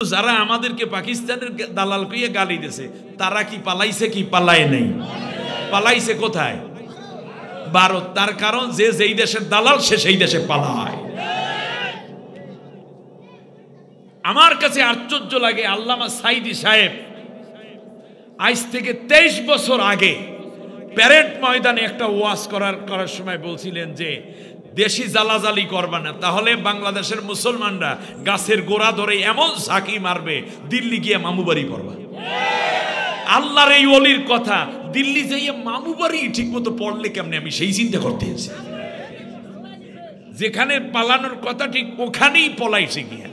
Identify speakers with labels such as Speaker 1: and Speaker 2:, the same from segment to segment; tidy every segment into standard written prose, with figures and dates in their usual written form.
Speaker 1: যারা আমাদেরকে পাকিস্তানের দালাল কইয়ে গালি দিয়েছে তারা কি পালাইছে কি পালায় নাই? পালাইছে কোথায়? ভারত। তার কারণ যে যেই দেশের দালাল সে সেই দেশে পালায়। আমার কাছে আশ্চর্য লাগে, আল্লামা সাইদি সাহেব আজ থেকে 23 বছর আগে প্যারেড ময়দানে একটা ওয়াজ করার সময় বলছিলেন যে দেশি জালাজালি করবা না, তাহলে বাংলাদেশের মুসলমানরা গাছের গোড়া ধরে এমন ঝাঁকি মারবে দিল্লি গিয়ে মামুবাড়ি পড়বা। আল্লাহর এই ওলির কথা, দিল্লি যাইয়ে মামুবাড়ি ঠিক মতো পড়লে কেমনে, আমি সেই চিন্তা করতে এসেছি। যেখানে পালানোর কথা ঠিক ওখানেই পলাইছে গিয়া।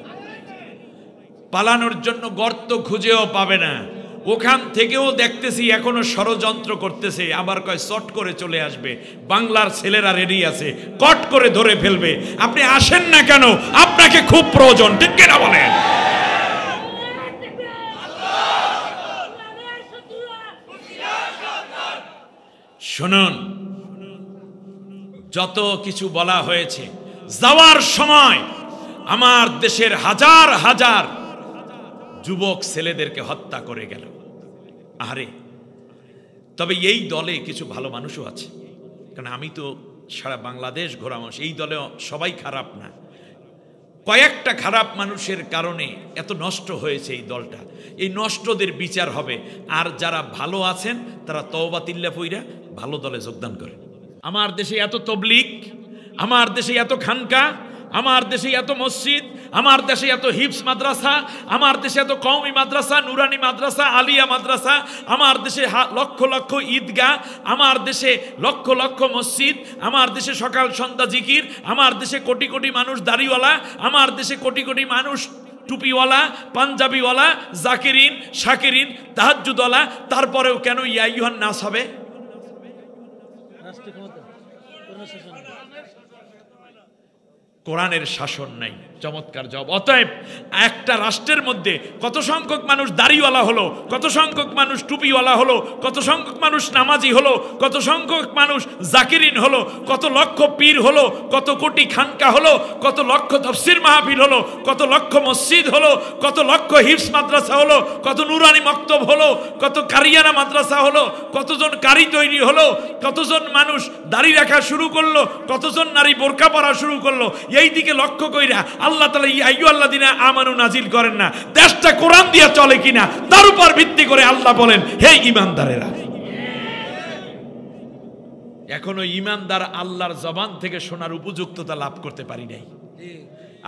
Speaker 1: পালানোর জন্য গর্ত খুঁজেও পাবে না, ওখান থেকেও দেখতেছি এখনো ষড়যন্ত্র করতেছে। আবার কয় চট করে চলে আসবে, বাংলার ছেলেরা রেডি আছে, কট করে ধরে ফেলবে। আপনি আসেন না কেন? আপনাকে খুব প্রয়োজন, ঠিক কিনা বলেন? শুনুন, যত কিছু বলা হয়েছে, যাওয়ার সময় আমার দেশের হাজার হাজার যুবক ছেলেদেরকে হত্যা করে গেল। আরে তবে এই দলে কিছু ভালো মানুষও আছে, কারণ আমি তো সারা বাংলাদেশ ঘোরা মানুষ, এই দলে সবাই খারাপ না। কয়েকটা খারাপ মানুষের কারণে এত নষ্ট হয়েছে এই দলটা। এই নষ্টদের বিচার হবে, আর যারা ভালো আছেন তারা তওবা তিল্লা পইরা ভালো দলে যোগদান করে। আমার দেশে এত তবলিগ, আমার দেশে এত খানকা, আমার দেশে এত মসজিদ, আমার দেশে এত হিফজ মাদ্রাসা, আমার দেশে এত কওমি মাদ্রাসা, নুরানি মাদ্রাসা, আলিয়া মাদ্রাসা, আমার দেশে লক্ষ লক্ষ ঈদগাহ, আমার দেশে লক্ষ লক্ষ মসজিদ, আমার দেশে সকাল সন্ধ্যা জিকির, আমার দেশে কোটি কোটি মানুষ দাড়িওয়ালা, আমার দেশে কোটি কোটি মানুষ টুপিওয়ালা, পাঞ্জাবিওয়ালা, জাকিরিন, শাকিরিন, তাহাজ্জুদওয়ালা। তারপরেও কেন ইয়া আইয়ুহান নাস হবে? কোরআনের শাসন নাই। চমৎকার জবাব। অতএব একটা রাষ্ট্রের মধ্যে কত সংখ্যক মানুষ দাড়িওয়ালা হলো, কত সংখ্যক মানুষ টুপিওয়ালা হলো, কত সংখ্যক মানুষ নামাজি হলো, কত সংখ্যক মানুষ জাকিরিন হলো, কত লক্ষ পীর হলো, কত কোটি খানকা হলো, কত লক্ষ তাফসীর মাহফিল হলো, কত লক্ষ মসজিদ হলো, কত লক্ষ হিফজ মাদ্রাসা হলো, কত নুরানি মক্তব হলো, কত কারিয়ানা মাদ্রাসা হলো, কতজন কারি তৈরি হলো, কতজন মানুষ দাড়ি রাখা শুরু করলো, কতজন নারী বোরকা পরা শুরু করলো। এই দিকে লক্ষ্য কইরা আল্লাহ তাআলা ইয়া আইয়ুহাল্লাযিনা আমানু নাজিল করেন না। দেশটা কোরআন দিয়া চলে কিনা তার উপর ভিত্তি করে আল্লাহ বলেন, হে ঈমানদারেরা। এখনো ঈমানদার আল্লাহর জবান থেকে শোনার উপযুক্ততা লাভ করতে পারি নাই।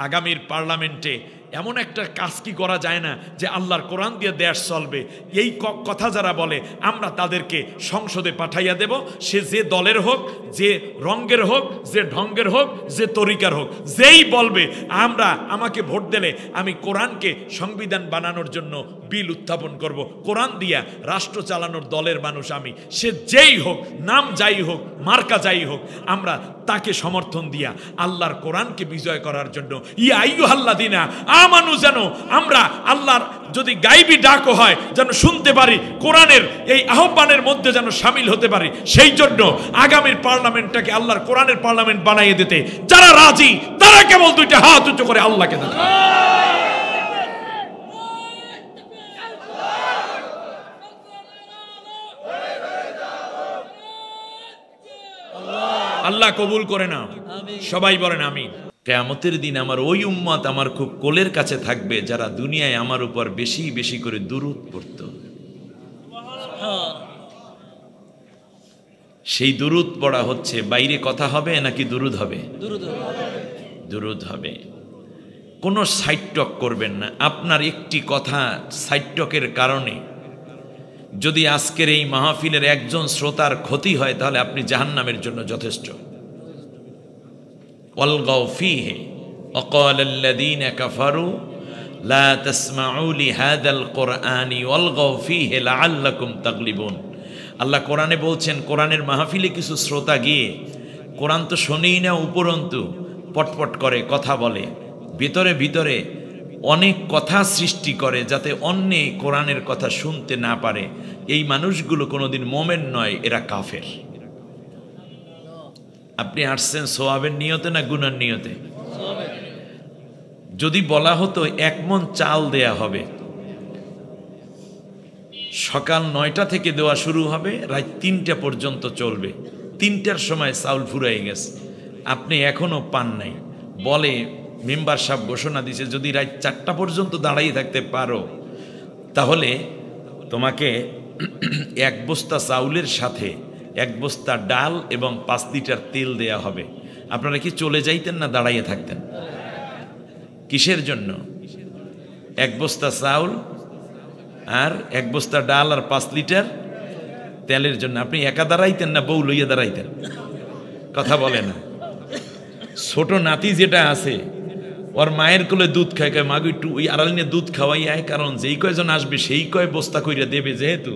Speaker 1: আগামীর পার্লামেন্টে এমন একটা কাজ কি করা যায় না যে আল্লাহর কোরআন দিয়ে দেশ চলবে? এই কথা যারা বলে আমরা তাদেরকে সংসদে পাঠাইয়া দেব, সে যে দলের হোক, যে রঙের হোক, যে ঢঙ্গের হোক, যে তরিকার হোক, যেই বলবে আমাকে ভোট দিলে আমি কোরআনকে সংবিধান বানানোর জন্য বিল উত্থাপন করব, কোরআন দিয়া রাষ্ট্র চালানোর দলের মানুষ আমি, সে যেই হোক, নাম যাই হোক, মার্কা যাই হোক, আমরা তাকে সমর্থন দিয়া আল্লাহর কোরআনকে বিজয় করার জন্য ইয়া আইয়ুহাল্লাযিনা আমানু, যেন আমরা আল্লাহর যদি গায়বী ডাকও হয় যেন শুনতে পারি, কোরআনের এই আহ্বানের মধ্যে যেন শামিল হতে পারি। সেই জন্য আগামীর পার্লামেন্টটাকে আল্লাহর কোরআনের পার্লামেন্ট বানিয়ে দিতে যারা রাজি তারা কেবল দুইটা হাত উঁচু করে আল্লাহকে দেখায়। আল্লাহ কবুল করে নাও, সবাই বলেন আমিন। কিয়ামতের দিন আমার ওই উম্মত আমার খুব কোলের কাছে থাকবে যারা দুনিয়ায় আমার উপর বেশি বেশি করে দুরূদ পড়ত। সেই দুরূদ পড়া হচ্ছে, বাইরে কথা হবে নাকি দুরূদ হবে? দুরূদ হবে। কোনো সাইড টক করবেন না। আপনার একটি কথা সাইড টকের কারণে যদি আজকের এই মাহফিলের একজন শ্রোতার ক্ষতি হয় তাহলে আপনি জাহান্নামের জন্য যথেষ্ট। ওয়ালগাউ ফীহি ওয়াকালাল্লাযীনা কাফারু লা তাসমাউ লিহাযাল কুরআনি ওয়ালগাউ ফীহি লাআল্লাকুম তাগলিবুন। আল্লাহ কোরআনে বলছেন, কোরআনের মাহফিলে কিছু শ্রোতা গিয়ে কোরআন তো শোনেই না, উপরন্তু পটপট করে কথা বলে, ভিতরে ভিতরে অনেক কথা সৃষ্টি করে যাতে অন্যে কোরআনের কথা শুনতে না পারে। এই মানুষগুলো কোনোদিন মোমেন নয়, এরা কাফের। আপনি আসছেন সোয়াবের নিয়তে না গুনার নিয়তে? যদি বলা হতো 1 মণ চাল দেয়া হবে, সকাল 9টা থেকে দেওয়া শুরু হবে, রাত 3টা পর্যন্ত চলবে, 3টার সময় চাউল ফুরাই গেছে, আপনি এখনো পান নাই, বলে মেম্বার সাহেব ঘোষণা দিয়েছে যদি রাত 4টা পর্যন্ত দাঁড়িয়ে থাকতে পারো তাহলে তোমাকে 1 বস্তা চাউলের সাথে 1 বস্তা ডাল এবং 5 লিটার তেল দেয়া হবে। আপনারা কি চলে যাইতেন না দাঁড়াইয়ে থাকতেন? কিসের জন্য? 1 বস্তা চাউল আর 1 বস্তা ডাল আর 5 লিটার তেলের জন্য। আপনি একা দাঁড়াইতেন না বউ লইয়া দাঁড়াইতেন? কথা বলে না। ছোট নাতি যেটা আছে ওর মায়ের কোলে দুধ খায়, কয় মাগু একটু ওই আড়াল নিয়ে দুধ খাওয়াই আয়, কারণ যেই কয়জন আসবে সেই কয় বস্তা কইরা দেবে যেহেতু,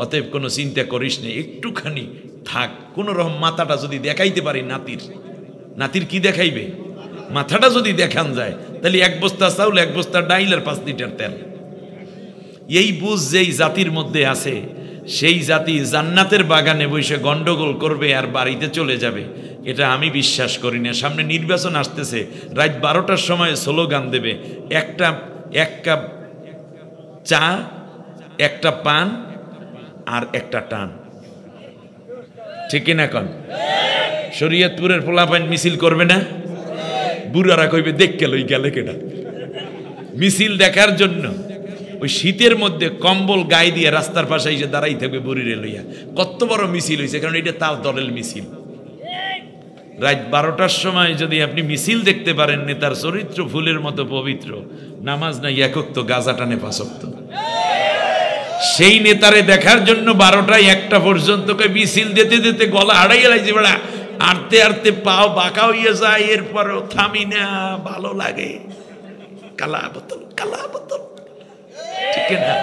Speaker 1: অতএব কোনো চিন্তা করিস না, একটুখানি থাক। কোনো রকম মাথাটা যদি দেখাইতে পারি নাতির কি দেখাইবে? মাথাটা যদি দেখান যায় তাহলে 1 বস্তা চাউল 1 বস্তা ডাইল আর 5 লিটার তেল। এই বুঝ যেই জাতির মধ্যে আছে সেই জাতি জান্নাতের বাগানে বসে গন্ডগোল করবে আর বাড়িতে চলে যাবে, এটা আমি বিশ্বাস করি না। সামনে নির্বাচন আসতেছে, রাত 12টার সময় স্লোগান দেবে, এক কাপ চা, একটা পান আর একটা টান, ঠিক কিনা কন? শরীয়তপুরের পোলাপাইন মিছিল করবে না? বুড়ারা কইবে দেখ গেল ওই গেলে কেটা মিছিল দেখার জন্য। ওই শীতের মধ্যে কম্বল গায়ে দিয়ে রাস্তার পাশে এসে দাঁড়াই থাকবে বুড়িরে লইয়া। কত বড় মিছিল হয়েছে, কারণ এটা তার দলের মিছিল। রাত 12টার সময় যদি আপনি মিছিল দেখতে পারেন, নেতার চরিত্র ফুলের মতো পবিত্র, নামাজ নাই একক তো গাজা টানে 5 ওয়াক্ত, সেই নেতারে দেখার জন্য 12টায় 1টা পর্যন্ত মিছিল দিতে দিতে গলা হারাইয়া লাগছে, বেড়া আড়তে আড়তে পাও বাঁকা হইয়া যায়, এরপরও থামি না, ভালো লাগে। কালা বোতল ঠিক না?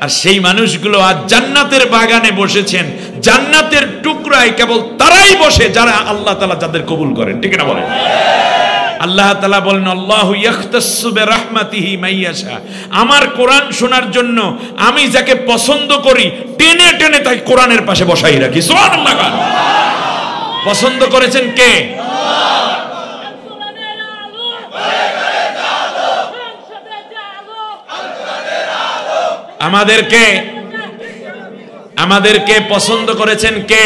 Speaker 1: আর সেই মানুষগুলো আজ জান্নাতের বাগানে বসেছেন, জান্নাতের টুকরায় কেবল তারাই বসে যারা আল্লাহ তাআলা যাদের কবুল করেন, ঠিক না বলেন? আল্লাহ তাআলা বলেন আল্লাহু ইয়াখতাসসু বিরাহমাতিহি মাইয়াশা, আমার কোরআন শোনার জন্য আমি যাকে পছন্দ করি টেনে টেনে তাই কোরআনের পাশে বসাই রাখি। সুবহানাল্লাহ। পছন্দ করেছেন কে? আমাদেরকে পছন্দ করেছেন কে?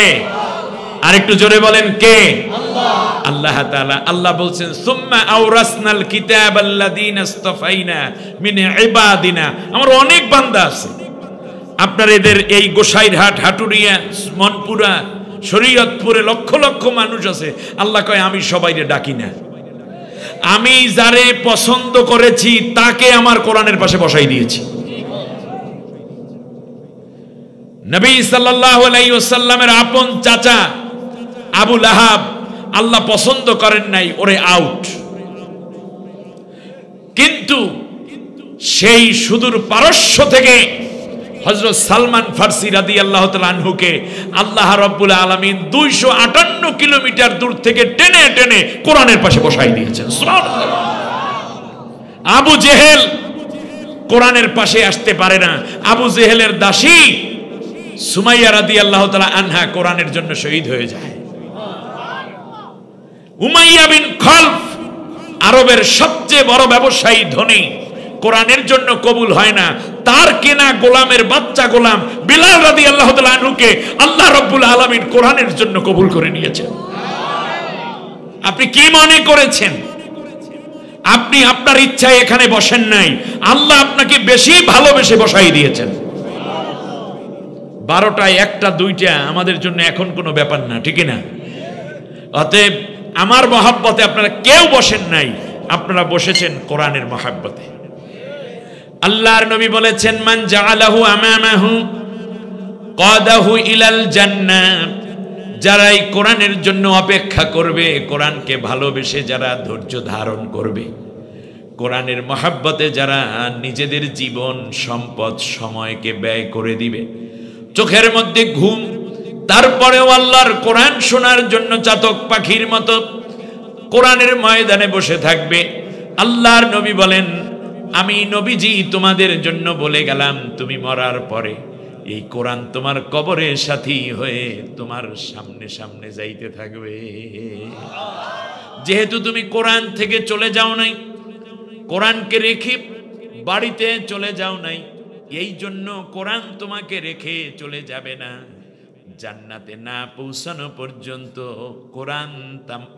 Speaker 1: আর একটু জোরে বলেন কে? আল্লাহ তাআলা। আল্লাহ বলছেন সুম্মা আওরাসনাল কিতাবাল্লাযীনা ইসতাফাইনা মিন ইবাদিনা, আমার অনেক বান্দা আছে। আপনার এদের এই গোসাইরহাট, হাটুরিয়া, মনপুরা, শরীয়তপুরে লক্ষ লক্ষ মানুষ আছে। আল্লাহ কয় আমি সবাইরে ডাকি না, আমি যারে পছন্দ করেছি তাকে আমার কোরআনের পাশে বসাই দিয়েছি। নবী সাল্লাল্লাহু আলাইহি ওয়াসাল্লামের আপন চাচা আবু লাহাব আল্লাহ পছন্দ করেন নাই, ওরে আউট। কিন্তু সেই সুদূর পারস্য থেকে হযরত সালমান ফারসি রাদিয়াল্লাহু তাআলা আনহুকে আল্লাহ রাব্বুল আলামিন 258 কিলোমিটার দূর থেকে টেনে টেনে কোরআনের পাশে বসাই দিয়েছেন। সুবহানাল্লাহ। আবু জেহেল কোরআনের পাশে আসতে পারে না। আবু জেহেলের দাসী সুমাইয়া রাদিয়াল্লাহু তাআলা আনহা কোরআনের জন্য শহীদ হয়ে যায়। উমাইয়া বিন খলফ আরবের সবচেয়ে বড় ব্যবসায়ী, ধনী, কোরআনের জন্য কবুল হয় না। তার কেনা গোলামের বাচ্চা গোলাম বিলাল রাদিয়াল্লাহু তাআলা আনহুকে আল্লাহ রাব্বুল আলামিন কোরআনের জন্য কবুল করে নিয়েছেন। আপনি কি মনে করেছেন আপনি আপনার ইচ্ছায় এখানে বসেন নাই? আল্লাহ আপনাকে বেশি ভালোবেসে বসাই দিয়েছেন। 12টায় 1টা 2টা আমাদের জন্য এখন কোনো ব্যাপার না, ঠিক না? অতএব আমার মহাব্বতে আপনারা কেউ বসেন নাই, আপনারা বসেছেন কোরআনের মহাব্বতে। আল্লাহর নবী বলেছেন মান জাআলাহু আমামাহু কাদাহু ইলাল জান্নাহ, যারা এই কোরআনের জন্য অপেক্ষা করবে, কোরআনকে ভালোবেসে যারা ধৈর্য ধারণ করবে, কোরআনের মহাব্বতে যারা নিজেদের জীবন, সম্পদ, সময়কে ব্যয় করে দিবে, চোখের মধ্যে ঘুম, তারপরেও আল্লাহর কোরআন শোনার জন্য চাতক পাখির মতো কোরআনের ময়দানে বসে থাকবে। আল্লাহর নবী বলেন আমি নবীজি তোমাদের জন্য বলে গেলাম, তুমি মরার পরে এই কোরআন তোমার কবরের সাথী হয়ে তোমার সামনে সামনে যাইতে থাকবে। যেহেতু তুমি কোরআন থেকে চলে যাও নাই, কোরআনকে রেখে বাড়িতে চলে যাও নাই, এই জন্য কোরআন তোমাকে রেখে চলে যাবে না। জান্নাতে না পৌঁছানো পর্যন্ত কোরআন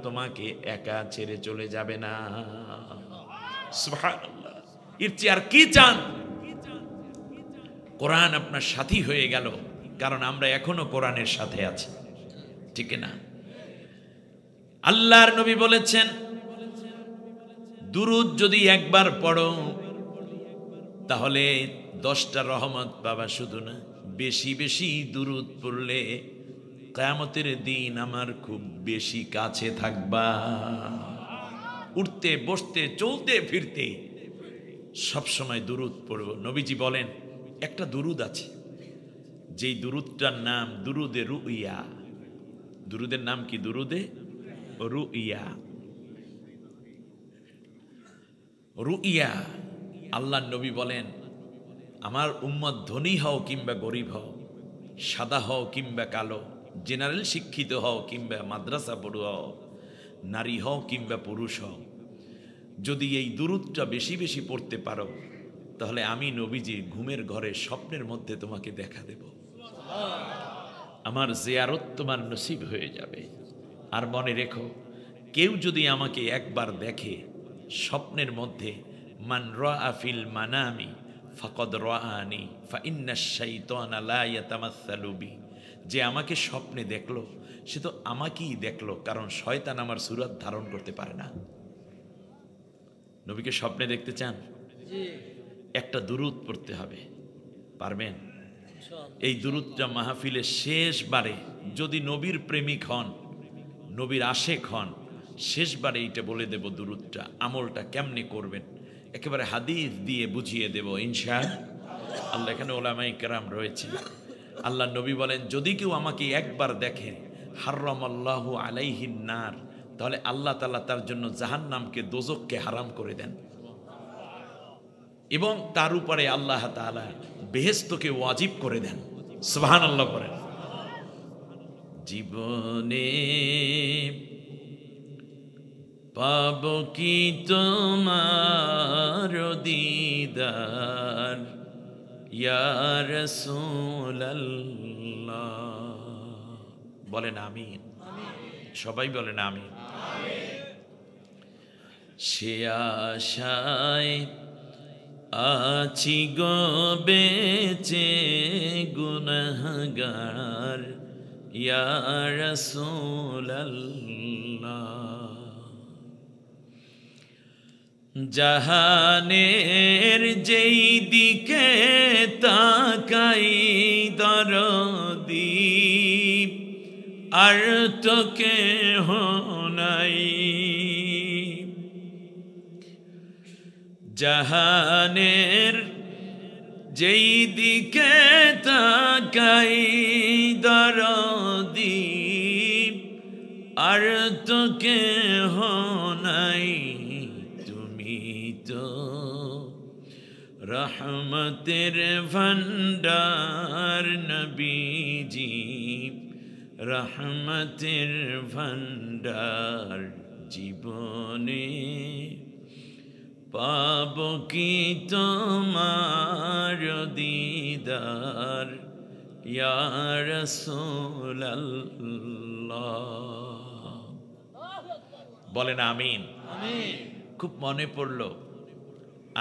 Speaker 1: তোমাকে একা ছেড়ে চলে যাবে না। সুবহানাল্লাহ, এর চেয়ে আর কি চান? কোরআন আপনার সাথী হয়ে গেল, কারণ আমরা এখনো কোরআনের সাথে আছি, ঠিক না? আল্লাহর নবী বলেছেন, দুরূদ যদি একবার পড়ো তাহলে 10টা রহমত পাবা। শুধু না, বেশি বেশি দুরূদ পড়লে কিয়ামতের দিন আমার খুব বেশি কাছে থাকবা। উঠতে বসতে চলতে ফিরতে সব সময় দুরূদ পড়ব। নবীজি বলেন, একটা দুরূদ আছে, যেই দুরূদটার নাম দুরূদে রুইয়া। দুরূদের নাম কি? দুরূদে রুইয়া। রুইয়া, আল্লাহ নবী বলেন, আমার উম্মত ধনী হও কিংবা গরিব হও, সাদা হও কিংবা কালো, জেনারেল শিক্ষিত হও কিংবা মাদ্রাসা পড়ুয়া হও, নারী হও কিংবা পুরুষ হও, যদি এই দুরূদটা বেশি বেশি পড়তে পারো তাহলে আমি নবীজি ঘুমের ঘরে স্বপ্নের মধ্যে তোমাকে দেখা দেব। আমার জিয়ারত তোমার নসিব হয়ে যাবে। আর মনে রেখো, কেউ যদি আমাকে একবার দেখে স্বপ্নের মধ্যে, মান রাআ ফিল মানামি ফাকাদ রাআনি ফাইন্নাশ শাইতানা লা ইয়াতামাসসালু বি, যে আমাকে স্বপ্নে দেখলো সে তো আমাকেই দেখলো, কারণ শয়তান আমার সুরত ধারণ করতে পারে না। নবীকে স্বপ্নে দেখতে চান? একটা দুরূদ পড়তে হবে, পারবেন? এই দুরূদটা মাহফিলের শেষবারে যদি নবীর প্রেমিক হন, নবীর আশেক হন, শেষবারে এইটা বলে দেব দুরূদটা, আমলটা কেমনে করবেন একেবারে হাদিস দিয়ে বুঝিয়ে দেব ইনশাআল্লাহ। এখানে উলামায়ে কেরাম রয়েছে। আল্লাহ নবী বলেন, যদি কেউ আমাকে একবার দেখে হারামাল্লাহু আলাইহিন নার, তাহলে আল্লাহ তাআলা তার জন্য জাহান্নামকে, দোজখকে হারাম করে দেন, এবং তার উপরে আল্লাহ তাআলা বেহেশতকে ওয়াজিব করে দেন। সুবহানাল্লাহ করেন। জীবনে পাব কি তোমার দিদার ইয়া রাসূলুল্লাহ, বলেন আমিন। সবাই বলেন আমিন। সে আশায় আছি গো বেঁচে গুনাহগার ইয়া রাসূলুল্লাহ, জাহানের যেই দিকে তাকাই দরদি আর তো কেহ নাই, জাহানের যেই দিকে তাকাই দরদি আর তো কেহ নাই, তুমি তো রহমতের ভান্ডার নবীজি, রহমতের ভান্ডার, জীবনে পাব কি তোমার দিদার ইয়া রাসূলুল্লাহ, বলেন আমিন। খুব মনে পড়ল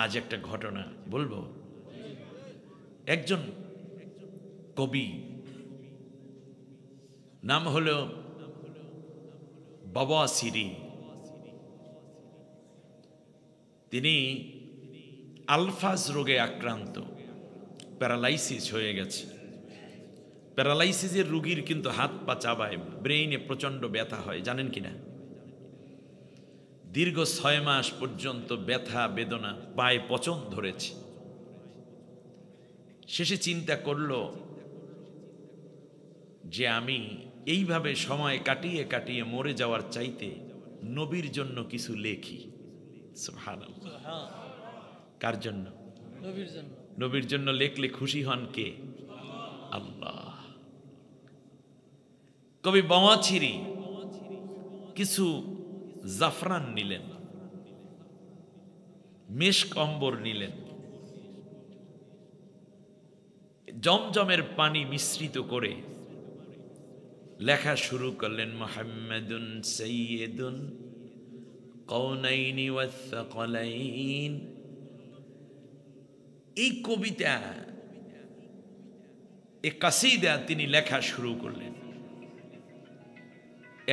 Speaker 1: আজ একটা ঘটনা বলবো। একজন কবি, নাম হলো বাওয়াসিরি, তিনি আলফাজ রোগে আক্রান্ত, প্যারালাইসিস হয়ে গেছে। প্যারালাইসিসের রোগীর কিন্তু হাত পা চাবায়, ব্রেইনে প্রচন্ড ব্যথা হয়, জানেন কিনা? দীর্ঘ 6 মাস পর্যন্ত ব্যথা বেদনা, পায়ে পচন ধরেছে। শেষে চিন্তা করল যে আমি এইভাবে সময় কাটিয়ে কাটিয়ে মরে যাওয়ার চাইতে নবীর জন্য কিছু লেখি। সুবহানাল্লাহ। কার জন্য? নবীর জন্য। নবীর জন্য লেখলে খুশি হন কে? আল্লাহ। কবি বাওয়াচিরি কিছু জাফরান নিলেন, মেশক অম্বর নিলেন, জমজমের পানি মিশ্রিত করে লেখা শুরু করলেন, মুহাম্মাদুন সাইয়্যিদুন কওনাইনি ওয়াস সাকালাইন। এই কবিতা, এই কাসিদা তিনি লেখা শুরু করলেন।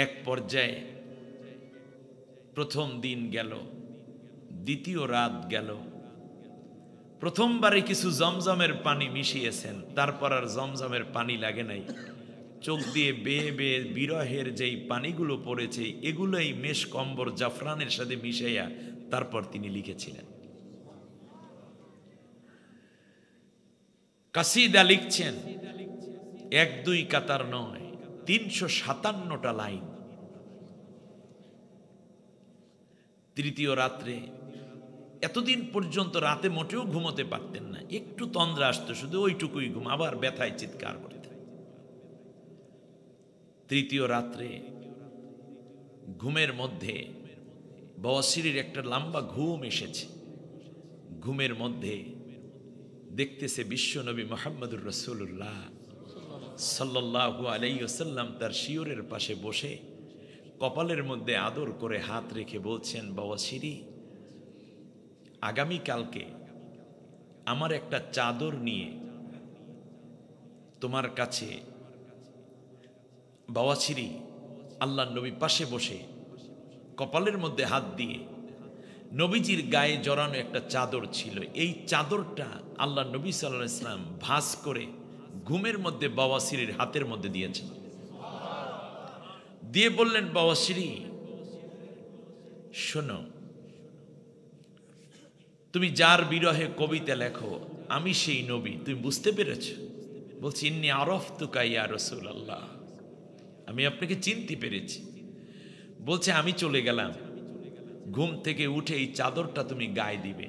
Speaker 1: এক পর্যায়ে প্রথম দিন গেল, দ্বিতীয় রাত গেল। প্রথমবারে কিছু জমজমের পানি মিশিয়েছেন, তারপর আর জমজমের পানি লাগে নাই। চোখ দিয়ে বেয়ে বেয়ে বিরহের যেই পানিগুলো পড়েছে, এগুলোই মেশক অম্বর জাফরানের সাথে মিশাইয়া তারপর তিনি লিখেছিলেন। কাসিদা লিখছেন, 1-2 কাতার নয়, 357টা লাইন। তৃতীয় রাত্রে, এতদিন পর্যন্ত রাতে মোটেও ঘুমোতে পারতেন না, একটু তন্দ্রা আসতো, শুধু ওইটুকুই ঘুম, আবার ব্যথায় চিৎকার করতেন। তৃতীয় রাত্রে ঘুমের মধ্যে বওয়াসিরের একটা লম্বা ঘুম এসেছে। ঘুমের মধ্যে দেখতেছে বিশ্বনবী মুহাম্মদুর রাসূলুল্লাহ সাল্লাল্লাহু আলাইহি ওয়াসাল্লাম তার শিয়রের পাশে বসে কপালের মধ্যে আদর করে হাত রেখে বলছেন, বওয়াসিরি, আগামীকালকে আমার একটা চাদর নিয়ে তোমার কাছে। বওয়াসিরি আল্লাহর নবী পাশে বসে কপালের মধ্যে হাত দিয়ে, নবীজির গায়ে জড়ানো একটা চাদর ছিল, এই চাদরটা আল্লাহ নবী সাল্লাল্লাহু আলাইহি ওয়াসাল্লাম ভাঁজ করে ঘুমের মধ্যে বওয়াসিরির হাতের মধ্যে দিয়েছেন। দিয়ে বললেন, বওয়াসিরি শোনো, তুমি যার বিরহে কবিতা লেখো, আমি সেই নবী, তুমি বুঝতে পেরেছ? বলছি, ইন্নী আরাফতুকা ইয়া রাসূলুল্লাহ, আমি আপনাকে চিনতে পেরেছি। বলছে, আমি চলে গেলাম, ঘুম থেকে উঠে এই চাদরটা তুমি গায়ে দিবে।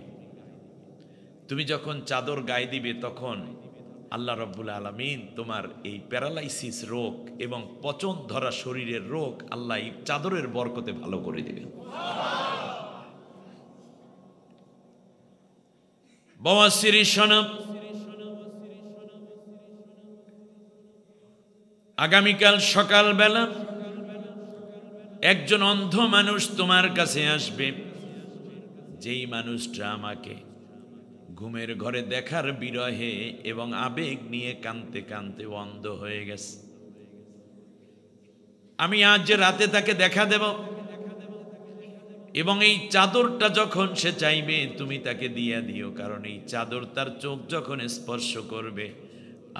Speaker 1: তুমি যখন চাদর গায়ে দিবে, তখন আল্লাহ রাব্বুল আলামিন তোমার এই প্যারালাইসিস রোগ এবং পচন ধরা শরীরের রোগ আল্লাহ এই চাদরের বরকতে ভালো করে দিবেন। বওয়াসিরি শোনো, আগামীকাল সকালবেলা একজন অন্ধ মানুষ তোমার কাছে আসবে, যেই মানুষটা আমাকে ঘুমের ঘরে দেখার বিরহে এবং আবেগ নিয়ে কাঁদতে কাঁদতে অন্ধ হয়ে গেছে। আমি আজ রাতে তাকে দেখা দেব, এবং এই চাদরটা যখন সে চাইবে তুমি তাকে দিয়ে দিও, কারণ এই চাদর তার চোখ যখন স্পর্শ করবে,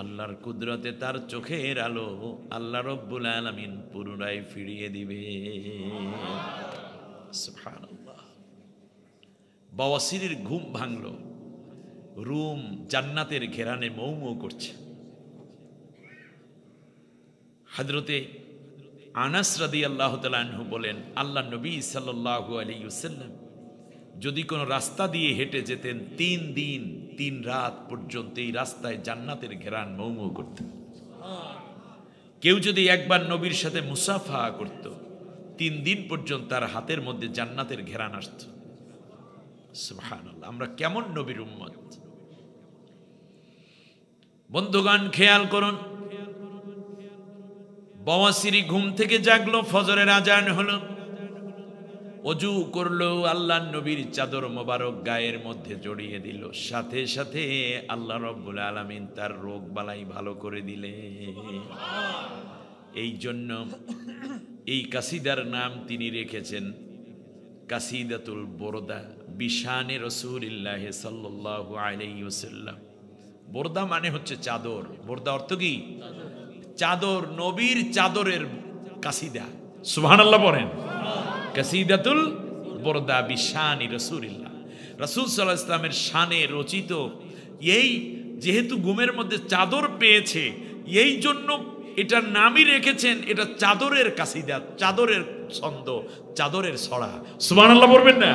Speaker 1: আল্লাহর কুদরতে তার চোখের আলো আল্লাহ রব্বুল আলামিন পুনরায় ফিরিয়ে দিবে। সুবহানাল্লাহ। বওয়াসিরের ঘুম ভাঙল, রুম জান্নাতের ঘেরানে মৌ মৌ করছে। হযরতে আনাস রাদিয়াল্লাহু তাআলা আনহু বলেন, আল্লাহ নবী সাল্লাল্লাহু আলাইহি ওয়াসাল্লাম যদি কোনো রাস্তা দিয়ে হেঁটে যেতেন, 3 দিন 3 রাত পর্যন্ত এই রাস্তায় জান্নাতের ঘেরান মৌ মৌ করতেন। কেউ যদি একবার নবীর সাথে মুসাফা করত, 3 দিন পর্যন্ত তার হাতের মধ্যে জান্নাতের ঘেরান আসত। সুবহানাল্লাহ। আমরা কেমন নবীর উম্মত! বন্ধুগণ, খেয়াল করুন, বওয়াসিরি ঘুম থেকে জাগলো, ফজরের আজান হলো, ওযু করলো, আল্লাহর নবীর চাদর মোবারক গায়ের মধ্যে জড়িয়ে দিল, সাথে সাথে আল্লাহ রাব্বুল আলামিন তার রোগ বালাই ভালো করে দিলেন। এই জন্য এই কাসিদার নাম তিনি রেখেছেন কাসিদাতুল বোরদা বিশানে রাসূলিল্লাহ সাল্লাল্লাহু আলাইহি ওয়াসাল্লাম। বোরদা মানে হচ্ছে চাদর। বোরদা অর্থ কি? চাদর, নবীর চাদরের কাসিদা। সুবহানাল্লাহ পড়েন। কাসিদাতুল বোরদা বিশানি রাসূলিল্লাহ, রাসূল সাল্লাল্লাহু আলাইহি ওয়াসাল্লামের শানে রচিত। এই যেহেতু ঘুমের মধ্যে চাদর পেয়েছে, এই জন্য এটার নামই রেখেছেন, এটা চাদরের কাসিদা, চাদরের ছন্দ, চাদরের ছড়া। সুবহানাল্লাহ বলবেন না?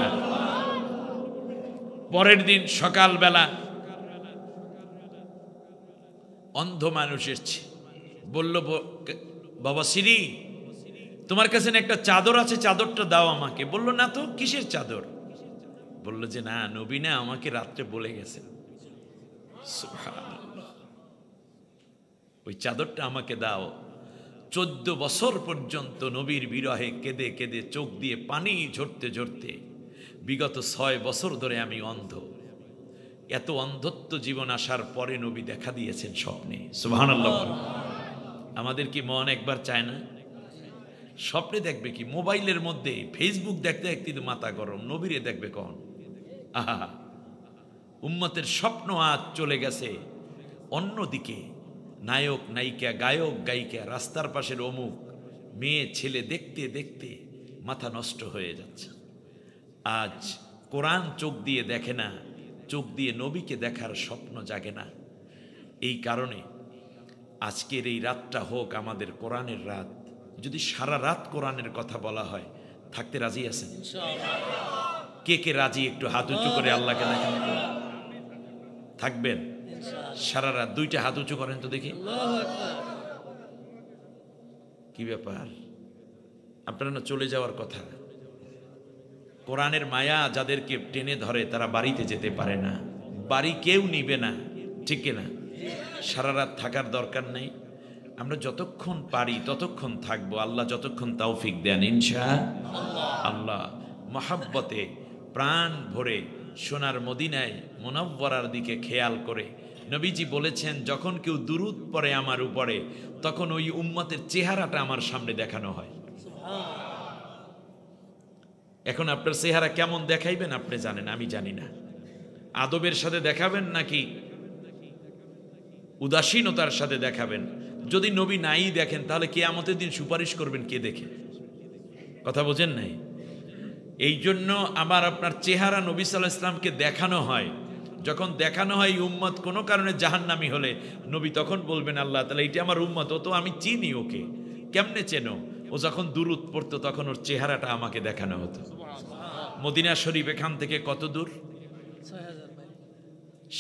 Speaker 1: পরের দিন সকালবেলা অন্ধ মানুষ এসেছে, বলল, বওয়াসিরি, তোমার কাছে একটা চাদর আছে, চাদরটা দাও আমাকে। বলল, না তো, কিসের চাদর? বললো যে না, নবী না, আমাকে রাত্রে বলে গেছেন। সুবহানাল্লাহ। ওই চাদরটা আমাকে দাও। 14 বছর পর্যন্ত নবীর বিরহে কেঁদে কেঁদে চোখ দিয়ে পানি ঝরতে ঝরতে বিগত 6 বছর ধরে আমি অন্ধ। এত অন্ধত্ব জীবন আসার পরে নবী দেখা দিয়েছেন স্বপ্নে। সুবহানাল্লাহ। আমাদের কি মন একবার চায় না? স্বপ্নে দেখবে কি? মোবাইলের মধ্যে ফেসবুক দেখতে দেখতে মাথা গরম, নবীরে দেখবে কখন? আহা, উম্মতের স্বপ্ন আজ চলে গেছে অন্যদিকে। নায়ক নায়িকা, গায়ক গায়িকা, রাস্তার পাশের অমুক মেয়ে ছেলে দেখতে দেখতে মাথা নষ্ট হয়ে যাচ্ছে। আজ কোরআন চোখ দিয়ে দেখে না, চোখ দিয়ে নবীকে দেখার স্বপ্ন জাগে না। এই কারণে আজকের এই রাতটা হোক আমাদের কোরআনের রাত। যদি সারা রাত কোরআনের কথা বলা হয়, থাকতে রাজি আছেন? কে কে রাজি? একটু হাত উঁচু করে আল্লাহকে দেখেন। থাকবেন সারা রাত? 2টা হাত উঁচু করেন তো দেখি। কি ব্যাপার? আপনারা না চলে যাওয়ার কথা। কোরআনের মায়া যাদেরকে টেনে ধরে তারা বাড়িতে যেতে পারে না, বাড়ি কেউ নিবে না, ঠিক না? সারা রাত থাকার দরকার নেই। আমরা যতক্ষণ পারি ততক্ষণ থাকবো, আল্লাহ যতক্ষণ তৌফিক দেন ইনশাআল্লাহ। মহাব্বতে প্রাণ ভরে সোনার মদিনায় মুনাওয়ারার দিকে খেয়াল করে নবীজি বলেছেন, যখন কেউ দুরূদ পড়ে আমার উপরে, তখন ওই উম্মতের চেহারাটা আমার সামনে দেখানো হয়। এখন আপনার চেহারা কেমন দেখাইবেন আপনি জানেন, আমি জানি না। আদবের সাথে দেখাবেন নাকি উদাসীনতার সাথে দেখাবেন? যদি নবী নাই দেখেন তাহলে কিয়ামতের দিন সুপারিশ করবেন কে দেখে? কথা বোঝেন নাই? এই জন্য আমার আপনার চেহারা নবী সাল্লাল্লাহু আলাইহি ওয়াসাল্লামকে দেখানো হয়। যখন দেখানো হয় উম্মত কোনো কারণে জাহান্নামী হলে, নবী তখন বলবেন, আল্লাহ তাআলা এটা আমার উম্মত, ও তো আমি চিনি ওকে। কেমনে চেনো? ও যখন দুরূদ পড়তো তখন ওর চেহারাটা আমাকে দেখানো হতো। মদিনা শরীফ এখান থেকে কত দূর?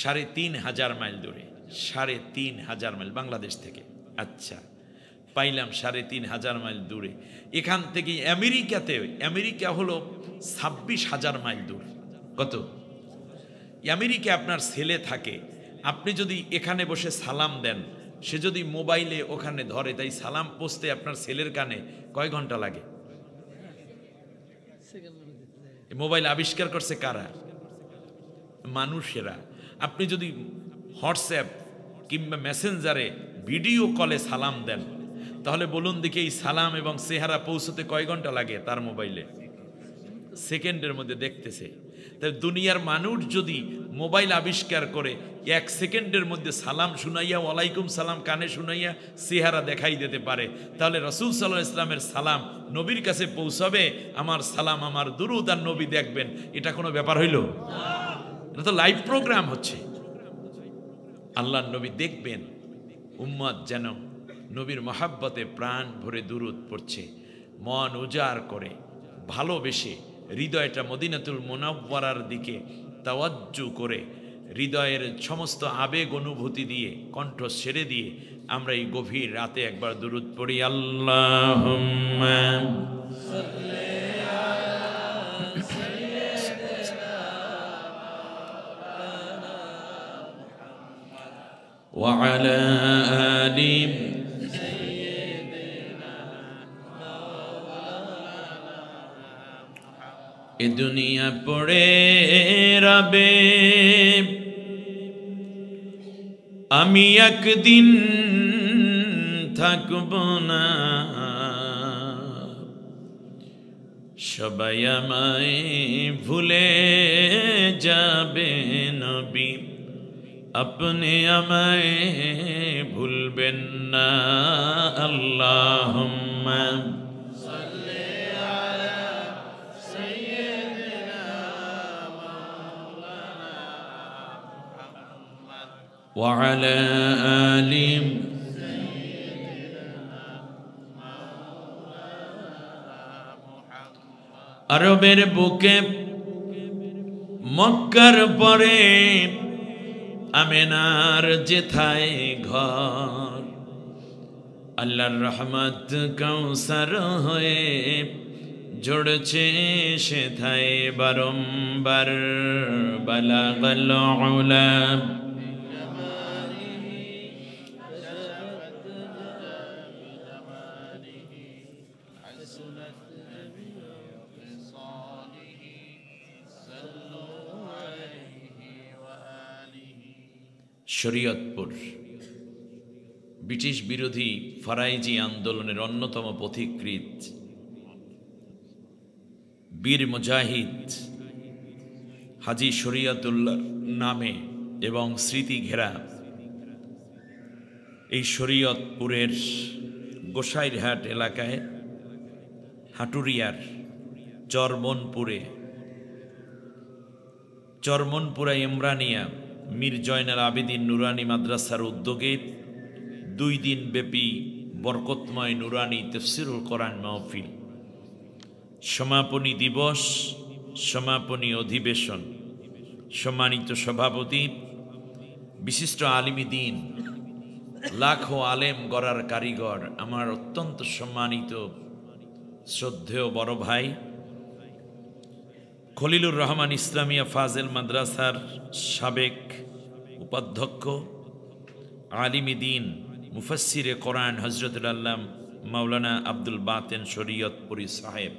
Speaker 1: 3,500 মাইল দূরে। 3,500 মাইল বাংলাদেশ থেকে। আচ্ছা, পাইলাম 3,500 মাইল দূরে। এখান থেকে আমেরিকা হলো 26,000 মাইল দূর। কত? আমেরিকা আপনার ছেলে থাকে, আপনি যদি এখানে বসে সালাম দেন, সে যদি মোবাইলে ওখানে ধরে, তাই সালাম পৌঁছতে আপনার ছেলের কানে কয় ঘন্টা লাগে? মোবাইল আবিষ্কার করছে কারা? মানুষেরা। আপনি যদি হোয়াটসঅ্যাপ কিংবা মেসেঞ্জারে ভিডিও কলে সালাম দেন, তাহলে বলুন দেখি এই সালাম এবং চেহারা পৌঁছতে কয় ঘন্টা লাগে তার মোবাইলে? সেকেন্ডের মধ্যে দেখতেছে। তাই দুনিয়ার মানুষ যদি মোবাইল আবিষ্কার করে 1 সেকেন্ডের মধ্যে সালাম শুনাইয়া, ওয়ালাইকুম সালাম কানে শুনাইয়া চেহারা দেখাই দিতে পারে, তাহলে রাসূল সাল্লাল্লাহু আলাইহি ওয়াসাল্লামের সালাম নবীর কাছে পৌঁছাবে, আমার সালাম আমার দুরূদ আর নবী দেখবেন। এটা কোনো ব্যাপার হইল? এটা তো লাইভ প্রোগ্রাম হচ্ছে। আল্লাহর নবী দেখবেন, উম্মত যেন নবীর মহাব্বতে প্রাণ ভরে দুরূদ পড়ছে, মন উজাড় করে ভালোবেসে হৃদয়টা মদিনাতুল মুনাওয়ারার দিকে তাওয়াজ্জু করে, হৃদয়ের সমস্ত আবেগ অনুভূতি দিয়ে, কণ্ঠ ছেড়ে দিয়ে আমরা এই গভীর রাতে একবার দুরূদ পড়ি। আল্লাহুম্মা সাল্লি আলা সাইয়্যিদিনা ওয়া আলা আলি এ দুনিয়া পড়ে রবে, আমি একদিন থাকব না, সবাই আমায় ভুলে যাবে, নবী আপনি আমায় ভুলবেন না। আল্লাহুম্মা وعلى آل আরবের বুকে মক্কার পরে আমেনার যেথায় ঘর, আল্লাহর রহমত কাউসার হয়ে ঝরছে সেথায় বারংবার বালাগাল উলা শরীয়তপুর ব্রিটিশ বিরোধী ফারাইজি আন্দোলনের অন্যতম পথিকৃৎ বীর মুজাহিদ হাজী শরীয়তুল্লাহ নামে এবং স্মৃতি ঘেরা এই শরীয়তপুরের গোসাইরহাট এলাকায় হাটুরিয়ার চরমনপুরা ইমরানিয়া মীর জয়নাল আবেদিন নুরানি মাদ্রাসার উদ্যোগে 2 দিন ব্যাপী বরকতময় নুরানি তাফসীরুল কোরআন মাহফিল, সমাপনী দিবস, সমাপনী অধিবেশন। সম্মানিত সভাপতি, বিশিষ্ট আলিমী দ্বীন, লাখো আলেম গড়ার কারিগর, আমার অত্যন্ত সম্মানিত শ্রদ্ধেয় বড় ভাই খলিলুর রহমান ইসলামিয়া ফাজেল মাদ্রাসার সাবেক উপাধ্যক্ষ, আলিমী দ্বীন, মুফাসসিরে কোরআন হযরতুল আল্লাহ মাওলানা আব্দুল বাতেন শরীয়তপুরী সাহেব,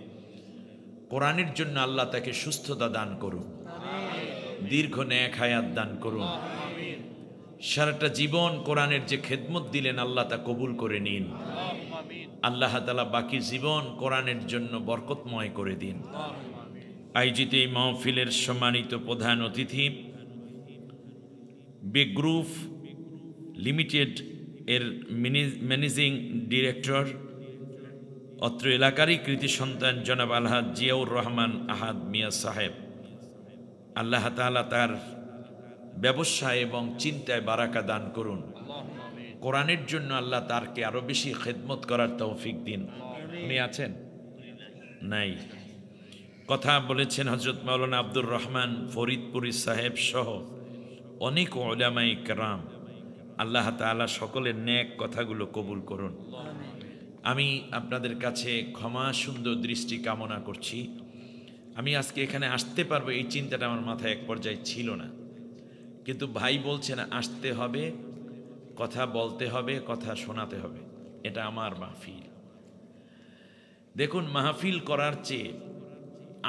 Speaker 1: কোরআনের জন্য আল্লাহ তাকে সুস্থতা দান করুন, দীর্ঘ নেক হায়াত দান করুন। সারাটা জীবন কোরআনের যে খেদমত দিলেন আল্লাহ তা কবুল করে নিন। আল্লাহ তাআলা বাকি জীবন কোরআনের জন্য বরকতময় করে দিন। আয়োজিত এই মাহফিলের সম্মানিত প্রধান অতিথি বে গ্রুপ লিমিটেড এর ম্যানেজিং ডিরেক্টর, অত্র এলাকারই কৃতি সন্তান জনাব আলহাজ জিয়াউর রহমান আহাদ মিয়া সাহেব, আল্লাহ তাআলা তার ব্যবসা এবং চিন্তায় বারাকা দান করুন। কোরআনের জন্য আল্লাহ তারকে আরো বেশি খেদমত করার তৌফিক দিন। উনি আছেন? নাই। কথা বলেছেন হযরত মাওলানা আব্দুর রহমান ফরিদপুরি সাহেব সহ অনেক উলামায়ে কেরাম। আল্লাহ তাআলা সকলের নেক কথাগুলো কবুল করুন। আমি আপনাদের কাছে ক্ষমা সুন্দর দৃষ্টি কামনা করছি। আমি আজকে এখানে আসতে পারবো এই চিন্তাটা আমার মাথায় এক পর্যায়ে ছিল না, কিন্তু ভাই বলছেন আসতে হবে, কথা বলতে হবে, কথা শোনাতে হবে। এটা আমার মাহফিল। দেখুন, মাহফিল করার চেয়ে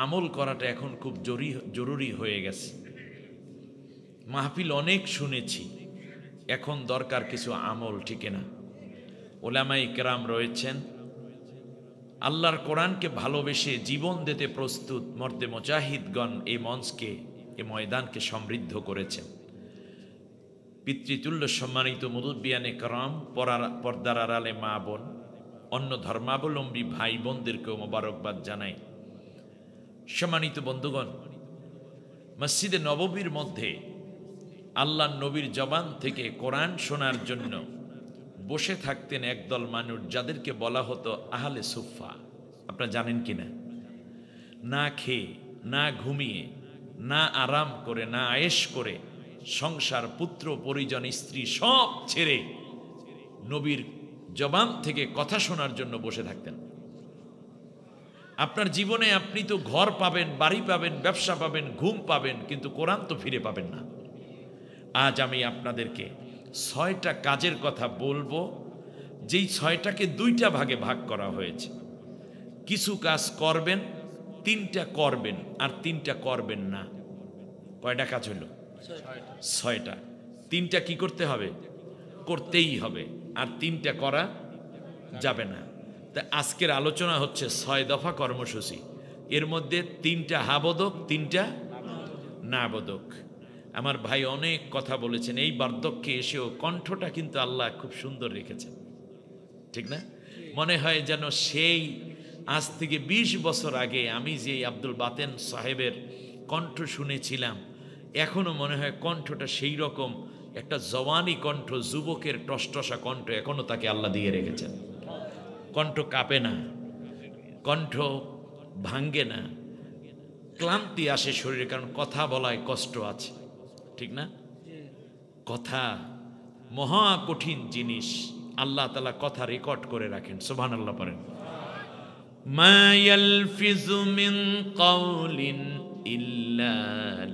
Speaker 1: আমল করাটা এখন খুব জরুরি হয়ে গেছে। মাহফিল অনেক শুনেছি, এখন দরকার কিছু আমল, ঠিক না? ওলামায়ে কেরাম রয়েছেন, আল্লাহর কোরআনকে ভালোবেসে জীবন দিতে প্রস্তুত মর্দে মুজাহিদগণ এই মঞ্চকে, এই ময়দানকে সমৃদ্ধ করেছেন। পিতৃতুল্য সম্মানিত মুরব্বিয়ানে কেরাম, পর্দার আড়ালে মা বোন, অন্য ধর্মাবলম্বী ভাই বোনদেরকেও মোবারকবাদ জানাই। সম্মানিত বন্ধুগণ, মসজিদে নববীর মধ্যে আল্লাহ নবীর জবান থেকে কোরআন শোনার জন্য বসে থাকতেন একদল মানুষ, যাদেরকে বলা হতো আহলে সুফা। আপনারা জানেন কিনা? না খেয়ে, না ঘুমিয়ে, না আরাম করে, না আয়েশ করে, সংসার, পুত্র, পরিজন, স্ত্রী সব ছেড়ে নবীর জবান থেকে কথা শোনার জন্য বসে থাকতেন। আপনার জীবনে আপনি তো ঘর পাবেন, বাড়ি পাবেন, ব্যবসা পাবেন, ঘুম পাবেন, কিন্তু কোরআন তো ফিরে পাবেন না। আজ আমি আপনাদেরকে 6টা কাজের কথা বলবো, যেই 6টাকে 2টা ভাগে ভাগ করা হয়েছে। কিছু কাজ করবেন, 3টা করবেন, আর 3টা করবেন না। কয়টা কাজ হলো? 6টা। 3টা কি করতে হবে? করতেই হবে, আর 3টা করা যাবে না। তা আজকের আলোচনা হচ্ছে 6 দফা কর্মসূচি। এর মধ্যে 3টা হাবোদক, 3টা নাবোদক। আমার ভাই অনেক কথা বলেছেন, এই বার্ধক্যে এসেও কণ্ঠটা কিন্তু আল্লাহ খুব সুন্দর রেখেছেন, ঠিক না? মনে হয় যেন সেই আজ থেকে 20 বছর আগে আমি যে আব্দুল বাতেন সাহেবের কণ্ঠ শুনেছিলাম, এখনো মনে হয় কণ্ঠটা সেই রকম একটা জওয়ানি কণ্ঠ, যুবকের টসটসা কণ্ঠ এখনো তাকে আল্লাহ দিয়ে রেখেছেন। কণ্ঠ কাঁপে না, কণ্ঠ ভাঙ্গে না, ক্লান্তি আসে শরীরে, কারণ কথা বলায় কষ্ট আছে, ঠিক না? কথা মহা কঠিন জিনিস। আল্লাহ তাআলা কথা রেকর্ড করে রাখেন, সুবহানাল্লাহ পড়েন। মা ইয়ালফিযু মিন কাওলিন ইল্লা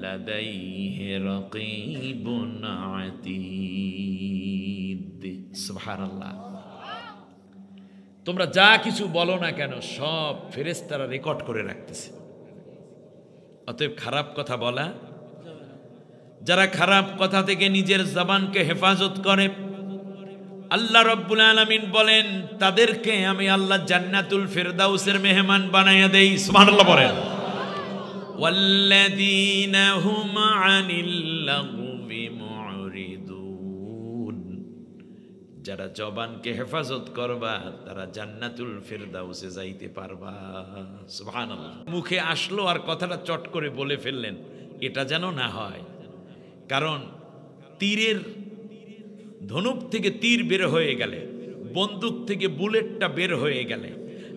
Speaker 1: লাদাইহি রাকীবুন আতীদ। সুবহানাল্লাহ। তোমরা যা কিছু বলো না কেন সব ফেরেশতারা রেকর্ড করে রাখতেছে। অতএব খারাপ কথা বলা, যারা খারাপ কথা থেকে নিজের জবানকে হেফাজত করে, আল্লাহ রাব্বুল আলামিন বলেন তাদেরকে আমি আল্লাহ জান্নাতুল ফিরদাউসের মেহমান বানাইয়া দেই। সুবহানাল্লাহ বলেন। ওয়াল্লাযীনা হুম আনিল লাগবি মুরিদুন, যারা জবানকে হেফাজত করবা তারা জান্নাতুল ফিরদাউসে যাইতে পারবা। সুবহানাল্লাহ। মুখে আসলো আর কথাটা চট করে বলে ফেললেন, এটা যেন না হয়। কারণ তীরের ধনুক থেকে তীর বের হয়ে গেলে, বন্দুক থেকে বুলেটটা বের হয়ে গেলে,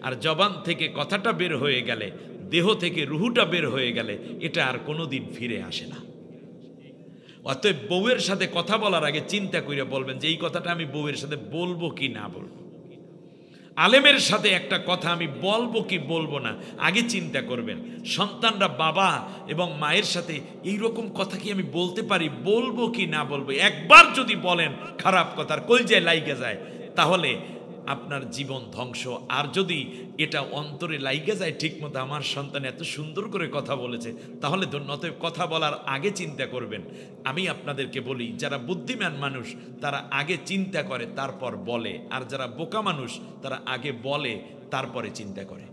Speaker 1: আর জবান থেকে কথাটা বের হয়ে গেলে, দেহ থেকে রুহুটা বের হয়ে গেলে, এটা আর কোনোদিন ফিরে আসে না। অতএব বউয়ের সাথে কথা বলার আগে চিন্তা করে বলবেন যে এই কথাটা আমি বউয়ের সাথে বলবো কি না বলবো। আলেমের সাথে একটা কথা আমি বলবো কি বলবো না, আগে চিন্তা করবেন। সন্তানরা বাবা এবং মায়ের সাথে এই রকম কথা কি আমি বলতে পারি, বলবো কি না বলবো। একবার যদি বলেন খারাপ কথার কলজায় লাইগা যায়, তাহলে আপনার জীবন ধ্বংস। আর যদি এটা অন্তরে লাইগা যায় ঠিক মতো, আমার সন্তান এত সুন্দর করে কথা বলেছে, তাহলে অতএব কথা বলার আগে চিন্তা করবেন। আমি আপনাদেরকে বলি, যারা বুদ্ধিমান মানুষ তারা আগে চিন্তা করে তারপর বলে, আর যারা বোকা মানুষ তারা আগে বলে তারপরে চিন্তা করে।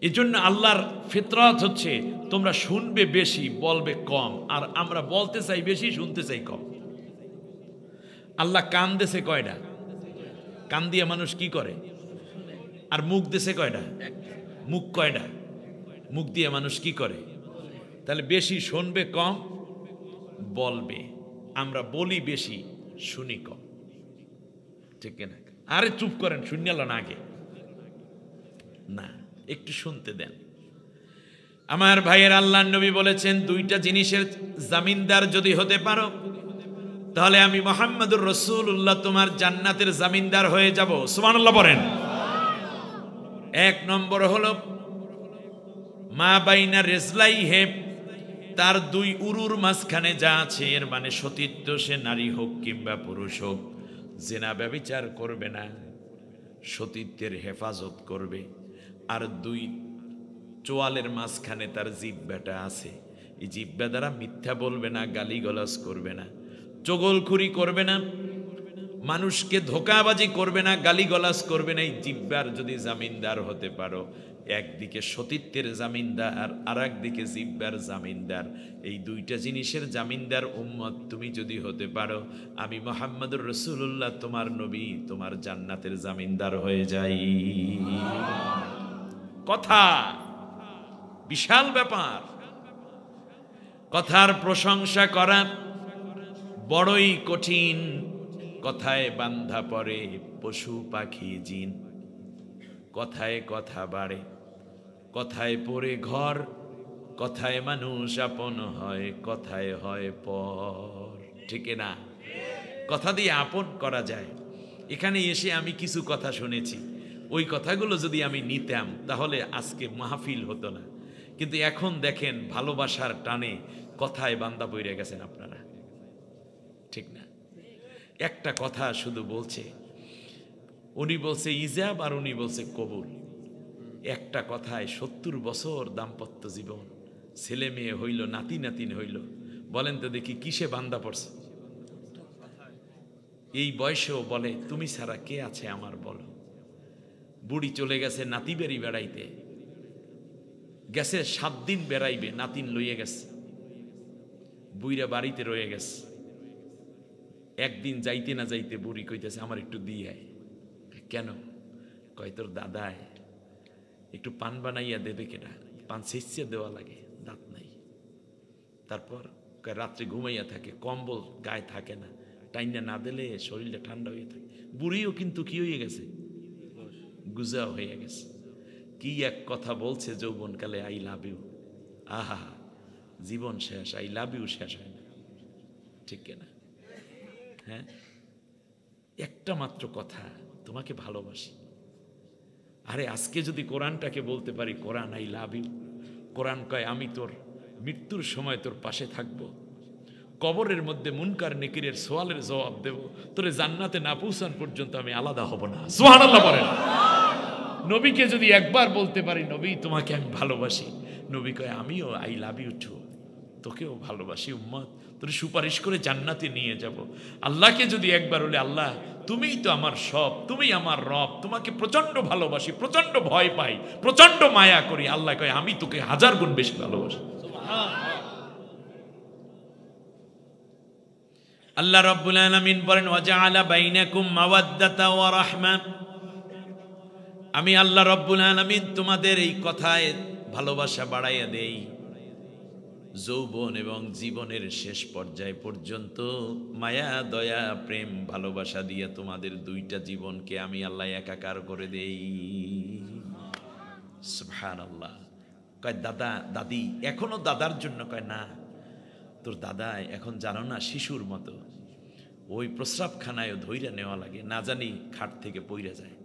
Speaker 1: এজন্য আল্লাহর ফিতরাত হচ্ছে তোমরা শুনবে বেশি, বলবে কম। আর আমরা বলতে চাই বেশি, শুনতে চাই কম। আল্লাহ কান দেশে কয়টা? কান দিয়ে মানুষ কি করে? আর মুখ দেশে কয়টা? মুখ কয়টা? মুখ দিয়ে মানুষ কি করে? তাহলে বেশি শুনবে কম, বলবে। আমরা বলি বেশি, শুনি কম, ঠিক না? আরে চুপ করেন, শুনিয়াল না আগে না, একটু শুনতে দেন। আমার ভাইয়ের আল্লাহর নবী বলেছেন, দুইটা জিনিসের জামিনদার যদি হতে পারো তাহলে আমি মুহাম্মদুর রাসূলুল্লাহ তোমার জান্নাতের জামিনদার হয়ে যাব। সুবহানাল্লাহ বলেন। এক নম্বর হলো মা বাইনা রেজলাইহে, তার দুই উরুর মাঝখানে যা আছে, এর মানে সতীত্ব, সে নারী হোক কিংবা পুরুষ হোক, জিনা ব্যভিচার করবে না, সতীত্বের হেফাজত করবে। আর দুই চোয়ালের মাঝখানে তার জিহ্বাটা আছে, এই জিহ্বা দ্বারা মিথ্যা বলবে না, গালিগালাজ করবে না, চগলখুরি করবে না, মানুষকে ধোঁকাবাজি করবে না, গালিগালাজ করবে না। এই জিহ্বার যদি জামিনদার হতে পারো, একদিকে সতীত্বের জামিনদার আর একদিকে জিহ্বার জামিনদার, এই দুইটা জিনিসের জামিনদার উম্মত তুমি যদি হতে পারো, আমি মুহাম্মদুর রাসূলুল্লাহ তোমার নবী তোমার জান্নাতের জামিনদার হয়ে যাই। কথা বিশাল ব্যাপার। কথার প্রশংসা করা বড়ই কঠিন। কথায় বান্ধা পড়ে পশু পাখি জিন, কথায় কথা বাড়ে, কথায় পড়ে ঘর, কথায় মানুষ আপন হয়, কথায় হয় পর, ঠিক না? কথা দিয়ে আপন করা যায়। এখানে এসে আমি কিছু কথা শুনেছি, ওই কথাগুলো যদি আমি নিতাম তাহলে আজকে মাহফিল হতো না। কিন্তু এখন দেখেন ভালোবাসার টানে কথায় বান্দা পড়ে গেছেন আপনারা, ঠিক না? একটা কথা শুধু বলছে, উনি বলছে ইজাব আর উনি বলছে কবুল। একটা কথায় 70 বছর দাম্পত্য জীবন, ছেলে মেয়ে হইল, নাতি নাতিন হইল। বলেন তো দেখি কিসে বান্দা পড়ছে? এই বয়সেও বলে তুমি ছাড়া কে আছে আমার, বলো। বুড়ি চলে গেছে নাতি বেরি বেড়াইতে, গেছে 7 দিন বেড়াইবে, নাতিন লইয়ে গেছে, বুইরা বাড়িতে রয়ে গেছে। একদিন যাইতে না যাইতে বুড়ি কইতেছে আমার একটু দিয়ে আয়। কেন? কয় তোর দাদায় একটু পান বানাইয়া দেবে কেনা, পান শেষিয়া দেওয়া লাগে, দাঁত নাই। তারপর কয় রাত্রে ঘুমাইয়া থাকে, কম্বল গায়ে থাকে না, টাইনা না দিলে শরীরটা ঠান্ডা হয়ে থাকে। বুড়িও কিন্তু কি হয়ে গেছে, গুজা হয়ে গেছে। কি এক কথা বলছে যৌবনকালে, আই লাভ ইউ। আহা, জীবন শেষ, আই লাভ ইউ শেষ হয় না, ঠিক কিনা? হ্যাঁ, একটা মাত্র কথা, তোমাকে ভালোবাসি। আরে আজকে যদি কোরআনটাকে বলতে পারি, কোরআন আই লাভ ইউ, কোরআন কয় আমি তোর মৃত্যুর সময় তোর পাশে থাকব, কবরের মধ্যে মুনকার নেকিরের সওয়ালের জবাব দেব, তোরে জান্নাতে না পৌঁছান পর্যন্ত আমি আলাদা হব না। সুবহানাল্লাহ বলেন। নবীকে যদি একবার বলতে পারি নবী তোমাকে আমি ভালোবাসি, নবী কয় আমিও আই লাভ ইউ টু, তোকেও ভালোবাসি উম্মত, তোর সুপারিশ করে জান্নাতে নিয়ে যাব। আল্লাহকে যদি একবার বলে আল্লাহ তুমিই তো আমার সব, তুমি আমার রব, তোমাকে প্রচন্ড ভালোবাসি, প্রচন্ড ভয় পাই, প্রচন্ড মায়া করি, আল্লাহ কয় আমি তোকে 1000 গুণ বেশি ভালোবাসি। আল্লাহ রাব্বুল আলামিন বলেন ওয়াজআলা বাইনাকুম মাওয়াদ্দাতা ওয়া রাহমা, আমি আল্লাহ রাব্বুল আলামিন তোমাদের এই কথায় ভালোবাসা বাড়াইয়া দেই, যৌবন এবং জীবনের শেষ পর্যায় পর্যন্ত মায়া দয়া প্রেম ভালোবাসা দিয়ে তোমাদের দুইটা জীবনকে আমি আল্লাহ একাকার করে দেই। সুবহানাল্লাহ। কয় দাদা দাদি, এখনো দাদার জন্য কয় না, তোর দাদা এখন জানো না শিশুর মতো, ওই প্রস্রাবখানায় ধইরা নেওয়া লাগে, না জানি খাট থেকে পইরা যায়।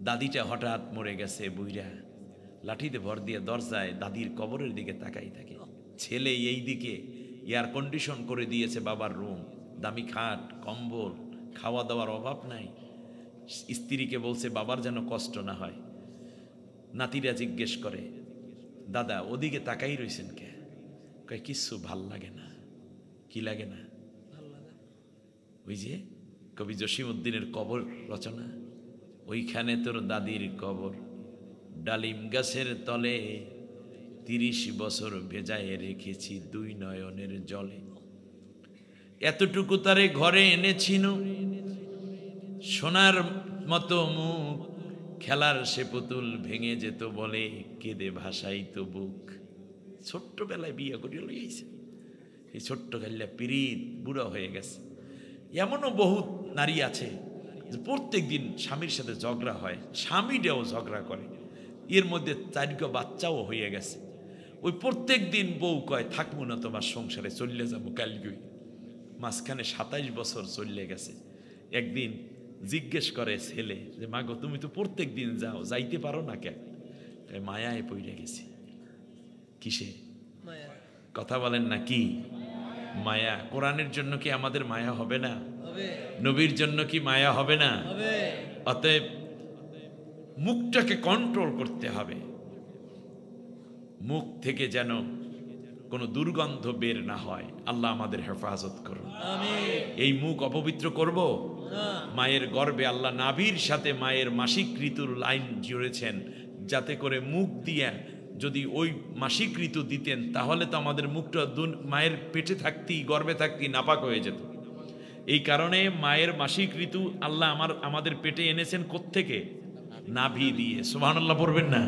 Speaker 1: দাদিটা হঠাৎ মরে গেছে বুইরা, লাঠিতে ভর দিয়ে দরজায় দাদির কবরের দিকে তাকাই থাকে। ছেলে এই দিকে এয়ার কন্ডিশন করে দিয়েছে বাবার রুম, দামি খাট কম্বল, খাওয়া দাওয়ার অভাব নাই। স্ত্রীকে বলছে বাবার যেন কষ্ট না হয়। নাতিরা জিজ্ঞেস করে দাদা ওদিকে তাকাই রইছেন কে? কয় কিচ্ছু ভাল লাগে না। কি লাগে না? ওই যে কবি জসিমউদ্দিনের কবর রচনা, ওইখানে তোর দাদির কবর, ডালিম গাছের তলে 30 বছর ভেজায় রেখেছি 2 নয়নের জলে, এতটুকু তারে ঘরে এনেছিল, সোনার মতো মুখ, খেলার সে পুতুল ভেঙে যেত বলে, কেঁদে ভাসাইতো বুক। ছোট্টবেলায় বিয়ে করে লইছে, এই ছোট্ট খেললে পিরিত বুড়া হয়ে গেছে। এমনও বহুত নারী আছে যে প্রত্যেক দিন স্বামীর সাথে ঝগড়া হয়, স্বামীটাও ঝগড়া করে, এর মধ্যে 4 বাচ্চাও হয়ে গেছে। ওই প্রত্যেক দিন বউ কয় থাকবো না তোমার সংসারে, চললে যাবো কালগুই। মাঝখানে 27 বছর চললে গেছে। একদিন জিজ্ঞেস করে ছেলে যে মাগো তুমি তো প্রত্যেক দিন যাও, যাইতে পারো না কেন? মায়ায় পড়ে গেছি। কিসে? কথা বলেন না কি? মায়া। কোরআনের জন্য কি আমাদের মায়া হবে না? নবীর জন্য কি মায়া হবে না? অতএব মুখটাকে কন্ট্রোল করতে হবে, মুখ থেকে যেন কোনো দুর্গন্ধ বের না হয়। আল্লাহ আমাদের হেফাজত করুন। এই মুখ অপবিত্র করব? মায়ের গর্ভে আল্লাহ নাভির সাথে মায়ের মাসিক ঋতুর লাইন জুড়েছেন, যাতে করে মুখ দিয়ে যদি ওই মাসিক ঋতু দিতেন তাহলে তো আমাদের মুখটা মায়ের পেটে থাকতেই গর্ভে থাকতেই নাপাক হয়ে যেত। এই কারণে মায়ের মাসিক ঋতু আল্লাহ আমাদের পেটে এনেছেন কোত্থেকে? নাভি দিয়ে। সুবহানাল্লাহ পড়বেন না?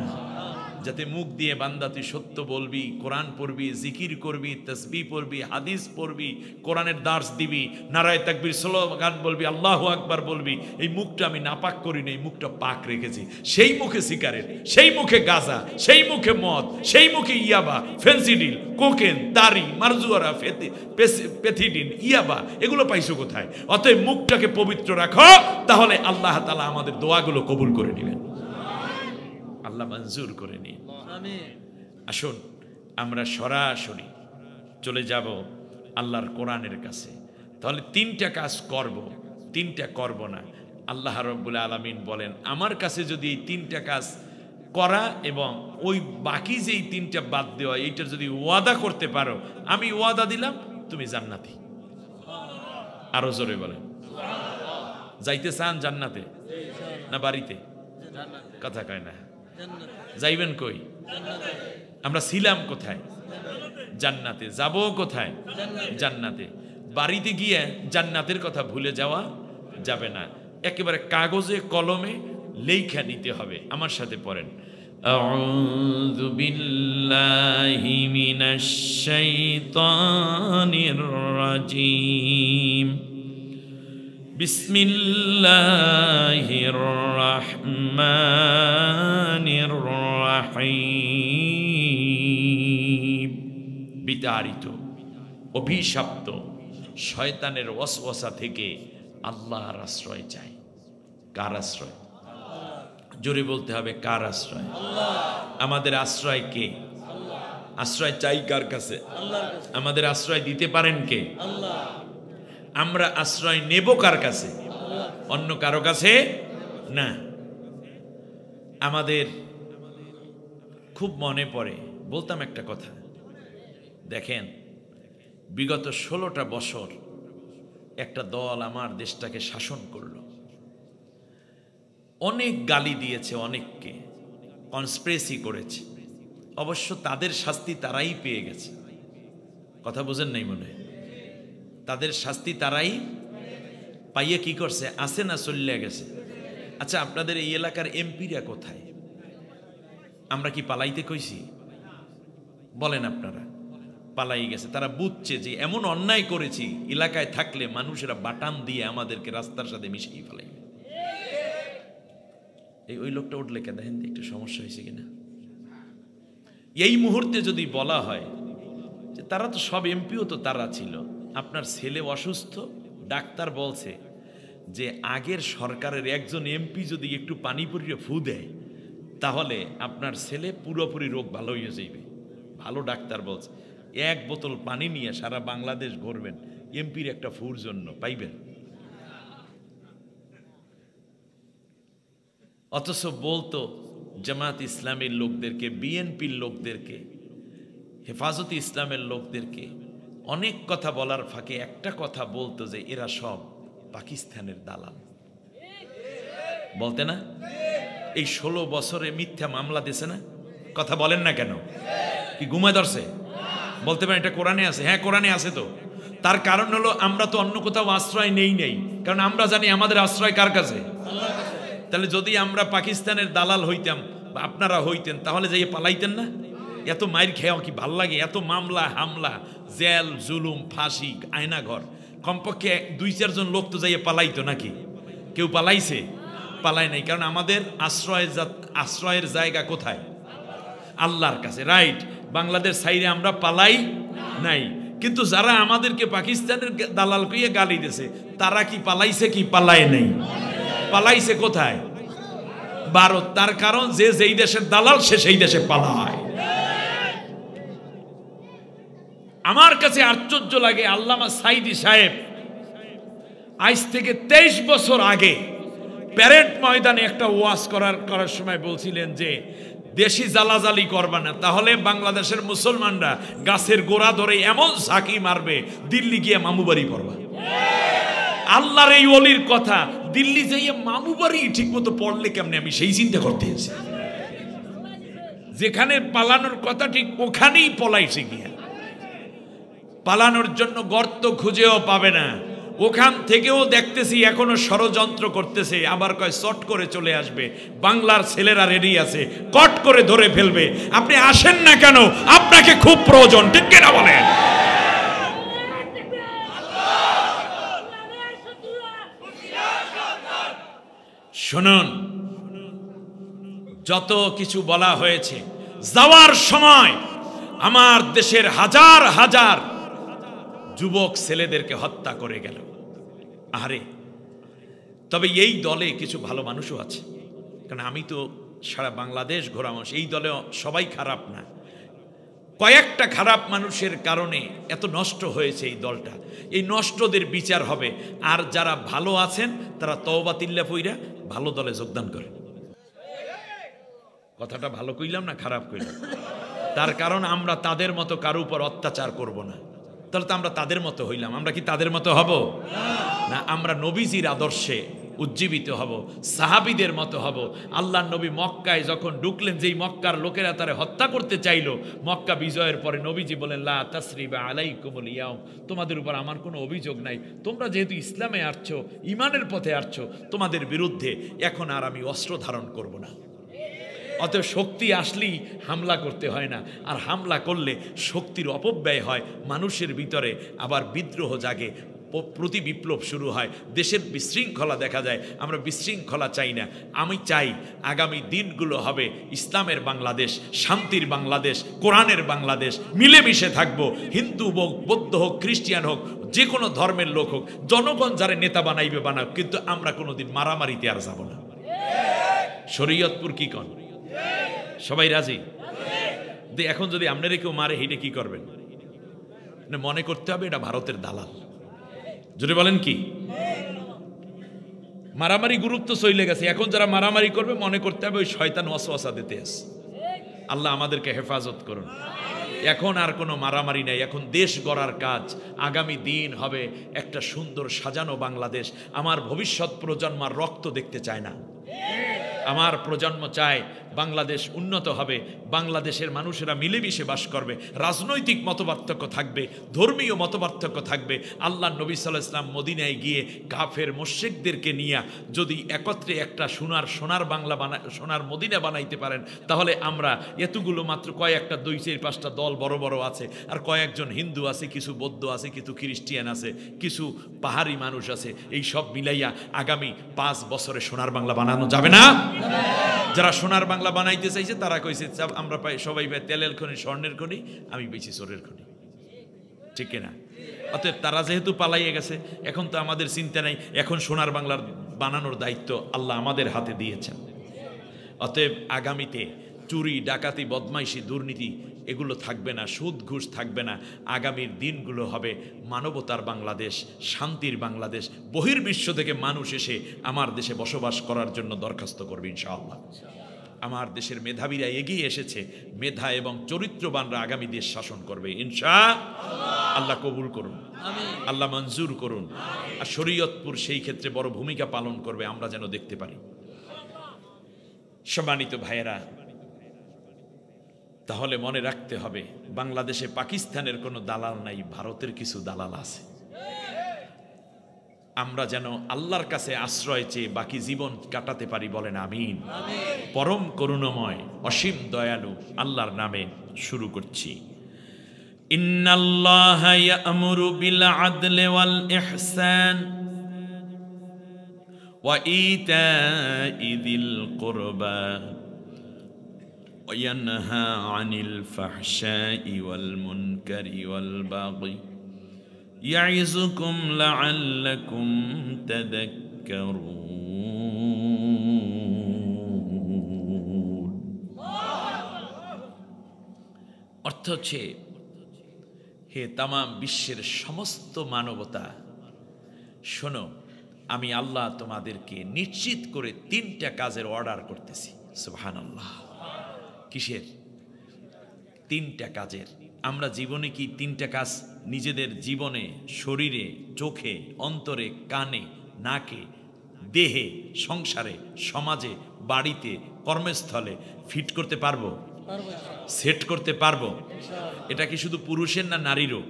Speaker 1: যাতে মুখ দিয়ে বান্দা তুই সত্য বলবি, কোরআন পড়বি, জিকির করবি, তাসবিহ পড়বি, হাদিস পড়বি, কোরআনের দার্স দিবি, নারায়ে তাকবীর স্লোগান বলবি, আল্লাহু আকবার বলবি। এই মুখটা আমি নাপাক করি না, এই মুখটা পাক রেখেছি। সেই মুখে সিগারেট, সেই মুখে গাঁজা, সেই মুখে মদ, সেই মুখে ইয়াবা, ফেন্সিডিল, কোকেন, দাড়ি, মারজুয়ারা, পেথিডিন, ইয়াবা, এগুলো পাইছো কোথায়? অতএব মুখটাকে পবিত্র রাখো, তাহলে আল্লাহ তাআলা আমাদের দোয়াগুলো কবুল করে নেবেন, আল্লাহ মঞ্জুর করে নিন। আসুন আমরা সরাসরি চলে যাব আল্লাহর কোরআনের কাছে। তাহলে 3টা কাজ করব, 3টা করব না। আল্লাহ রাব্বুল আলামিন বলেন আমার কাছে যদি এই 3টা কাজ করা এবং ওই বাকি যেই 3টা বাদ দেওয়া, এইটার যদি ওয়াদা করতে পারো, আমি ওয়াদা দিলাম তুমি জান্নাতি। আরো জোরে বলেন। যাইতে চান জান্নাতে না বাড়িতে? কথা কয় না। যাইবেন কই? আমরা ছিলাম কোথায়? জান্নাতে। যাব কোথায়? জান্নাতে। বাড়িতে গিয়ে জান্নাতের কথা ভুলে যাওয়া যাবে না, একেবারে কাগজে কলমে লেখা নিতে হবে। আমার সাথে পড়েন, আউযু বিল্লাহি মিনাশ শাইতানির রাজিম, বিসমিল্লাহির রহমানির রহিম। বিতাড়িত অভিশপ্ত শয়তানের ওয়াসওয়াসা থেকে আল্লাহর আশ্রয় চাই। কার আশ্রয়? জোরে বলতে হবে, কার আশ্রয়? আমাদের আশ্রয় কে? আশ্রয় চাই কার কাছে? আমাদের আশ্রয় দিতে পারেন কে? আমরা আশ্রয় নেব কার কাছে? অন্য কারো কাছে না। আমাদের খুব মনে পড়ে, বলতাম একটা কথা, দেখেন বিগত 16টা বছর একটা দল আমার দেশটাকে শাসন করলো, অনেক গালি দিয়েছে, অনেককে কনস্পিরেসি করেছে। অবশ্য তাদের শাস্তি তারাই পেয়ে গেছে। কথা বোঝেন নাই মনে হয়? তাদের শাস্তি তারাই পাইয়ে কি করছে? আছে না চলে গেছে? আচ্ছা, আপনাদের এই এলাকার এমপিরা কোথায়? আমরা কি পালাইতে কইছি? বলেন আপনারা। পালাই গেছে। তারা বুঝছে যে এমন অন্যায় করেছি, এলাকায় থাকলে মানুষেরা বাটাম দিয়ে আমাদেরকে রাস্তার সাথে মিশিয়ে ফেলাইবে। ওই লোকটা উঠলে কে দেখেন একটু সমস্যা হয়েছে কিনা। এই মুহূর্তে যদি বলা হয় যে তারা তো সব এমপিও তো তারা ছিল, আপনার ছেলে অসুস্থ, ডাক্তার বলছে যে আগের সরকারের একজন এমপি যদি একটু পানি পরিয়ে ফু দেয় তাহলে আপনার ছেলে পুরোপুরি রোগ ভালো হয়ে যাইবে। ভালো ডাক্তার বলছে, এক বোতল পানি নিয়ে সারা বাংলাদেশ ঘুরবেন এমপির একটা ফুর জন্য, পাইবেন? অথচ বলতো জামাত ইসলামের লোকদেরকে, বিএনপির লোকদেরকে, হেফাজতে ইসলামের লোকদেরকে অনেক কথা বলার ফাঁকে একটা কথা বলতো যে এরা সব পাকিস্তানের দালাল। বলতে না? এই 16 বছরে মিথ্যা মামলা দিছে না? কথা বলেন না কেন? কি ঘুমায় ধরছে? বলতে পারেন এটা কোরআনে আছে? হ্যাঁ, কোরআনে আছে। তো তার কারণ হলো আমরা তো অন্য কোথাও আশ্রয় নেই, কারণ আমরা জানি আমাদের আশ্রয় কার কাছে? তাহলে যদি আমরা পাকিস্তানের দালাল হইতাম বা আপনারা হইতেন তাহলে যাইয়ে পালাইতেন না? এত মাইর খেয়াও কি ভাল লাগে? এত মামলা হামলা, জেল জুলুম, ফাঁসি, আয়নাঘর, কমপক্ষে 2-4 জন লোক তো যাইয়ে পালাইতো নাকি? কেউ পালাইছে? পালায় নাই। কারণ আমাদের আশ্রয়ের জায়গা কোথায়? আল্লাহর কাছে। রাইট। বাংলাদেশ সাইরে আমরা পালাই নাই, কিন্তু যারা আমাদেরকে পাকিস্তানের দালাল কইয়ে গালি দিয়েছে তারা কি পালাইছে? কি পালায় নাই? পালাইছে কোথায়? ভারত। তার কারণ যে যেই দেশের দালাল সে সেই দেশে পালায়। আমার কাছে আশ্চর্য লাগে, আল্লামা সাইদি সাহেব আজ থেকে 23 বছর আগে প্যারেড ময়দানে একটা ওয়াজ করার সময় বলছিলেন যে দেশি জালাজালি করবা না, তাহলে বাংলাদেশের মুসলমানরা গাছের গোড়া ধরে এমন ঝাঁকি মারবে দিল্লি গিয়ে মামু বাড়ি পড়বা। আল্লাহর এই ওলির কথা, দিল্লি যাইয়ে মামু বাড়ি ঠিক মতো পড়লে কেমনে, আমি সেই চিন্তা করতে এসেছি। যেখানে পালানোর কথা ঠিক ওখানেই পলাইছে গিয়া। পালানোর জন্য গর্ত খুঁজেও পাবে না, ওখান থেকেও দেখতেছি এখনো ষড়যন্ত্র করতেছে। আবার কয় চট করে চলে আসবে, বাংলার ছেলেরা রেডি আছে, কট করে ধরে ফেলবে। আপনি আসেন না কেন? আপনাকে খুব প্রয়োজন, ঠিক কিনা বলেন? শুনুন, যত কিছু বলা হয়েছে, যাওয়ার সময় আমার দেশের হাজার হাজার যুবক ছেলেদেরকে হত্যা করে গেল। আরে, তবে এই দলে কিছু ভালো মানুষও আছে, কারণ আমি তো সারা বাংলাদেশ ঘোরা মানুষ। এই দলে সবাই খারাপ না, কয়েকটা খারাপ মানুষের কারণে এত নষ্ট হয়েছে এই দলটা। এই নষ্টদের বিচার হবে, আর যারা ভালো আছেন তারা তওবা তিল্লা পইরা ভালো দলে যোগদান করেন। কথাটা ভালো কইলাম না খারাপ কইলাম? তার কারণ আমরা তাদের মতো কারো উপর অত্যাচার করব না। তাহলে তো আমরা তাদের মতো হইলাম। আমরা কি তাদের মতো হব না? আমরা নবীজির আদর্শে উজ্জীবিত হব, সাহাবীদের মতো হব। আল্লাহর নবী মক্কায় যখন ঢুকলেন, যেই মক্কার লোকেরা তারে হত্যা করতে চাইলো, মক্কা বিজয়ের পরে নবীজি বলেন, লা তাসরিবা আলাইকুমুল ইয়াউম, তোমাদের উপর আমার কোনো অভিযোগ নাই। তোমরা যেহেতু ইসলামে আসছো, ইমানের পথে আসছো, তোমাদের বিরুদ্ধে এখন আর আমি অস্ত্র ধারণ করব না। অতএব শক্তি আসলেই হামলা করতে হয় না, আর হামলা করলে শক্তির অপব্যয় হয়, মানুষের ভিতরে আবার বিদ্রোহ জাগে, প্রতি বিপ্লব শুরু হয়, দেশের বিশৃঙ্খলা দেখা যায়। আমরা বিশৃঙ্খলা চাই না। আমি চাই আগামী দিনগুলো হবে ইসলামের বাংলাদেশ, শান্তির বাংলাদেশ, কোরআনের বাংলাদেশ। মিলেমিশে থাকবো, হিন্দু হোক, বৌদ্ধ হোক, খ্রিস্টিয়ান হোক, যে কোনো ধর্মের লোক হোক, জনগণ যারা নেতা বানাইবে বানাক, কিন্তু আমরা কোনোদিন মারামারিতে আর যাব না। শরীয়তপুর কি কন? সবাই রাজি? এখন যদি আপনারে কেউ মারে হেঁটে কি করবেন? মনে করতে হবে এটা ভারতের দালাল। যদি বলেন কি মারামারি গুরুত্ব চলে গেছে, এখন যারা মারামারি করবে মনে করতে হবে ওই শয়তান ওয়াসওয়াসা দিতে আছে। আল্লাহ আমাদেরকে হেফাজত করুন। এখন আর কোনো মারামারি নাই, এখন দেশ গড়ার কাজ। আগামী দিন হবে একটা সুন্দর সাজানো বাংলাদেশ। আমার ভবিষ্যৎ প্রজন্ম আর রক্ত দেখতে চায় না, আমার প্রজন্ম চায় বাংলাদেশ উন্নত হবে, বাংলাদেশের মানুষেরা মিলেমিশে বাস করবে, রাজনৈতিক মতপার্থক্য থাকবে, ধর্মীয় মতপার্থক্য থাকবে। আল্লাহ নবী সাল্লাল্লাহু আলাইহি ওয়াসাল্লাম মদিনায় গিয়ে কাফের মুশরিকদেরকে নিয়ে যদি একত্রে একটা সোনার বাংলা সোনার মদিনা বানাইতে পারেন, তাহলে আমরা এতগুলো মাত্র কয়েকটা 2-4-5টা দল বড় বড় আছে, আর কয়েকজন হিন্দু আছে, কিছু বৌদ্ধ আছে, কিছু খ্রিস্টিয়ান আছে, কিছু পাহাড়ি মানুষ আছে, এই সব মিলাইয়া আগামী 5 বছরে সোনার বাংলা বানানো যাবে না? যারা সোনার বাংলা বানাইতে চাইছে তারা কইছে আমরা পাই সবাই পাই তেলের খনি, স্বর্ণের খনি, আমি পেয়েছি চোরের খনি, ঠিক কিনা? অতএব তারা যেহেতু পালাইয়ে গেছে, এখন তো আমাদের চিন্তা নাই, এখন সোনার বাংলার বানানোর দায়িত্ব আল্লাহ আমাদের হাতে দিয়েছেন। অতএব আগামীতে চুরি, ডাকাতি, বদমাইশি, দুর্নীতি এগুলো থাকবে না, সুদ ঘুষ থাকবে না। আগামীর দিনগুলো হবে মানবতার বাংলাদেশ, শান্তির বাংলাদেশ। বহির্বিশ্ব থেকে মানুষ এসে আমার দেশে বসবাস করার জন্য দরখাস্ত করবে ইনশাআল্লাহ। আমার দেশের মেধাবীরা এগিয়ে এসেছে, মেধা এবং চরিত্রবানরা আগামী দেশ শাসন করবে ইনশাআল্লাহ। আল্লাহ কবুল করুন, আল্লাহ মঞ্জুর করুন। আর শরীয়তপুর সেই ক্ষেত্রে বড় ভূমিকা পালন করবে, আমরা যেন দেখতে পারি। সম্মানিত ভাইয়েরা, তাহলে মনে রাখতে হবে বাংলাদেশে পাকিস্তানের কোনো দালাল নাই, ভারতের কিছু দালাল আছে। আমরা যেন আল্লাহর কাছে আশ্রয় চেয়ে বাকি জীবন কাটাতে পারি, বলেন আমিন। পরম করুণাময় অসীম দয়ালু আল্লাহর নামে শুরু করছি। ইন্নাল্লাহা ইয়া'মুরু বিল আদলি ওয়াল ইহসান ওয়া ইতা'i যিল কুরবা ওয়া ইয়ানহা আনিল ফাহশাই ওয়াল মুনকারি ওয়াল বাগি ইয়াইযুকুম লাআল্লাকুম তাযাক্কারুন। অর্থ হচ্ছে, হে তামাম বিশ্বের সমস্ত মানবতা, শোনো, আমি আল্লাহ তোমাদেরকে নিশ্চিত করে 3টা কাজের অর্ডার করতেছি। সুবহানাল্লাহ। কিসের? 3টা কাজের। আমরা জীবনে কি 3টা কাজ নিজেদের জীবনে, শরীরে, চোখে, অন্তরে, কানে, নাকে, দেহে, সংসারে, সমাজে, বাড়িতে, কর্মস্থলে ফিট করতে পারবো? সেট করতে পারবো? এটা কি শুধু পুরুষের না নারীরও?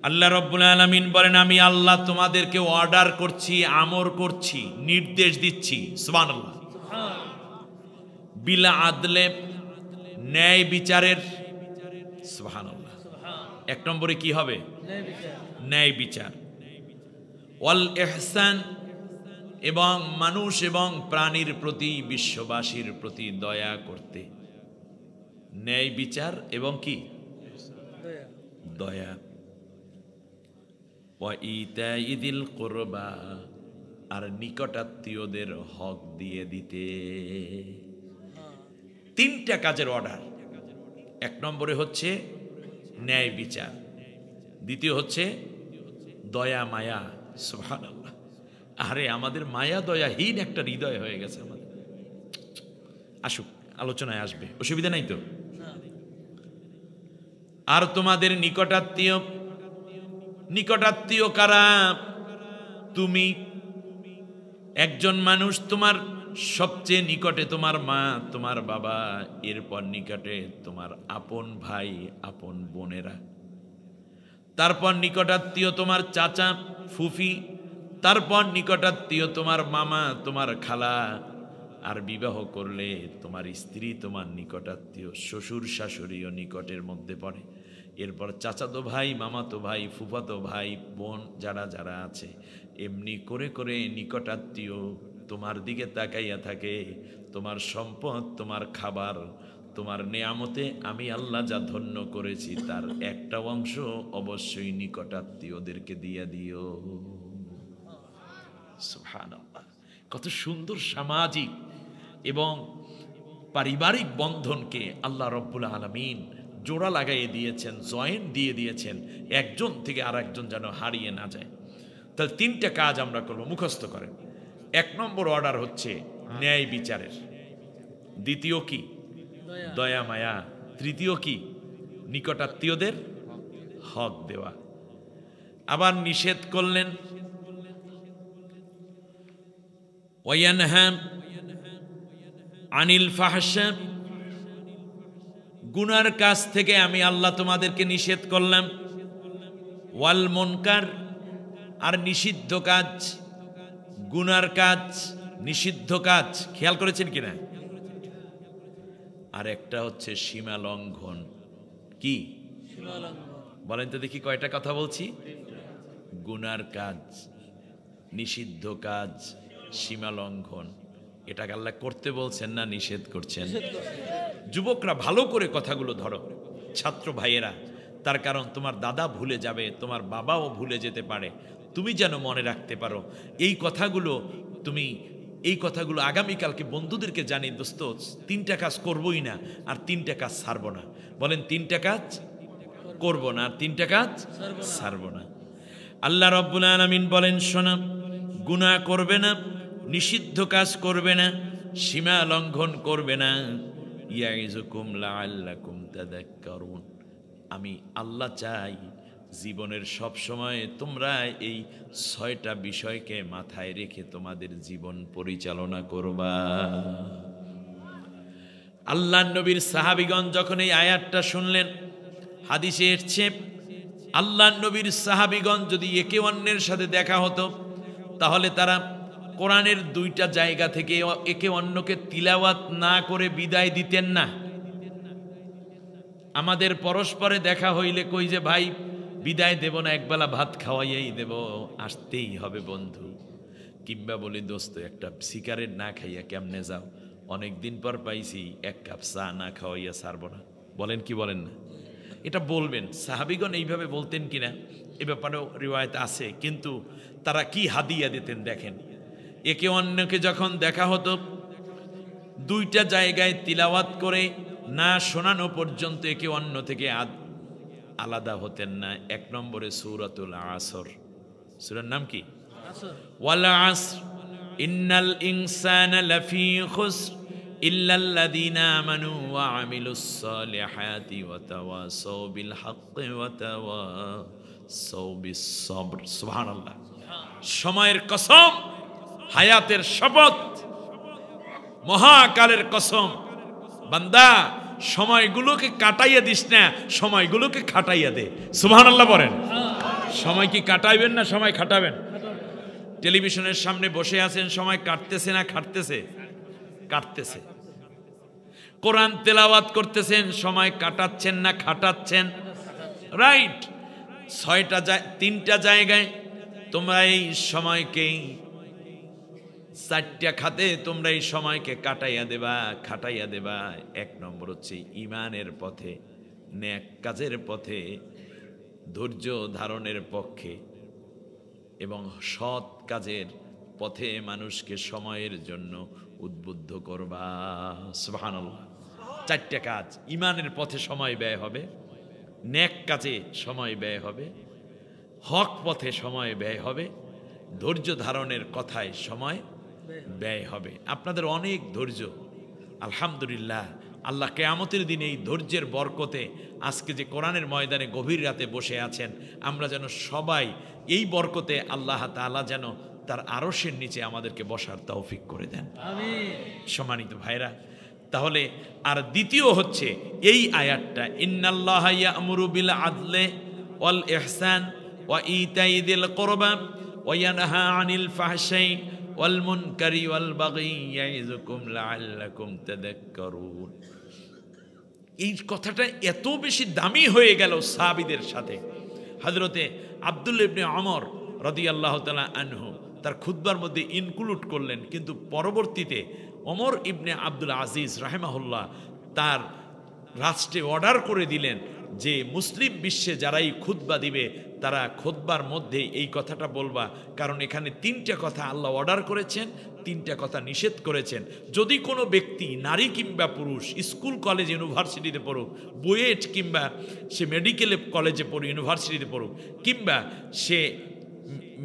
Speaker 1: আল্লাহ রাব্বুল আলামিন বলেন, আমি আল্লাহ তোমাদেরকে অর্ডার করছি, আমর করছি, নির্দেশ দিচ্ছি। সুবহানাল্লাহ। বিল আদলে, ন্যায় বিচারের। সুবহানাল্লাহ। 1 নম্বরে কি হবে? ন্যায় বিচার। ওয়াল ইহসান, এবং মানুষ এবং প্রাণীর প্রতি, বিশ্ববাসীর প্রতি দয়া করতে। ন্যায় বিচার এবং কি? দয়া। ওয়া ইতা'i যিল কুরবা, আর নিকটাত্মীয়দের হক দিয়ে দিতে। 3টা কাজের অর্ডার। 1 নম্বরে হচ্ছে ন্যায় বিচার, দ্বিতীয় হচ্ছে দয়া মায়া। সুবহানাল্লাহ। আরে আমাদের মায়া দয়াহীন একটা হৃদয় হয়ে গেছে আমাদের। আসুক, আলোচনায় আসবে, অসুবিধা নাই তো? আর তোমাদের নিকটাত্মীয়, নিকটাত্মীয় কারা? তুমি। একজন মানুষ, তোমার সবচেয়ে নিকটে তোমার মা, তোমার বাবা, এরপর নিকটে তোমার আপন ভাই, আপন বোনেরা, তারপর নিকটাত্মীয় তোমার চাচা, ফুফি, তারপর নিকটাত্মীয় তোমার মামা, তোমার খালা, আর বিবাহ করলে তোমার স্ত্রী তোমার নিকটাত্মীয়, শ্বশুর শাশুড়িও নিকটের মধ্যে পড়ে। এরপর চাচাতো ভাই, মামাতো ভাই, ফুফাতো ভাই, বোন যারা যারা আছে, এমনি করে করে নিকটাত্মীয় তোমার দিকে তাকাইয়া থাকে। তোমার সম্পদ, তোমার খাবার, তোমার নেয়ামতে আমি আল্লাহ যা ধন্য করেছি তার একটা অংশ অবশ্যই নিকটাত্মীয়দেরকে দিয়ে দিও। সুবহানাল্লাহ। কত সুন্দর সামাজিক এবং পারিবারিক বন্ধনকে আল্লাহ রব্বুল আলামিন জোড়া লাগাইয়ে দিয়েছেন, জয়েন দিয়ে দিয়েছেন, একজন থেকে আর একজন যেন হারিয়ে না যায়। তাহলে 3টা কাজ আমরা করব, মুখস্থ করেন। 1 নম্বর অর্ডার হচ্ছে ন্যায় বিচারের, দ্বিতীয় কি দয়া মায়া, তৃতীয় কি নিকটাত্মীয়দের হক দেওয়া। আবার নিষেধ করলেন ওয়ায়ানহা আনিল ফাহশা, গুনার কাজ থেকে আমি আল্লাহ তোমাদেরকে নিষেধ করলাম। ওয়াল মুনকার, আর নিষিদ্ধ কাজ, গুনার কাজ, নিষিদ্ধ কাজ, খেয়াল করেছেন কিনা? আর একটা হচ্ছে সীমা লঙ্ঘন। কি বলেন তো দেখি, কয়টা কথা বলছি? গুনার কাজ, নিষিদ্ধ কাজ, সীমা লঙ্ঘন। এটাকে আল্লাহ করতে বলছেন না নিষেধ করছেন? যুবকরা ভালো করে কথাগুলো ধরো, ছাত্র ভাইয়েরা, তার কারণ তোমার দাদা ভুলে যাবে, তোমার বাবাও ভুলে যেতে পারে, তুমি যেন মনে রাখতে পারো এই কথাগুলো। তুমি এই কথাগুলো আগামীকালকে বন্ধুদেরকে জানি, দোস্ত 3টা কাজ করবই না আর 3টা কাজ ছাড়বো না। বলেন 3টা কাজ করব না আর 3টা কাজ ছাড়বো না। আল্লাহ রাব্বুল আলামিন বলেন, শোনো, গুনাহ করবে না, নিষিদ্ধ কাজ করবে না, সীমা লঙ্ঘন করবে না। ইয়াইযুকুম লাআল্লাকুম তাযাক্কারুন। আমি আল্লাহ চাই জীবনের সব সময় তোমরা এই 6টা বিষয়কে মাথায় রেখে তোমাদের জীবন পরিচালনা করবা। আল্লাহর নবীর সাহাবীগণ যখন এই আয়াতটা শুনলেন, হাদিসে এসেছে আল্লাহর নবীর সাহাবীগণ যদি একে অন্যের সাথে দেখা হতো তাহলে তারা কোরআনের 2টা জায়গা থেকে একে অন্যকে তিলাওয়াত না করে বিদায় দিতেন না। আমাদের পরস্পরে দেখা হইলে কই যে ভাই বিদায় দেব না, একবেলা ভাত খাওয়াইয়াই দেব, আসতেই হবে বন্ধু। কিংবা বলি দোস্ত একটা সিগারেট না খাইয়া কেমনে যাও, অনেক দিন পর পাইছি, 1 কাপ চা না খাওয়াইয়া ছাড়বো না। বলেন কি বলেন না? এটা বলবেন। সাহাবীগণ এইভাবে বলতেন কিনা এ ব্যাপারেও রিওয়ায়েত আছে, কিন্তু তারা কি হাদিয়া দিতেন দেখেন। একে অন্যকে যখন দেখা হতো 2টা জায়গায় তিলাওয়াত করে না শোনানো পর্যন্ত একে অন্য থেকে আলাদা হতেন না। 1 নম্বরে সূরাতুল আসর, সূরার নাম কি? ওয়াল আসর ইন্নাল ইনসানা লাফি খুসর ইল্লাল্লাযীনা আমানু ওয়া আমিলুস সালিহাতি ওয়া তাওয়াসাউ বিল হাক্কি ওয়া তাওয়াসাউ বিস সবর। সুবহানাল্লাহ। সময়ের কসম, হায়াতের শপথ, মহাকালের কসম, বান্দা সময়গুলোকে কাটাইয়া দিস না, সময়গুলোকে খাটাইয়া দে। সুবহানাল্লাহ বলেন। সময় কি কাটাইবেন না সময় খাটাবেন? টেলিভিশনের সামনে বসে আছেন, সময় কাটতেছে না খাটতেছে? কাটতেছে। কোরআন তেলাওয়াত করতেছেন, সময় কাটাচ্ছেন না খাটাচ্ছেন? রাইট। 3টা জায়গায় তোমরা এই সময়কেই, 4টা খাতে তোমরা এই সময়কে কাটাইয়া দেবা, খাটাইয়া দেবা। 1 নম্বর হচ্ছে ঈমানের পথে, নেক কাজের পথে, ধৈর্য ধারণের পক্ষে এবং সৎ কাজের পথে মানুষকে সময়ের জন্য উদ্বুদ্ধ করবা। সুবহানাল্লাহ। 4টা কাজ। ঈমানের পথে সময় ব্যয় হবে, নেক কাজে সময় ব্যয় হবে, হক পথে সময় ব্যয় হবে, ধৈর্য ধারণের কথায় সময় ব্যয় হবে। আপনাদের অনেক ধৈর্য, আলহামদুলিল্লাহ। আল্লাহ কিয়ামতের দিনে এই ধৈর্যের বরকতে আজকে যে কোরআনের ময়দানে গভীর রাতে বসে আছেন, আমরা যেন সবাই এই বরকতে আল্লাহ তাআলা যেন তার আরশের নিচে আমাদেরকে বসার তৌফিক করে দেন। আমিন। সম্মানিত ভাইরা, তাহলে আর দ্বিতীয় হচ্ছে এই আয়াতটা, ইন্নাল্লাহা ইয়া'মুরু বিল আদলি ওয়াল ইহসান ওয়া ইতাই যিল কুরবা ওয়া ইয়ানহা আনিল ফাহশাই ওয়াল মুনকারি ওয়াল বাগি ইয়াইযুকুম লাআল্লাকুম তাযাক্কারুন। এই কথাটা এত বেশি দামি হয়ে গেল সাহাবীদের সাথে। হযরতে আব্দুল্লাহ ইবনে ওমর রাদিয়াল্লাহু তাআলা আনহু তার খুতবার মধ্যে ইনক্লুড করলেন, কিন্তু পরবর্তীতে ওমর ইবনে আব্দুল আজিজ রাহিমাহুল্লাহ তার রাষ্ট্রে অর্ডার করে দিলেন, যে মুসলিম বিশ্বে যারাই খুতবা দিবে তারা খুতবার মধ্যে এই কথাটা বলবা, কারণ এখানে 3টা কথা আল্লাহ অর্ডার করেছেন, 3টা কথা নিষেধ করেছেন। যদি কোনো ব্যক্তি নারী কিংবা পুরুষ স্কুল কলেজ ইউনিভার্সিটিতে পড়ুক, বুয়েট কিংবা সে মেডিকেল কলেজে পড়ুক, ইউনিভার্সিটিতে পড়ুক, কিংবা সে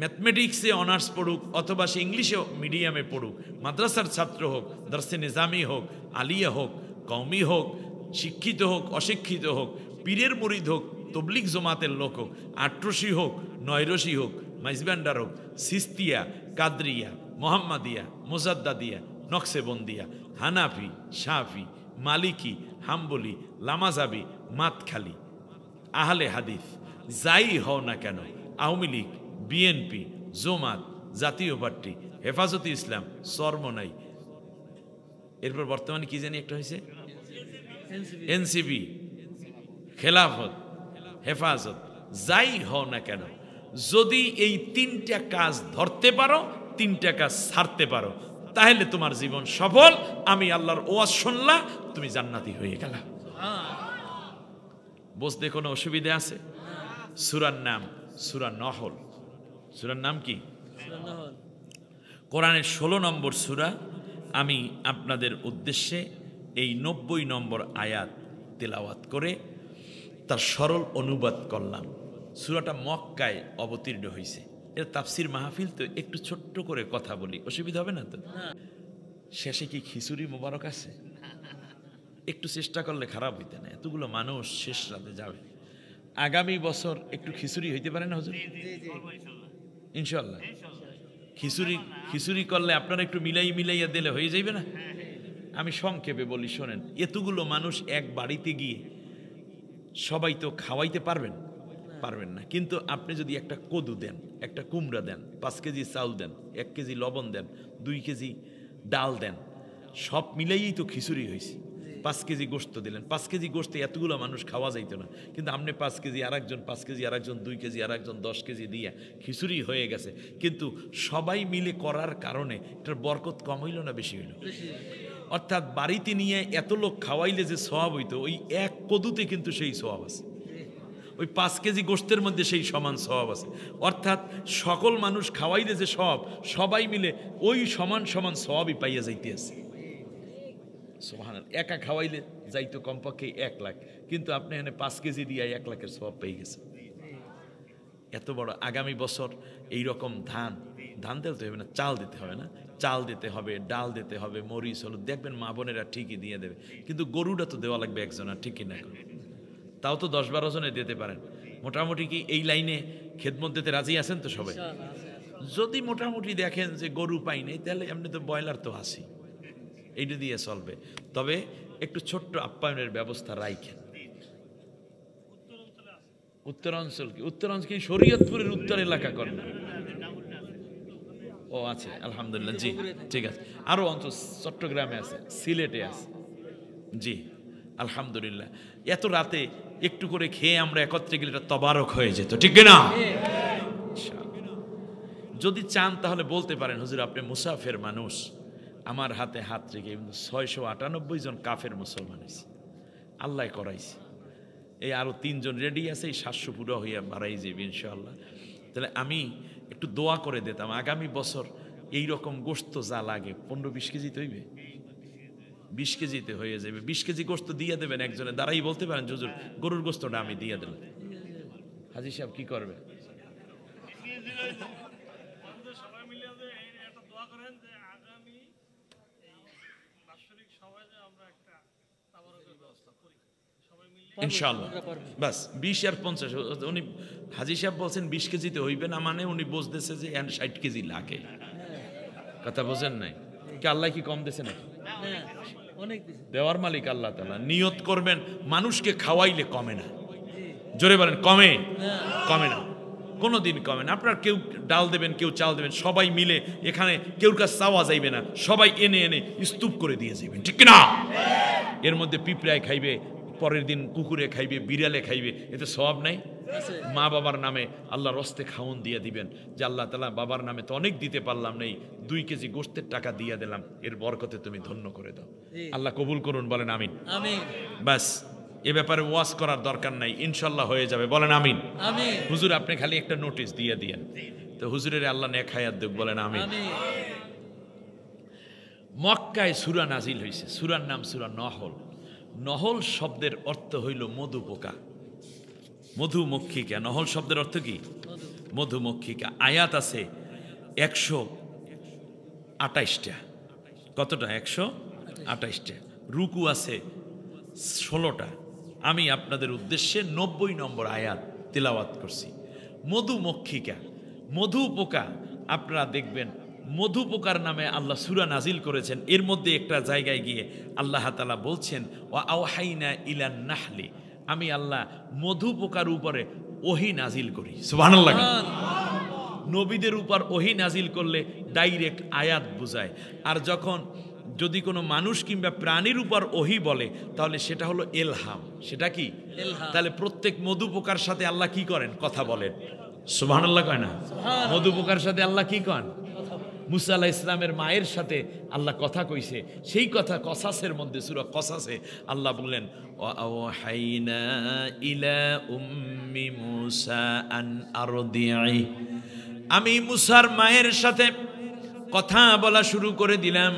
Speaker 1: ম্যাথমেটিক্সে অনার্স পড়ুক, অথবা সে ইংলিশে মিডিয়ামে পড়ুক, মাদ্রাসার ছাত্র হোক, দর্শে নিজামি হোক, আলিয়া হোক, কওমি হোক, শিক্ষিত হোক, অশিক্ষিত হোক, পীরের মুরিদ হোক, তবলিগ জমাতের লোক হোক, আটরশি হোক, নয়রশি হোক, মাইজবান্ডার হোক, সিস্তিয়া, কাদরিয়া, মোহাম্মদিয়া, মোজাদ্দাদিয়া, নকশেবন্দিয়া, হানাফি, শাফি, মালিকি, হাম্বলি, লামাজাবি, মাতখালি, আহলে হাদিস, যাই হও না কেন, আওয়ামী লীগ, বিএনপি, জমাত, জাতীয় পার্টি, হেফাজতে ইসলাম, চরমনাই, এরপর বর্তমানে কি জানি একটা হয়েছে, এনসিপি, খেলাফত, হেফাজত, যাই হও না কেন, যদি এই 3টা কাজ ধরতে পারো, 3টা কাজ ছাড়তে পারো, তাহলে তোমার জীবন সফল। আমি আল্লাহর ওয়াজ শুনলা, তুমি জান্নাতি হয়ে গেলা। বুঝতে কোনো অসুবিধা আছে? সূরার নাম সূরা নহল। সূরার নাম কি? কোরআনের 16 নম্বর সূরা। আমি আপনাদের উদ্দেশ্যে এই 90 নম্বর আয়াত তেলাওয়াত করে তার সরল অনুবাদ করলাম। সূরাটা মক্কায় অবতীর্ণ হয়েছে। এর তাফসির মাহফিল তো, একটু ছোট্ট করে কথা বলি, অসুবিধা হবে না তো? শেষে কি খিচুড়ি মোবারক আছে? একটু চেষ্টা করলে খারাপ হইতে না, এতগুলো মানুষ শেষ রাতে যাবে। আগামী বছর একটু খিচুড়ি হইতে পারে না হুজুর? ইনশাআল্লাহ। খিচুড়ি করলে আপনারা একটু মিলাইয়া দিলে হয়ে যাইবে না? আমি সংক্ষেপে বলি, শোনেন। এতগুলো মানুষ এক বাড়িতে গিয়ে সবাই তো খাওয়াইতে পারবেন না, কিন্তু আপনি যদি একটা কদু দেন, একটা কুমড়া দেন, 5 কেজি চাউল দেন, 1 কেজি লবণ দেন, 2 কেজি ডাল দেন, সব মিলাইয়েই তো খিচুড়ি হয়েছে। 5 কেজি গোশত দিলেন, 5 কেজি গোশতে এতগুলো মানুষ খাওয়া যাইতো না, কিন্তু আপনি 5 কেজি, আরেকজন 5 কেজি, আরেকজন 2 কেজি, আরেকজন 10 কেজি দিয়ে খিচুড়ি হয়ে গেছে। কিন্তু সবাই মিলে করার কারণে এটার বরকত কম হইল না বেশি হইল? অর্থাৎ বাড়িতে নিয়ে এত লোক খাওয়াইলে যে সওয়াব হইতো, ওই এক কদুতে কিন্তু সেই সওয়াব আছে, ওই 5 কেজি গোশতের মধ্যে সেই সমান সওয়াব আছে। অর্থাৎ সকল মানুষ খাওয়াইলে যে সওয়াব, সবাই মিলে ওই সমান সওয়াবই পাইয়া যাইতে আছে। সুবহানাল্লাহ। একা খাওয়াইলে যাইতো কমপক্ষে 1 লাখ, কিন্তু আপনি এখানে 5 কেজি দিয়ে 1 লাখের সওয়াব পেয়ে গেছে। এত বড়। আগামী বছর এই রকম ধান দিতে হবে না, চাল দিতে হবে না, চাল দিতে হবে, ডাল দিতে হবে, মরিচ, হলুদ, দেখবেন মা বোনেরা ঠিকই দিয়ে দেবে। কিন্তু গরুটা তো দেওয়া লাগবে একজন, আর ঠিকই না, তাও তো 10-12 জনে দিতে পারেন। মোটামুটি কি এই লাইনে খেদমত দিতে রাজি আছেন তো সবাই? যদি মোটামুটি দেখেন যে গরু পাই নাই, তাহলে এমনি তো ব্রয়লার তো আসি, এইটা দিয়ে চলবে। তবে একটু ছোট্ট আপ্যায়নের ব্যবস্থা রাখেন। উত্তরাঞ্চল কি? উত্তরাঞ্চল কি শরীয়তপুরের উত্তর এলাকা করেন? ও আছে, আলহামদুলিল্লাহ। জি ঠিক আছে। আরো অঞ্চল চট্টগ্রামে আছে, সিলেটে আছে। জি আলহামদুলিল্লাহ। এত রাতে একটু করে খেয়ে আমরা একত্রে গেলে এটা তবারক হয়ে যেত, ঠিক না? যদি চান তাহলে বলতে পারেন, হুজুর আপনি মুসাফের মানুষ, আমার হাতে হাত রেখে 698 জন কাফের মুসলমান হয়েছে, আল্লাহ করাইছে। এই আরো 3 জন রেডি আছে, এই 700 পুরো হইয়া বাড়াই যাবে ইনশাআল্লাহ। তাহলে আমি একটু দোয়া করে দিতাম, আগামী বছর এই রকম গোশত যা লাগে 15-20 কেজি তৈবে, 20 কেজিতে হয়ে যাবে। 20 কেজি গোশত দিয়ে দেবেন একজনে, দাঁড়াই বলতে পারেন হুজুর গরুর গোশতটা আমি দিয়ে দিলাম। হাজী সাহেব কি করবে? ইনশাআল্লাহ বাস 20 আর 50। উনি হাজী সাহেব বলছেন 20 কেজিতে হইবে না, মানে উনি বুঝতেছে যে 60 কেজি লাগে। কথা বোঝেন নাই কি? আল্লাহ কি কম দিয়েছে নাকি? দেওয়ার মালিক আল্লাহ তাআলা। নিয়ত করবেন, মানুষকে খাওয়াইলে কমে না। জোরে বলেন, কমে না, কোনোদিন কমে না। আপনার কেউ ডাল দেবেন, কেউ চাল দেবেন, সবাই মিলে এখানে কেউর কাছে চাওয়া যাইবে না, সবাই এনে স্তূপ করে দিয়ে যাবেন, ঠিক না? এর মধ্যে পিঁপড়ায় খাইবে, পরের দিন কুকুরে খাইবে, বিড়ালে খাইবে, এতে সওয়াব নাই? মা বাবার নামে আল্লাহর হস্তে খাওন দিয়ে দিবেন, যে আল্লাহ তাআলা বাবার নামে তো অনেক দিতে পারলাম নেই, 2 কেজি গোশতের টাকা দিয়ে দিলাম, এর বরকতে তুমি ধন্য করে দাও। আল্লাহ কবুল করুন, বলেন আমিন। বাস এ ব্যাপারে ওয়াজ করার দরকার নাই, ইনশাল্লাহ হয়ে যাবে, বলেন আমিন।
Speaker 2: আমিন।
Speaker 1: হুজুর আপনি খালি একটা নোটিশ দিয়ে দিয়েন, তো হুজুরের আল্লাহ নেক হায়াত দেব, বলেন আমিন।
Speaker 2: আমিন।
Speaker 1: মক্কায় সূরা নাজিল হয়েছে, সূরার নাম সূরা নহল। নহল শব্দের অর্থ হইল মধুপোকা, মধুমক্ষিকা। নহল শব্দের অর্থ কি? মধুমক্ষিকা। আয়াত আছে 128টা। কতটা? 128টা। রুকু আছে 16টা। আমি আপনাদের উদ্দেশ্যে 90 নম্বর আয়াত তিলাওয়াত করছি। মধুমক্ষিকা, মধুপোকা। আপনারা দেখবেন মধুপোকার নামে আল্লাহ সূরা নাজিল করেছেন। এর মধ্যে একটা জায়গায় গিয়ে আল্লাহ তাআলা বলছেন, ওয়া আওহাইনা ইলান নাহলি, আমি আল্লাহ মধুপোকার উপরে ওহী নাজিল করি। সুবহানাল্লাহ। নবীদের উপর ওহী নাজিল করলে ডাইরেক্ট আয়াত বুঝায়, আর যখন যদি কোনো মানুষ কিংবা প্রাণীর উপর ওহী বলে তাহলে সেটা হলো ইলহাম। সেটা কি? তাহলে প্রত্যেক মধুপোকার সাথে আল্লাহ কি করেন? কথা বলেন। সুবহানাল্লাহ কয় না? মধুপোকার সাথে আল্লাহ কি করেন? মুসা আলাইহিস ইসলামের মায়ের সাথে আল্লাহ কথা কইছে, সেই কথা কসাসের মধ্যে, সূরা কসাসে আল্লাহ বললেন, ওয়া আওহাইনা ইলা উম্মি মুসা আন আরদিই, আমি মুসার মায়ের সাথে কথা বলা শুরু করে দিলাম,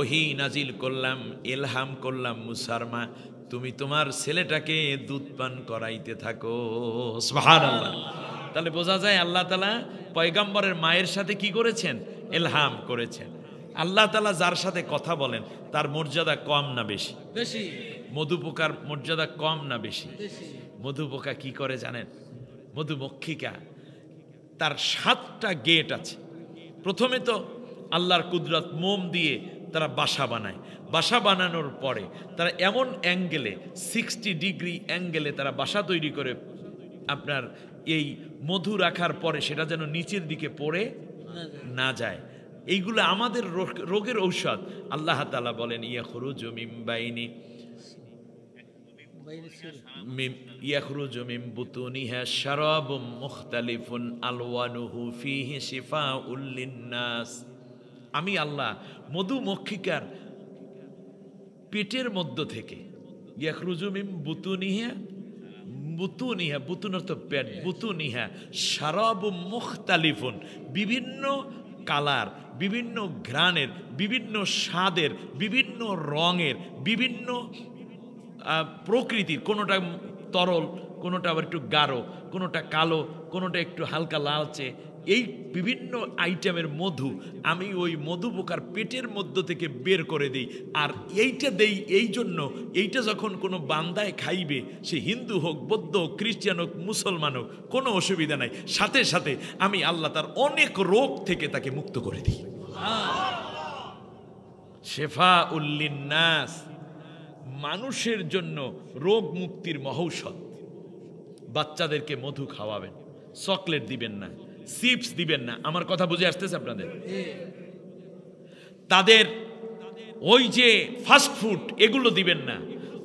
Speaker 1: ওহী নাজিল করলাম, ইলহাম করলাম, মুসার মা তুমি তোমার ছেলেটাকে দুধ পান করাইতে থাকো। সুবহানাল্লাহ। তাহলে বোঝা যায় আল্লাহ তাআলা পয়গম্বরের মায়ের সাথে কি করেছেন? ইলহাম করেছেন। আল্লাহ তাআলা যার সাথে কথা বলেন তার মর্যাদা কম না বেশি?
Speaker 2: বেশি।
Speaker 1: মধুপোকার মর্যাদা কম না বেশি?
Speaker 2: বেশি।
Speaker 1: মধুপোকা কি করে জানেন? মধুমক্ষিকা, তার 7টা গেট আছে। প্রথমে তো আল্লাহর কুদরত, মোম দিয়ে তারা বাসা বানায়। বাসা বানানোর পরে তারা এমন অ্যাঙ্গেলে, 60 ডিগ্রি অ্যাঙ্গেলে তারা বাসা তৈরি করে, আপনার এই মধু রাখার পরে সেটা যেন নিচের দিকে পড়ে না যায়। এইগুলো আমাদের রোগের ঔষধ। আল্লাহ তাআলা বলেন, ইয়াখরুজু মিন বাইনি ইয়াখরুজু মিন বুতুনিহা শারাবুম মুখতালিফুন আলওয়ানুহু ফীহি শিফাউল লিন্নাস। আমি আল্লাহ মধুমক্ষিকার পেটের মধ্য থেকে, ইয়াখরুজু মিন বুতুনিহা, বুতুনিহা, বুতুন অর্থ পেট, বুতুনিহা শারাবুম মুখতালিফুন, বিভিন্ন কালার, বিভিন্ন ঘ্রাণের, বিভিন্ন স্বাদের, বিভিন্ন রঙের, বিভিন্ন প্রকৃতির, কোনোটা তরল, কোনোটা আবার একটু গাঢ়, কোনোটা কালো, কোনোটা একটু হালকা লালচে, এই বিভিন্ন আইটেমের মধু আমি ওই মধুপোকার পেটের মধ্য থেকে বের করে দিই। আর এইটা দেই এই জন্য, এইটা যখন কোনো বান্দায় খাইবে, সে হিন্দু হোক, বৌদ্ধ হোক, খ্রিস্টান হোক, মুসলমান হোক, কোনো অসুবিধা নাই, সাথে সাথে আমি আল্লাহ তার অনেক রোগ থেকে তাকে মুক্ত করে দিই। শেফাউল লিন্নাস, মানুষের জন্য রোগ মুক্তির মহৌষধ। বাচ্চাদেরকে মধু খাওয়াবেন, চকলেট দিবেন না, চিপস দিবেন না। আমার কথা বুঝে আসতেছে আপনাদের? তাদের ওই যে ফাস্ট ফুড এগুলো দিবেন না।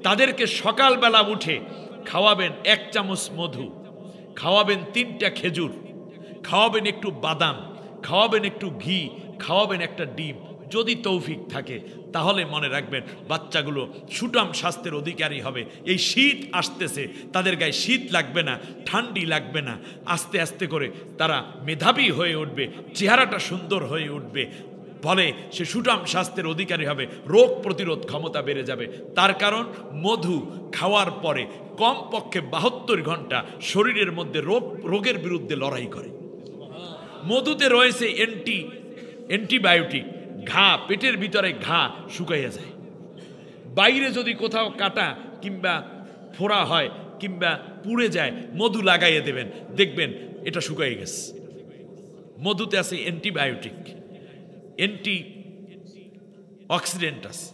Speaker 1: তাদেরকে সকালবেলা উঠে খাওয়াবেন 1 চামচ মধু, খাওয়াবেন 3টা খেজুর, খাওয়াবেন একটু বাদাম, খাওয়াবেন একটু ঘি, খাওয়াবেন একটা ডিম। যদি তৌফিক থাকে তাহলে মনে রাখবেন বাচ্চাগুলো সুঠাম স্বাস্থ্যের অধিকারী হবে। এই শীত আসতেছে, তাদের গায়ে শীত লাগবে না, ঠান্ডি লাগবে না। আস্তে আস্তে করে তারা মেধাবী হয়ে উঠবে, চেহারাটা সুন্দর হয়ে উঠবে, ফলে সে সুঠাম স্বাস্থ্যের অধিকারী হবে, রোগ প্রতিরোধ ক্ষমতা বেড়ে যাবে। তার কারণ মধু খাওয়ার পরে কমপক্ষে 72 ঘন্টা শরীরের মধ্যে রোগের বিরুদ্ধে লড়াই করে। মধুতে রয়েছে অ্যান্টিবায়োটিক। ঘা, পেটের ভিতরে ঘা শুকাইয়া যায়। বাইরে যদি কোথাও কাটা কিংবা ফোড়া হয় কিংবা পুড়ে যায়, মধু লাগাইয়ে দেবেন, দেখবেন এটা শুকাই গেছে। মধুতে আছে অ্যান্টিবায়োটিক, অ্যান্টি অক্সিডেন্ট আছে।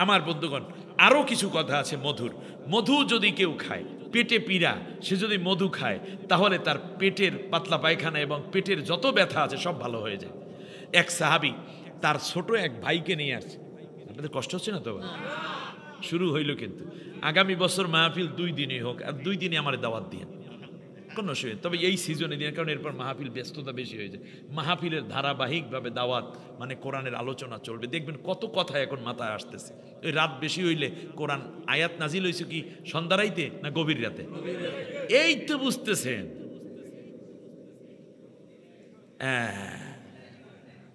Speaker 1: আমার বন্ধুগণ, আরও কিছু কথা আছে মধুর। মধু যদি কেউ খায়, পেটে পীড়া, সে যদি মধু খায় তাহলে তার পেটের পাতলা পায়খানা এবং পেটের যত ব্যথা আছে সব ভালো হয়ে যায়। এক সাহাবী তার ছোট এক ভাইকে নিয়ে আসছে। আপনাদের কষ্ট হচ্ছে না তো? শুরু হইল, কিন্তু আগামী বছর মাহফিল 2 দিনই হোক, আর 2 দিনই আমার দাওয়াত দিয়ে। শুয়ে, তবে এই সিজনে দিন, কারণ এরপর মাহফিল ব্যস্ততা বেশি হয়ে যায়। মাহফিলের ধারাবাহিকভাবে দাওয়াত মানে কোরআনের আলোচনা চলবে, দেখবেন কত কথা এখন মাথায় আসতেছে। ওই রাত বেশি হইলে কোরআন আয়াত নাজিল হয়েছে কি সন্ধ্যা রাইতে না গভীর রাতে? এই তো বুঝতেছেন।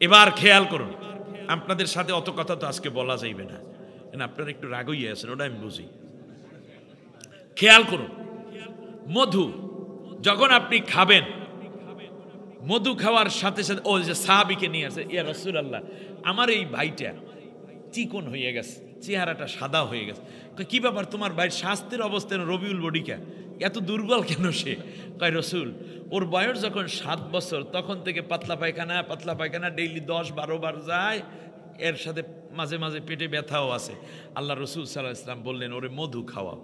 Speaker 1: এবার খেয়াল করুন, আপনাদের সাথে অত কথা তো আজকে বলা যাইবে না, আপনারা একটু রাগ হইয়া আছেন, ওটা আমি বুঝি। খেয়াল করুন, মধু যখন আপনি খাবেন, মধু খাওয়ার সাথে সাথে ও যে সাহাবীকে নিয়ে আসে, ইয়া রাসূলুল্লাহ আমার এই ভাইটা চিকন হয়ে গেছে, চেহারাটা সাদা হয়ে গেছে। কি ব্যাপার, তোমার ভাইয়ের স্বাস্থ্যের অবস্থা রবিউল বডিকা এত দুর্বল কেন? সে কয় রসুল ওর বয়স যখন 7 বছর তখন থেকে পাতলা পায়খানা ডেইলি 10-12 বার যায়, এর সাথে মাঝে মাঝে পেটে ব্যথাও আছে। আল্লাহ রসুল সাল্লাল্লাহু আলাইহি ওয়াসাল্লাম বললেন ওরে মধু খাওয়াও।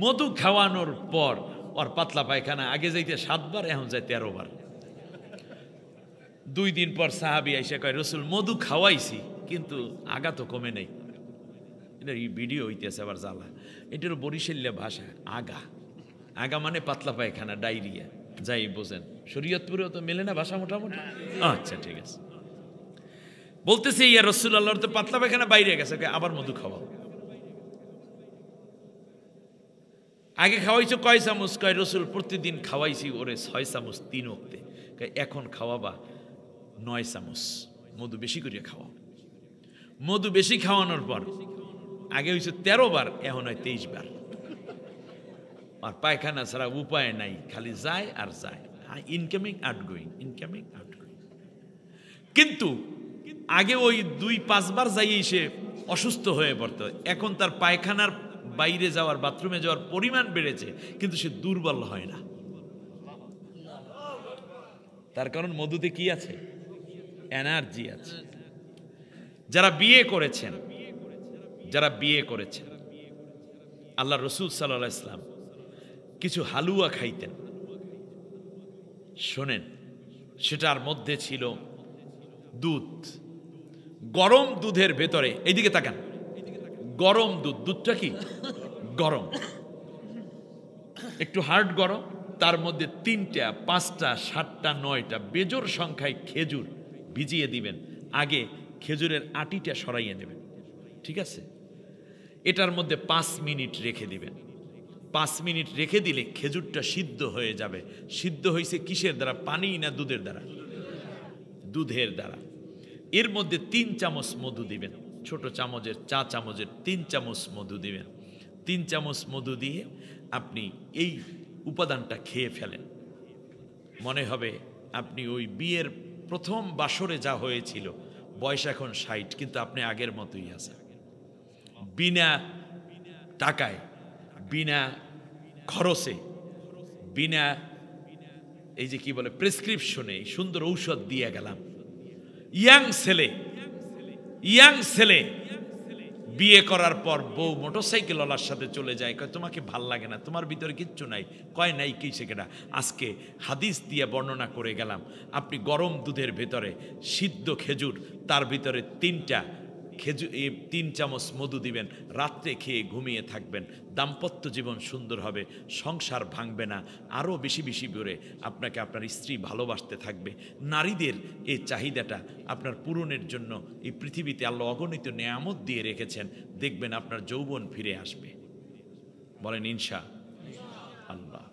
Speaker 1: মধু খাওয়ানোর পর ওর পাতলা পায়খানা আগে যাইতে 7 বার, এখন যায় 13 বার। 2 দিন পর সাহাবী আইসা কয় রসুল মধু খাওয়াইছি কিন্তু আগা তো কমে নেই। এটা ভিডিও হইতেছে আবার জ্বালা, এটারও বরিশাল্য ভাষা। আগা মানে পাতলা পায়খানা, ডায়রিয়া, যাই বোঝেন। শরীয়তপুরেও তো মেলে না ভাষা মোটামুটি। আচ্ছা ঠিক আছে, বলতেছে ইয়া রাসূলুল্লাহ তো পাতলা পায়খানা বাইরে গেছে, আবার মধু খাওয়াও। আগে খাওয়াইছো কয় চামচ? কয় রসুল প্রতিদিন খাওয়াইছি ওরে 6 চামচ 3 ওয়াক্তে। এখন খাওয়াবা 9 চামচ, মধু বেশি করিয়া খাওয়াও। মধু বেশি খাওয়ানোর পর আগে হয়েছে 13 বার, এখন হয় 23 বার। আর পায়খানা ছাড়া উপায় নাই, খালি যায় আর যায়, ইনকামিং আউটগোয়িং। কিন্তু আগে ওই 2-5 বার যাইয়ে সে অসুস্থ হয়ে পড়তো, এখন তার পায়খানার বাইরে যাওয়ার, বাথরুমে যাওয়ার পরিমাণ বেড়েছে, কিন্তু সে দুর্বল হয় না। তার কারণ মধুতে কি আছে? এনার্জি আছে। যারা বিয়ে করেছেন, আল্লাহ রসুল সাল্লাল্লাহু আলাইহি ওয়াসাল্লাম কিছু হালুয়া খাইতেন, শোনেন, সেটার মধ্যে ছিল দুধ। গরম দুধের ভেতরে, এইদিকে তাকান, গরম দুধটা কি গরম, একটু হার্ড গরম, তার মধ্যে 3টা 5টা 7টা 9টা বেজোর সংখ্যায় খেজুর ভিজিয়ে দিবেন। আগে খেজুরের আটিটা সরাইয়ে নেবেন, ঠিক আছে? এটার মধ্যে 5 মিনিট রেখে দিবেন। 5 মিনিট রেখে দিলে খেজুরটা সিদ্ধ হয়ে যাবে। সিদ্ধ হয়েছে কিসের দ্বারা? পানি না দুধের দ্বারা? দুধের দ্বারা। এর মধ্যে 3 চামচ মধু দিবেন, ছোট চামচের, চা চামচের 3 চামচ মধু দিবেন। 3 চামচ মধু দিয়ে আপনি এই উপাদানটা খেয়ে ফেলেন। মনে হবে আপনি ওই বিয়ের প্রথম বাসরে যা হয়েছিল, বয়স এখন 60, কিন্তু আপনি আগের মতোই আছেন। বিনা টাকায়, বিনা খরচে, বিনা এই যে কি বলে প্রেসক্রিপশনে সুন্দর ঔষধ দিয়ে গেলাম। ইয়াং ছেলে বিয়ে করার পর বউ মোটরসাইকেলওয়ালার সাথে চলে যায়, কয় তোমাকে ভাল লাগে না, তোমার ভিতরে কিচ্ছু নাই। কয় নাই কি সেটা? আজকে হাদিস দিয়ে বর্ণনা করে গেলাম। আপনি গরম দুধের ভেতরে সিদ্ধ খেজুর, তার ভিতরে 3 চামচ মধু দিবেন, রাত্রে খেয়ে ঘুমিয়ে থাকবেন। দাম্পত্য জীবন সুন্দর হবে, সংসার ভাঙবে না, আরও বেশি বেশি করে আপনাকে আপনার স্ত্রী ভালোবাসতে থাকবে। নারীদের এই চাহিদাটা আপনার পূরণের জন্য এই পৃথিবীতে আল্লাহ অগণিত নেয়ামত দিয়ে রেখেছেন। দেখবেন আপনার যৌবন ফিরে আসবে। বলেন ইনশা আল্লাহ।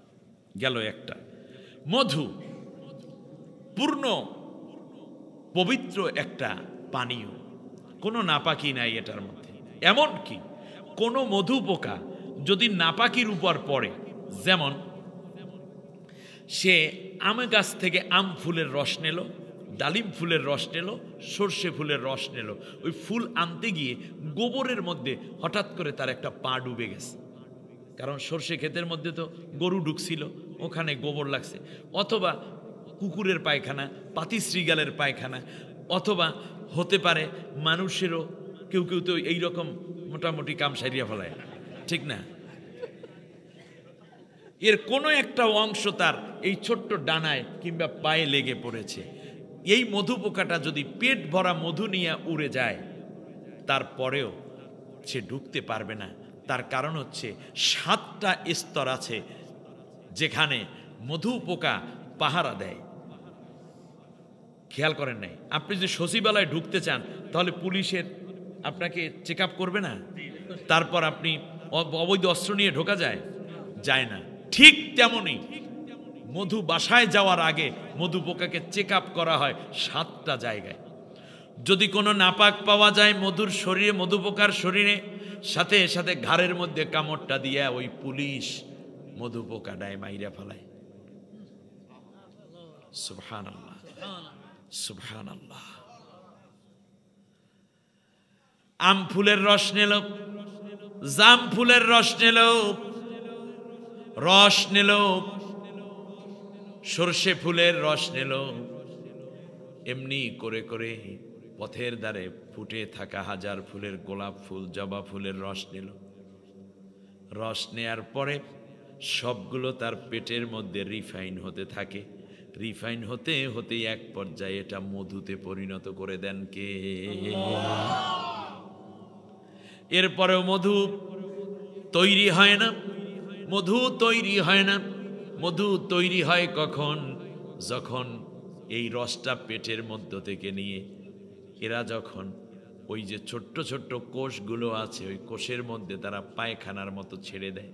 Speaker 1: গেল একটা। মধু পূর্ণ পবিত্র একটা পানীয়, কোনো নাপাকি নাই এটার মধ্যে। এমন কি কোনো মধু পোকা যদি নাপাকির উপর পড়ে, যেমন সে আম গাছ থেকে আম ফুলের রস নিল, ডালিম ফুলের রস নিল, সর্ষে ফুলের রস নিল, ওই ফুল আনতে গিয়ে গোবরের মধ্যে হঠাৎ করে তার একটা পা ডুবে গেছে, কারণ সর্ষে ক্ষেতের মধ্যে তো গরু ঢুকছিল, ওখানে গোবর লাগছে, অথবা কুকুরের পায়খানা, পাতিশ্রীগালের পায়খানা, অথবা হতে পারে মানুষেরও কেউ কেউ তো এইরকম মোটামুটি কাম সারিয়া ফেলায়, ঠিক না? এর কোনো একটা অংশ তার এই ছোট্ট ডানায় কিংবা পায়ে লেগে পড়েছে। এই মধু পোকাটা যদি পেট ভরা মধু নিয়ে উড়ে যায়, তারপরেও সে ঢুকতে পারবে না। তার কারণ হচ্ছে 7টা স্তর আছে যেখানে মধু পোকা পাহারা দেয়। খেয়াল করেন নাই? আপনি যদি সচিবালয়ে ঢুকতে চান তাহলে পুলিশের আপনাকে চেক আপ করবে না? তারপর আপনি অবৈধ অস্ত্র নিয়ে ঢোকা যায়? যায় না। ঠিক তেমনই মধু বাসায় যাওয়ার আগে মধু পোকাকে চেক আপ করা হয় 7টা জায়গায়। যদি কোনো নাপাক পাওয়া যায় মধুর শরীরে, মধু পোকার শরীরে, সাথে সাথে ঘাড়ের মধ্যে কামড়টা দিয়ে ওই পুলিশ মধু পোকাটায় মাইরা ফেলায়। সুবহানাল্লাহ, সুবহানাল্লাহ। আম ফুলের রস নিল, জাম ফুলের রস নিল, সর্ষে ফুলের রস নিল, এমনি করে করে পথের ধারে ফুটে থাকা হাজার ফুলের গোলাপ ফুল, জবা ফুলের রস নিল। রস নেয়ার পরে সবগুলো তার পেটের মধ্যে রিফাইন হতে থাকে। রিফাইন হতে হতে এক পর্যায়ে এটা মধুতে পরিণত করে দেন কে? এরপরেও মধু তৈরি হয় না, মধু তৈরি হয় না। মধু তৈরি হয় কখন? যখন এই রসটা পেটের মধ্য থেকে নিয়ে এরা যখন ওই যে ছোট্ট ছোট্ট কোষগুলো আছে ওই কোষের মধ্যে তারা পায়খানার মতো ছেড়ে দেয়।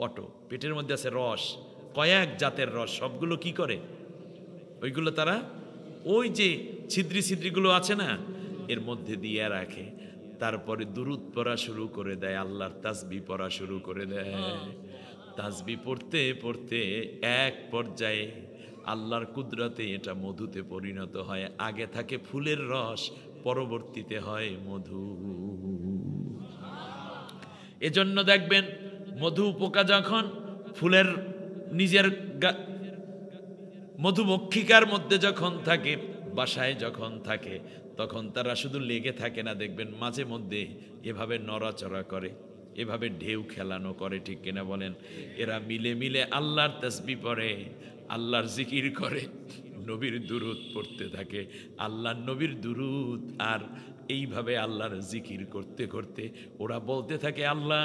Speaker 1: অটো পেটের মধ্যে আছে রস, কয়েক জাতের রস, সবগুলো কি করে? ওইগুলো তারা ওই যে ছিদ্রি ছিদ্রিগুলো আছে না, এর মধ্যে দিয়ে রাখে। তারপরে দুরূদ পড়া শুরু করে দেয়, আল্লাহর তাসবিহ পড়া শুরু করে দেয়। তাসবিহ পড়তে পড়তে এক পর্যায়ে আল্লাহর কুদরতে এটা মধুতে পরিণত হয়। আগে থাকে ফুলের রস, পরবর্তীতে হয় মধু। এজন্য দেখবেন মধু পোকা যখন ফুলের নিজের মধুমক্ষিকার মধ্যে যখন থাকে, বাসায় যখন থাকে, তখন তারা শুধু লেগে থাকে না, দেখবেন মাঝে মধ্যে এভাবে নড়াচড়া করে, এভাবে ঢেউ খেলানো করে। ঠিক কিনা বলেন? এরা মিলে মিলে আল্লাহর তাসবিহ পড়ে, আল্লাহর জিকির করে, নবীর দুরূদ পড়তে থাকে। আল্লাহর নবীর দুরূদ আর এইভাবে আল্লাহর জিকির করতে করতে ওরা বলতে থাকে, আল্লাহ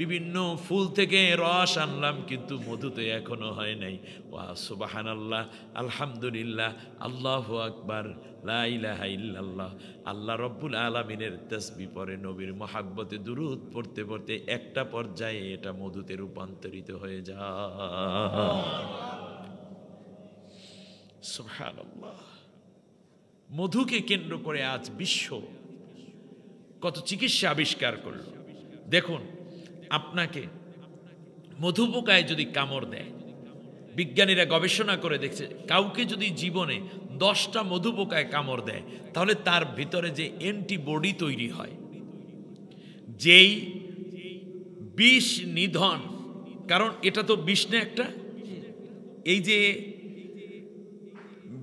Speaker 1: বিভিন্ন ফুল থেকে রস আনলাম কিন্তু মধু তো এখনো হয় নাই। ওয়া সুবহানাল্লাহ, আলহামদুলিল্লাহ, আল্লাহু আকবার, লা ইলাহা ইল্লাল্লাহ। আল্লাহ রব্বুল আলামিনের তাসবিহ পড়ে, নবীর মহাব্বতে দুরূদ পড়তে পড়তে একটা পর্যায়ে এটা মধুতে রূপান্তরিত হয়ে যায়। সুবহানাল্লাহ। মধুকে কেন্দ্র করে আজ বিশ্ব কত চিকিৎসা আবিষ্কার করল। দেখুন, আপনাকে মধু পোকায় যদি কামড় দেয়, বিজ্ঞানীরা গবেষণা করে দেখছে, কাউকে যদি জীবনে 10টা মধু পোকায় কামড় দেয় তাহলে তার ভিতরে যে অ্যান্টিবডি তৈরি হয়, যেই বিষ নিধন, কারণ এটা তো বিষ না একটা, এই যে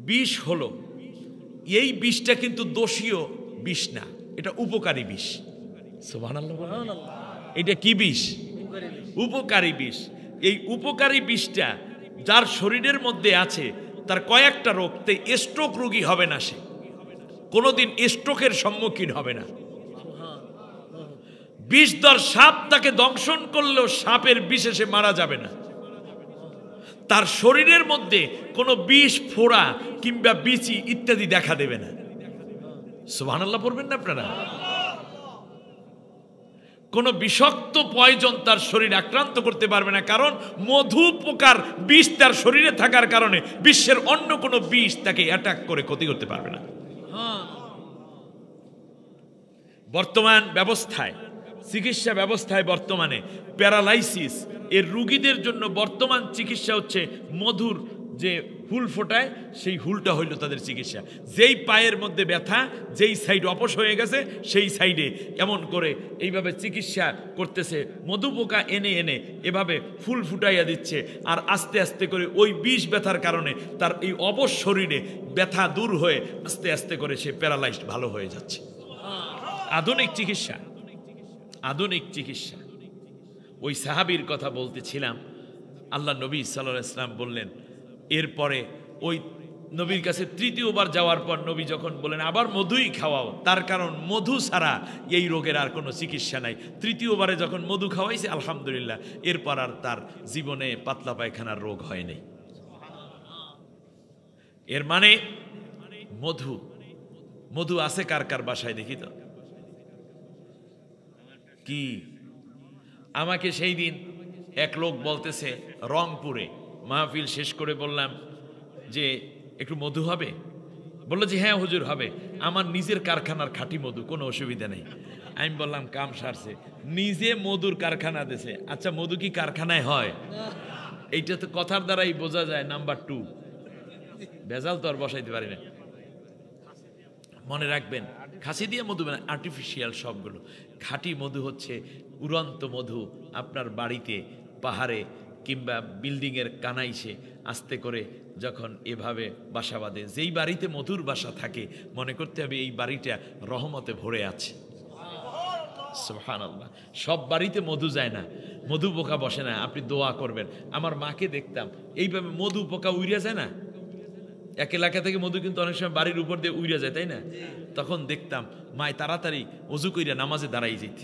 Speaker 1: বিষ হলো, এই বিষটা কিন্তু দোষীয় বিষ না, এটা উপকারী বিষ। সুবহানাল্লাহ। এটা কি বিষ? উপকারী বিষ। এই উপকারী বিষটা যার শরীরের মধ্যে আছে তার কয়েকটা রোগ, তাই স্ট্রোক রোগী হবে না, সে কোনোদিন স্ট্রোকের সম্মুখীন হবে না। বিষধর সাপ তাকে দংশন করলেও সাপের বিষে সে মারা যাবে না। তার শরীরের মধ্যে কোনো বিষ ফোড়া কিংবা বিচি ইত্যাদি দেখা দেবে না। সুবহানাল্লাহ পড়বেন না আপনারা? কোনো বিষাক্ত পয়জন তার শরীর আক্রান্ত করতে পারবে না, কারণ মধু পোকার বিষ তার শরীরে থাকার কারণে বিশ্বের অন্য কোনো বিষ তাকে অ্যাটাক করে ক্ষতি করতে পারবে না। বর্তমান ব্যবস্থায়, চিকিৎসা ব্যবস্থায় বর্তমানে প্যারালাইসিস এর রোগীদের জন্য বর্তমান চিকিৎসা হচ্ছে মধুর যে হুল ফোটায় সেই হুলটা হইল তাদের চিকিৎসা। যেই পায়ের মধ্যে ব্যথা, যেই সাইড অপস হয়ে গেছে সেই সাইডে এমন করে এইভাবে চিকিৎসা করতেছে, মধু পোকা এনে এনে এভাবে ফুল ফুটাইয়া দিচ্ছে, আর আস্তে আস্তে করে ওই বিষ ব্যথার কারণে তার এই অবশ শরীরে ব্যথা দূর হয়ে আস্তে আস্তে করে সে প্যারালাইজড ভালো হয়ে যাচ্ছে। আধুনিক চিকিৎসা, আধুনিক চিকিৎসা। ওই সাহাবীর কথা বলতেছিলাম, আল্লাহ নবী সাল্লাল্লাহু আলাইহি ওয়াসাল্লাম বললেন, এরপরে ওই নবীর কাছে তৃতীয়বার যাওয়ার পর নবী যখন বলেন আবার মধুই খাওয়াও, তার কারণ মধু ছাড়া এই রোগের আর কোনো চিকিৎসা নাই। তৃতীয়বারে যখন মধু খাওয়াইছে আলহামদুলিল্লাহ, এরপর আর তার জীবনে পাতলা পায়খানার রোগ হয়নি। এর মানে মধু, মধু আছে কার কার বাসায় দেখি তো? কি আমাকে সেই দিন এক লোক বলতেছে রংপুরে মাহফিল শেষ করে বললাম যে একটু মধু হবে? বললো যে হ্যাঁ হুজুর হবে, আমার নিজের কারখানার খাঁটি মধু, কোনো অসুবিধা নেই। আমি বললাম কাম সারছে, নিজে মধুর কারখানা দেশে। আচ্ছা মধু কি কারখানায় হয়? এইটা তো কথার দ্বারাই বোঝা যায়। নাম্বার 2, ভেজাল তো আর বসাইতে পারি না। মনে রাখবেন খাসি দিয়ে মধু মানে আর্টিফিশিয়াল সবগুলো। খাঁটি মধু হচ্ছে উড়ন্ত মধু, আপনার বাড়িতে পাহাড়ে কিংবা বিল্ডিংয়ের কানাইসে আস্তে করে যখন এভাবে বাসা বাঁধে, যেই বাড়িতে মধুর বাসা থাকে মনে করতে হবে এই বাড়িটা রহমতে ভরে আছে। সুবহানাল্লাহ। সব বাড়িতে মধু যায় না, মধু পোকা বসে না। আপনি দোয়া করবেন। আমার মাকে দেখতাম এইভাবে মধু পোকা উড়িয়া যায় না, এক এলাকা থেকে মধু কিন্তু অনেক সময় বাড়ির উপর দিয়ে উড়ে যায়, তাই না? তখন দেখতাম মায় তাড়াতাড়ি অজু কইরা নামাজে দাঁড়াই যেত।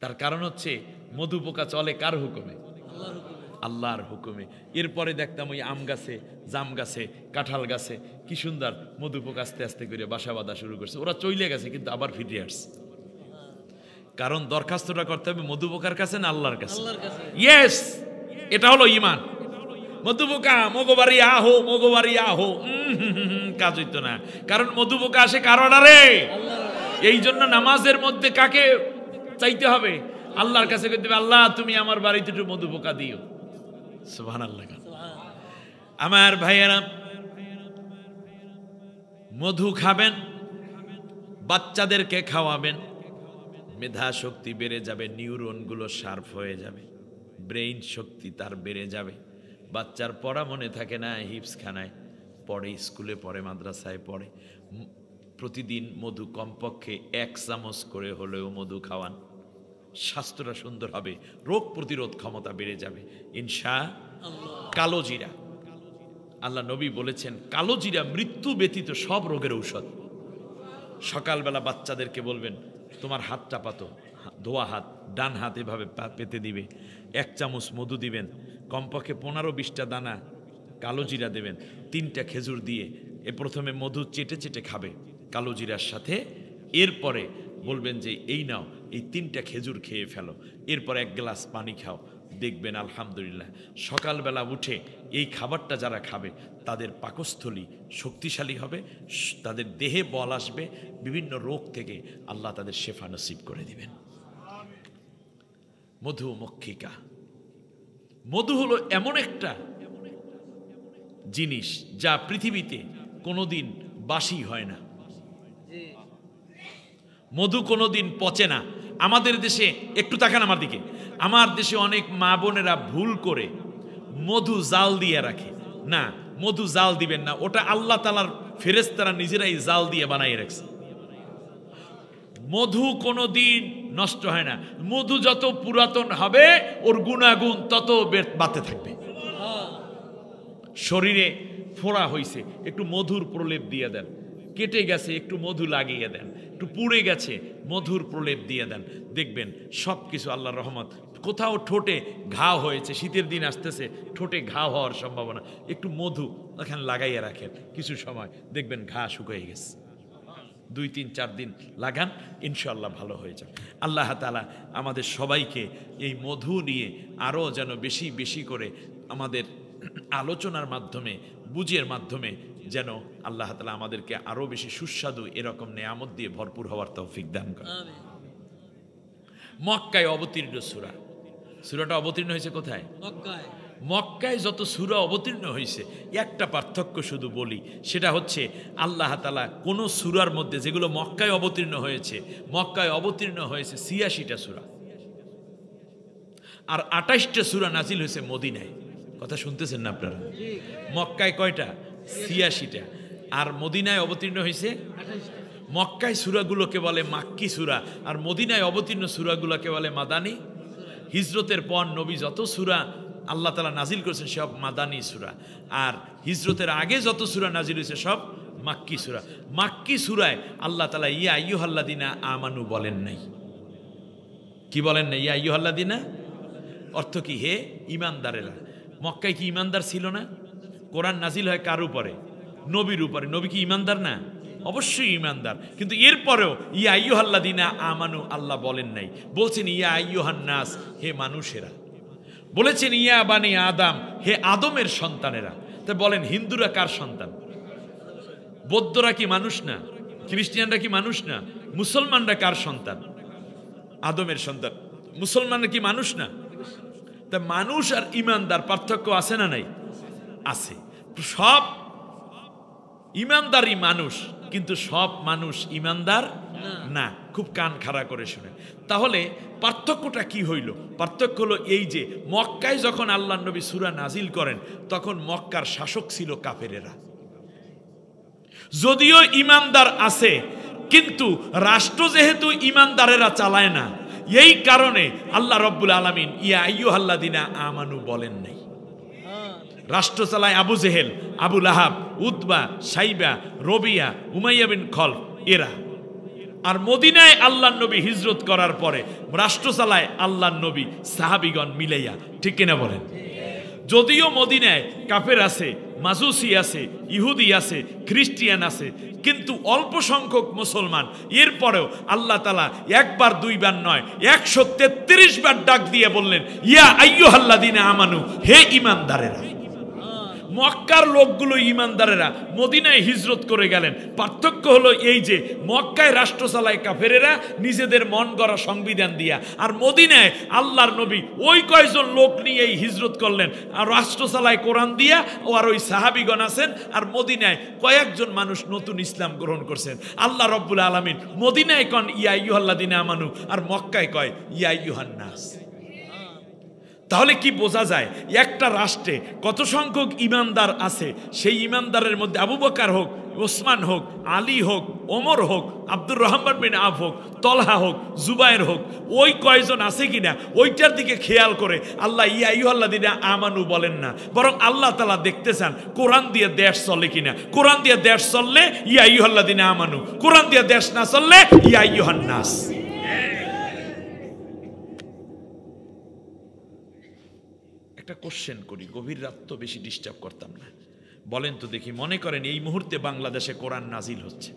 Speaker 1: তার কারণ হচ্ছে মধু পোকা চলে কার হুকুমে? আল্লাহর হুকুমে। এরপরে দেখতাম ওই আম গাছে, জাম গাছে, কাঁঠাল গাছে কি সুন্দর মধু পোকা আস্তে আস্তে করে বাসা বাঁধা শুরু করছে। ওরা চলে গেছে কিন্তু আবার ফিরে আসছে। কারণ দরখাস্তটা করতে হবে মধু পোকার কাছে না আল্লাহর কাছে? ইয়েস, এটা হলো ঈমান। মধু পোকা মগবাড়ি আহো, মগবাড়ি আহো, কাজ হইতো না। কারণ মধু পোকা আসে কার অর্ডারে? এই জন্য নামাজের মধ্যে কাকে চাইতে হবে? আল্লাহর কাছে করতে হবে, আল্লাহ তুমি আমার বাড়িতে একটু মধু পোকা দিও। সুবহানাল্লাহ। আমার ভাইয়েরা, মধু খাবেন, বাচ্চাদেরকে খাওয়াবেন, মেধা শক্তি বেড়ে যাবে, নিউরনগুলো শার্প হয়ে যাবে, ব্রেইন শক্তি তার বেড়ে যাবে। বাচ্চার পড়া মনে থাকে না, হিপস খানায় পড়ে, স্কুলে পড়ে, মাদ্রাসায় পড়ে। প্রতিদিন মধু কমপক্ষে 1 চামচ করে হলেও মধু খাওয়ান। স্বাস্থ্যটা সুন্দর হবে, রোগ প্রতিরোধ ক্ষমতা বেড়ে যাবে ইনশাআল্লাহ। কালো জিরা, আল্লাহ নবী বলেছেন কালো জিরা মৃত্যু ব্যতীত সব রোগের ঔষধ। সকালবেলা বাচ্চাদেরকে বলবেন তোমার হাতটা পাতো, ধোয়া হাত, ডান হাত এভাবে পেতে দিবে, 1 চামচ মধু দিবেন, কমপক্ষে 15-20টা দানা কালো জিরা দেবেন, 3টা খেজুর দিয়ে এ প্রথমে মধু চেটে চেটে খাবে কালো জিরার সাথে। এরপরে বলবেন যে এই নাও, এই 3টা খেজুর খেয়ে ফেলো, এরপর 1 গ্লাস পানি খাও। দেখবেন আলহামদুলিল্লাহ সকালবেলা উঠে এই খাবারটা যারা খাবে তাদের পাকস্থলী শক্তিশালী হবে, তাদের দেহে বল আসবে, বিভিন্ন রোগ থেকে আল্লাহ তাদের শেফা নসিব করে দিবেন। মধু মক্ষিকা, মধু হলো এমন একটা জিনিস যা পৃথিবীতে কোনোদিন বাসি হয় না, মধু কোনোদিন পচে না। আমাদের দেশে একটু তাকান আমার দিকে, আমার দেশে অনেক মা বোনেরা ভুল করে মধু জাল দিয়ে রাখে। না, মধু জাল দিবেন না, ওটা আল্লাহ তাআলার ফেরেশতারা নিজেরাই জাল দিয়ে বানাই রাখছে। মধু কোনোদিন নষ্ট হয় না। মধু যত পুরাতন হবে ওর গুণাগুণ তত বাড়তে থাকবে। শরীরে ফোড়া হইছে, একটু মধুর প্রলেপ দিয়ে দেন। কেটে গেছে, একটু মধু লাগিয়ে দেন। একটু পুড়ে গেছে, মধুর প্রলেপ দিয়ে দেন। দেখবেন সব কিছু আল্লাহর রহমত। কোথাও ঠোঁটে ঘা হয়েছে, শীতের দিন আসতেছে, ঠোঁটে ঘা হওয়ার সম্ভাবনা, একটু মধু এখানে লাগাইয়া রাখেন, কিছু সময় দেখবেন ঘা শুকিয়ে গেছে। 2-3-4 দিন লাগান, ইনশাআল্লাহ ভালো হয়ে যাবে। আল্লাহ তাআলা আমাদের সবাইকে এই মধু নিয়ে আরও যেন বেশি বেশি করে আমাদের আলোচনার মাধ্যমে, বুঝের মাধ্যমে যেন আল্লাহ তাআলা আমাদেরকে আরও বেশি সুস্বাদু এরকম নেয়ামত দিয়ে ভরপুর হওয়ার তৌফিক দান করেন। মক্কায় অবতীর্ণ সূরা, সূরাটা অবতীর্ণ হয়েছে কোথায়? মক্কায়। মক্কায় যত সূরা অবতীর্ণ হয়েছে একটা পার্থক্য শুধু বলি, সেটা হচ্ছে আল্লাহ তাআলা কোন সূরার মধ্যে, যেগুলো মক্কায় অবতীর্ণ হয়েছে, মক্কায় অবতীর্ণ হয়েছে ৮৬টা সূরা, আর ২৮টা সূরা নাজিল হয়েছে মদিনায়। কথা শুনতেছেন না আপনারা? মক্কায় কয়টা? ৮৬টা। আর মদিনায় অবতীর্ণ হয়েছে ২৮টা। মক্কায় সূরাগুলোকে বলে মাক্কি সূরা, আর মদিনায় অবতীর্ণ সূরাগুলোকে বলে মাদানী। হিজরতের পর নবী যত সূরা আল্লাহ তাআলা নাজিল করেছেন সব মাদানী সূরা, আর হিজরতের আগে যত সূরা নাজিল হয়েছে সব মাক্কি সূরা। মাক্কি সূরায় আল্লাহ তাআলা ইয়া আইয়ুহাল্লাযিনা আমানু বলেন নাই। কি বলেন না? ইয়া আইয়ুহাল্লাযিনা অর্থ কি? হে ঈমানদারেরা। মক্কায় কি ঈমানদার ছিল না? কোরআন নাজিল হয় কার উপরে? নবীর উপরে। নবী কি ঈমানদার না? অবশ্যই ঈমানদার, কিন্তু এরপরেও ইয়া আইয়ুহাল্লাযিনা আমানু আল্লাহ বলেন নাই, বলছেন ইয়া আইয়ুহান নাস, হে মানুষেরা। বলেছেন ইয়া বানি আদম, হে আদমের সন্তানেরা। তা বলেন হিন্দুরা কার সন্তান? বৌদ্ধরা কি মানুষ না? খ্রিস্টানরা কি মানুষ না? মুসলমানরা কার সন্তান? আদমের সন্তান। মুসলমানরা কি মানুষ না? তা মানুষ আর ঈমানদার পার্থক্য আছে না নাই? আছে। সব ঈমানদারই মানুষ, কিন্তু সব মানুষ ঈমানদার না। খুব কান খাড়া করে শুনে। তাহলে পার্থক্যটা কি হইল? পার্থক্য হলো এই যে মক্কায় যখন আল্লাহর নবী সূরা নাজিল করেন তখন মক্কার শাসক ছিল কাফেরেরা। যদিও ঈমানদার আছে, কিন্তু রাষ্ট্র যেহেতু ঈমানদারেরা চালায় না, এই কারণে আল্লাহ রব্বুল আলামিন ইয়া আইয়ুহাল্লাযিনা আমানু বলেন নাই। রাষ্ট্র চালায় আবু জেহেল, আবু লাহাব, উতবা, সাইবা, রবিয়া, উমাইয়া বিন খলফ এরা। আর মদিনায় আল্লাহর নবী হিজরত করার পরে রাষ্ট্র চালায় আল্লাহর নবী সাহাবীগণ মিলাইয়া। ঠিক কিনা বলেন? যদিও মদিনায় কাফের আছে, মাজুসি আছে, ইহুদি আছে, খ্রিস্টিয়ান আছে, কিন্তু অল্প সংখ্যক মুসলমান। এরপরেও আল্লাহ তাআলা একবার দুইবার নয় 133 বার ডাক দিয়ে বললেন ইয়া আইয়ুহাল্লাযিনা আমানু, হে ঈমানদারেরা। মক্কার লোকগুলো ঈমানদারেরা মদিনায় হিজরত করে গেলেন। পার্থক্য হলো এই যে মক্কায় রাষ্ট্র চালায় কাফেরেরা নিজেদের মন গড়া সংবিধান দিয়া, আর মদিনায় আল্লাহর নবী ওই কয়জন লোক নিয়েই হিজরত করলেন, আর রাষ্ট্র চালায় কোরআন দিয়া, ও আর ওই সাহাবীগণ আছেন, আর মদিনায় কয়েকজন মানুষ নতুন ইসলাম গ্রহণ করছেন। আল্লাহ রব্বুল আলামিন মদিনায় কন ইয়া আইয়ুহাল্লাযিনা আমানু, আর মক্কায় কয় ইয়া আইয়ুহান নাস। তাহলে কি বোঝা যায়? একটা রাষ্ট্রে কত সংখ্যক ঈমানদার আছে, সেই ঈমানদারের মধ্যে আবু বকর হোক, ওসমান হোক, আলী হোক, ওমর হোক, আব্দুর রহমান বিন আফ হোক, তলহা হোক, জুবায়ের হোক, ওই কয়জন আছে কিনা ওইটার দিকে খেয়াল করে আল্লাহ ইয়া আইয়ুহাল্লাযিনা আমানু বলেন না, বরং আল্লাহ তাআলা দেখতে চান কোরআন দিয়ে দেশ চলে কিনা। কোরআন দিয়ে দেশ চললে ইয়া আইয়ুহাল্লাযিনা আমানু, কোরআন দিয়ে দেশ না চললে ইয়া আইয়ুহান নাস। একটা কোশ্চেন করি, গভীর রাত তো বেশি ডিস্টার্ব করতাম না। বলেন তো দেখি, মনে করেন এই মুহূর্তে বাংলাদেশে কোরআন নাজিল হচ্ছে,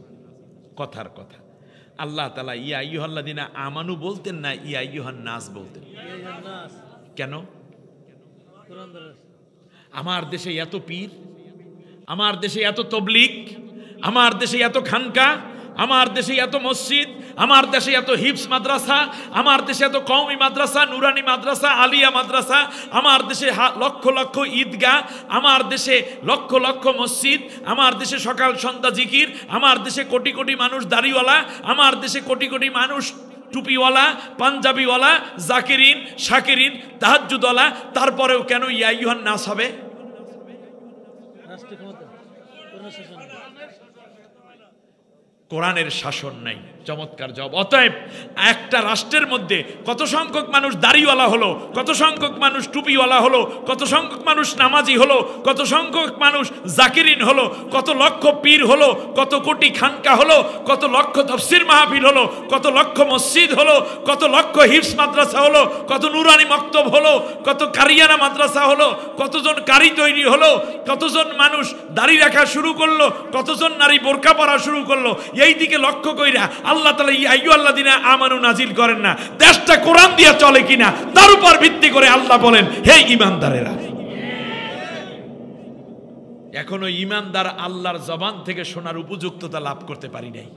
Speaker 1: কথার কথা আল্লাহ তাআলা ইয়া আইয়ুহাল্লাযিনা আমানু বলতেন না ইয়া আইয়ুহান নাস বলতেন? কেন? আমার দেশে এত পীর, আমার দেশে এত তবলিগ, আমার দেশে এত খানকা, আমার দেশে এত মসজিদ, আমার দেশে এত হিফজ মাদ্রাসা, আমার দেশে এত কওমি মাদ্রাসা, নুরানি মাদ্রাসা, আলিয়া মাদ্রাসা, আমার দেশে লক্ষ লক্ষ ঈদগাহ, আমার দেশে লক্ষ লক্ষ মসজিদ, আমার দেশে সকাল সন্ধ্যা জিকির, আমার দেশে কোটি কোটি মানুষ দাড়িওয়ালা, আমার দেশে কোটি কোটি মানুষ টুপিওয়ালা, পাঞ্জাবিওয়ালা, জাকিরিন, শাকিরিন, তাহাজ্জুদওয়ালা। তারপরেও কেন ইয়া আইয়ুহান নাস হবে? কোরআনের শাসন নাই। চমৎকার জবাব। অতএব একটা রাষ্ট্রের মধ্যে কত সংখ্যক মানুষ দাড়িওয়ালা হলো, কত সংখ্যক মানুষ টুপিওয়ালা হলো, কত সংখ্যক মানুষ নামাজি হলো, কত সংখ্যক মানুষ জাকিরিন হলো, কত লক্ষ পীর হলো, কত কোটি খানকা হলো, কত লক্ষ তাফসীর মাহফিল হলো, কত লক্ষ মসজিদ হলো, কত লক্ষ হিফজ মাদ্রাসা হলো, কত নুরানি মক্তব হলো, কত কারিয়ানা মাদ্রাসা হলো, কতজন কারি তৈরি হলো, কতজন মানুষ দাড়ি রাখা শুরু করলো, কতজন নারী বোরকা পরা শুরু করলো। এই দিকে লক্ষ্য কইরা আল্লাহ তাআলা ইয়া আইয়ুহাল্লাযিনা আমানু নাজিল করেন না। দেশটা কোরআন দিয়ে চলে কিনা তার উপর ভিত্তি করে আল্লাহ বলেন হে ঈমানদারেরা। এখনো ঈমানদার আল্লাহর জবান থেকে শোনার উপযুক্ততা লাভ করতে পারি নাই।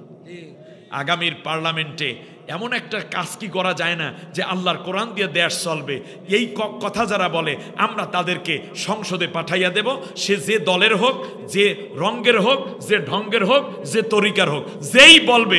Speaker 1: আগামীর পার্লামেন্টে এমন একটা কাজ কি করা যায় না যে আল্লাহর কোরআন দিয়ে দেশ চলবে? এই কথা যারা বলে আমরা তাদেরকে সংসদে পাঠাইয়া দেব, সে যে দলের হোক, যে রঙের হোক, যে ঢঙ্গের হোক, যে তরিকার হোক, যেই বলবে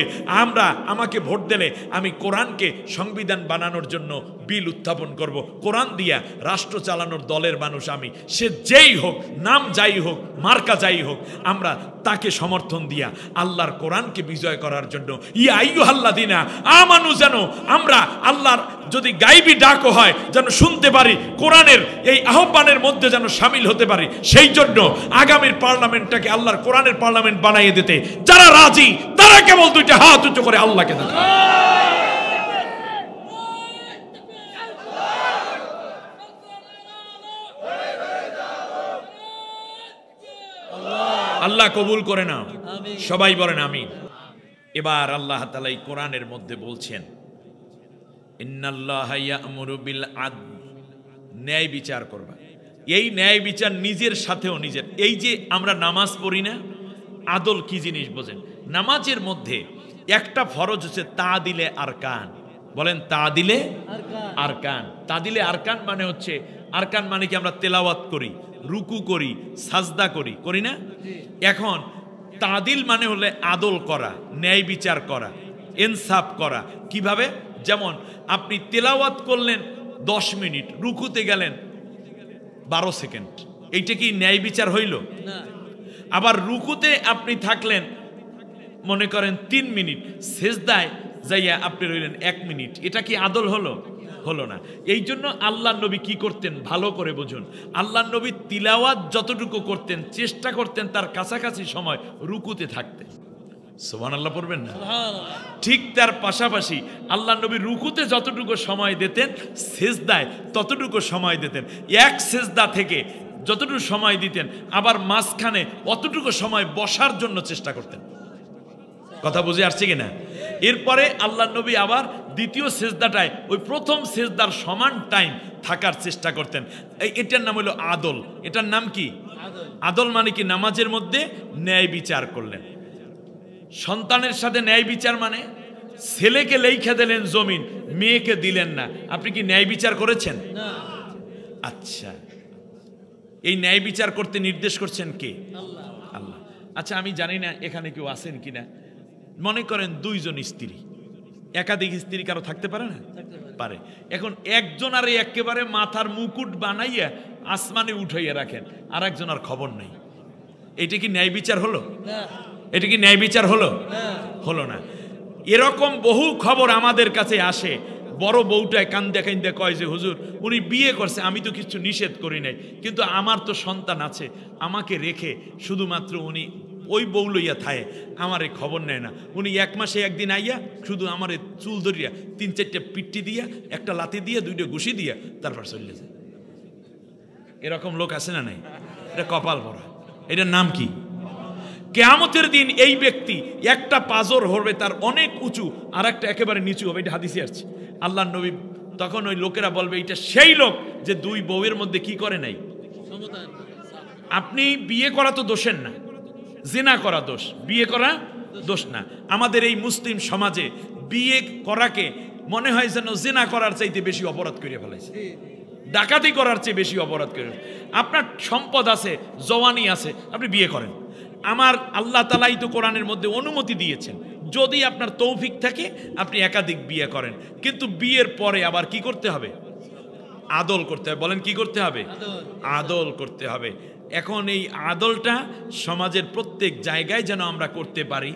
Speaker 1: আমাকে ভোট দিলে আমি কোরআনকে সংবিধান বানানোর জন্য বিল উত্থাপন করব, কোরআন দিয়া রাষ্ট্র চালানোর দলের মানুষ আমি, সে যেই হোক, নাম যাই হোক, মার্কা যাই হোক, আমরা তাকে সমর্থন দিয়া আল্লাহর কোরআনকে বিজয় করার জন্য ইয়া আইয়ুহাল্লাযিনা আমানু যেন আমরা আল্লাহর যদি গাইবি ডাকও হয় যেন শুনতে পারি, কোরআনের এই আহ্বানের মধ্যে যেন শামিল হতে পারি। সেই জন্য আগামীর পার্লামেন্টটাকে আল্লাহর কোরআনের পার্লামেন্ট বানিয়ে দিতে যারা রাজি তারা কেবল দুইটা হাত উঁচু করে আল্লাহকে দেখা। আল্লাহ কবুল করে নাও, সবাই বলেন আমিন। এবার আল্লাহ তাআলা এই কোরআনের মধ্যে বলছেন ইন্নাল্লাহা ইয়া'মুরু বিল আদল, ন্যায় বিচার করবা। এই ন্যায় বিচার নিজের সাথেও নিজের। এই যে আমরা নামাজ পড়ি না, আদল কি জিনিস বোঝেন? নামাজের মধ্যে একটা ফরজ হচ্ছে তাদিলে আরকান। বলেন তাদিলে আরকান। তাদিলে আরকান মানে হচ্ছে, আরকান মানে কি আমরা তেলাওয়াত করি, রুকু করি, সাজদা করি, করি না? এখন তাদিল মানে হলে আদল করা, ন্যায় বিচার করা, ইনসাফ করা। কিভাবে? যেমন আপনি তেলাওয়াত করলেন 10 মিনিট, রুকুতে গেলেন 12 সেকেন্ড, এইটা কি ন্যায় বিচার হইল? আবার রুকুতে আপনি থাকলেন মনে করেন 3 মিনিট, সেজদায় যাইয়া আপনি রইলেন 1 মিনিট, এটা কি আদল হলো? হলো না। এই জন্য আল্লাহ নবী কি করতেন ভালো করে বুঝুন। আল্লাহ নবী তিলাওয়াত যতটুকু করতেন চেষ্টা করতেন তার কাছাকাছি সময় রুকুতে থাকতেন। সুবহানাল্লাহ পড়বেন না? ঠিক তার পাশাপাশি আল্লাহ নবী রুকুতে যতটুকু সময় দিতেন সেজদায় ততটুকু সময় দিতেন। এক সেজদা থেকে যতটুকু সময় দিতেন আবার মাঝখানে অতটুকু সময় বসার জন্য চেষ্টা করতেন। কথা বুঝে আসছে কিনা? এরপরে আল্লাহ নবী আবার দ্বিতীয় সেজদাটায় ওই প্রথম সেজদার সমান টাইম থাকার চেষ্টা করতেন। এটার নাম হলো আদল। এটার নাম কি? আদল মানে কি? নামাজের মধ্যে ন্যায় বিচার করলেন। সন্তানের সাথে ন্যায় বিচার মানে ছেলেকে লেখা দিলেন জমিন, মেয়েকে দিলেন না, আপনি কি ন্যায় বিচার করেছেন? আচ্ছা, এই ন্যায় বিচার করতে নির্দেশ করছেন কে? আল্লাহ। আচ্ছা, আমি জানি না এখানে কেউ আছেন কিনা, মনে করেন 2 জন স্ত্রী, একাধিক স্ত্রী কারো থাকতে পারে না? পারে। এখন একজন আর একেবারে মাথার মুকুট বানাইয়া আসমানে উঠাইয়া রাখেন, আর একজন আর খবর নাই, এটা কি ন্যায় বিচার হলো? এটা কি ন্যায় বিচার হলো? হলো না। এরকম বহু খবর আমাদের কাছে আসে। বড় বউটায় কান্দে কান্দে কয় যে হুজুর উনি বিয়ে করছে, আমি তো কিছু নিষেধ করি নাই, কিন্তু আমার তো সন্তান আছে, আমাকে রেখে শুধুমাত্র উনি ওই বউ লইয়া থায়, আমারে খবর নেয় না। উনি 1 মাসে একদিন আইয়া শুধু আমারে চুল ধরিয়া 3-4টা পিট্টি দিয়া, একটা লাথি দিয়া, 2টা ঘুষি দিয়া তারপর চলে যায়। এরকম লোক আছে না নাই? এটা কপাল ভরা। এটার নাম কি? কিয়ামতের দিন এই ব্যক্তি একটা পাজর হবে তার অনেক উঁচু, আর একটা একেবারে নিচু হবে। এটা হাদিসে আসছে। আল্লাহ নবী তখন ওই লোকেরা বলবে এটা সেই লোক যে 2 বউয়ের মধ্যে কি করে নাই। আপনি বিয়ে করা তো দোষের না, জিনা করা দোষ, বিয়ে করা দোষ না। আমাদের এই মুসলিম সমাজে বিয়ে করাকে মনে হয় যেন জিনা করার চাইতে বেশি অপরাধ করে ফেলাইছে, ডাকাতি করার চেয়ে বেশি অপরাধ করে। আপনার সম্পদ আছে, জওয়ানি আছে, আপনি বিয়ে করেন। আমার আল্লাহ তাআলাই তো কোরআনের মধ্যে অনুমতি দিয়েছেন, যদি আপনার তৌফিক থাকে আপনি একাধিক বিয়ে করেন, কিন্তু বিয়ের পরে আবার কি করতে হবে? আদল করতে হবে। বলেন কি করতে হবে? আদল করতে হবে। এখন এই আদলটা সমাজের প্রত্যেক জায়গায় যেন আমরা করতে পারি,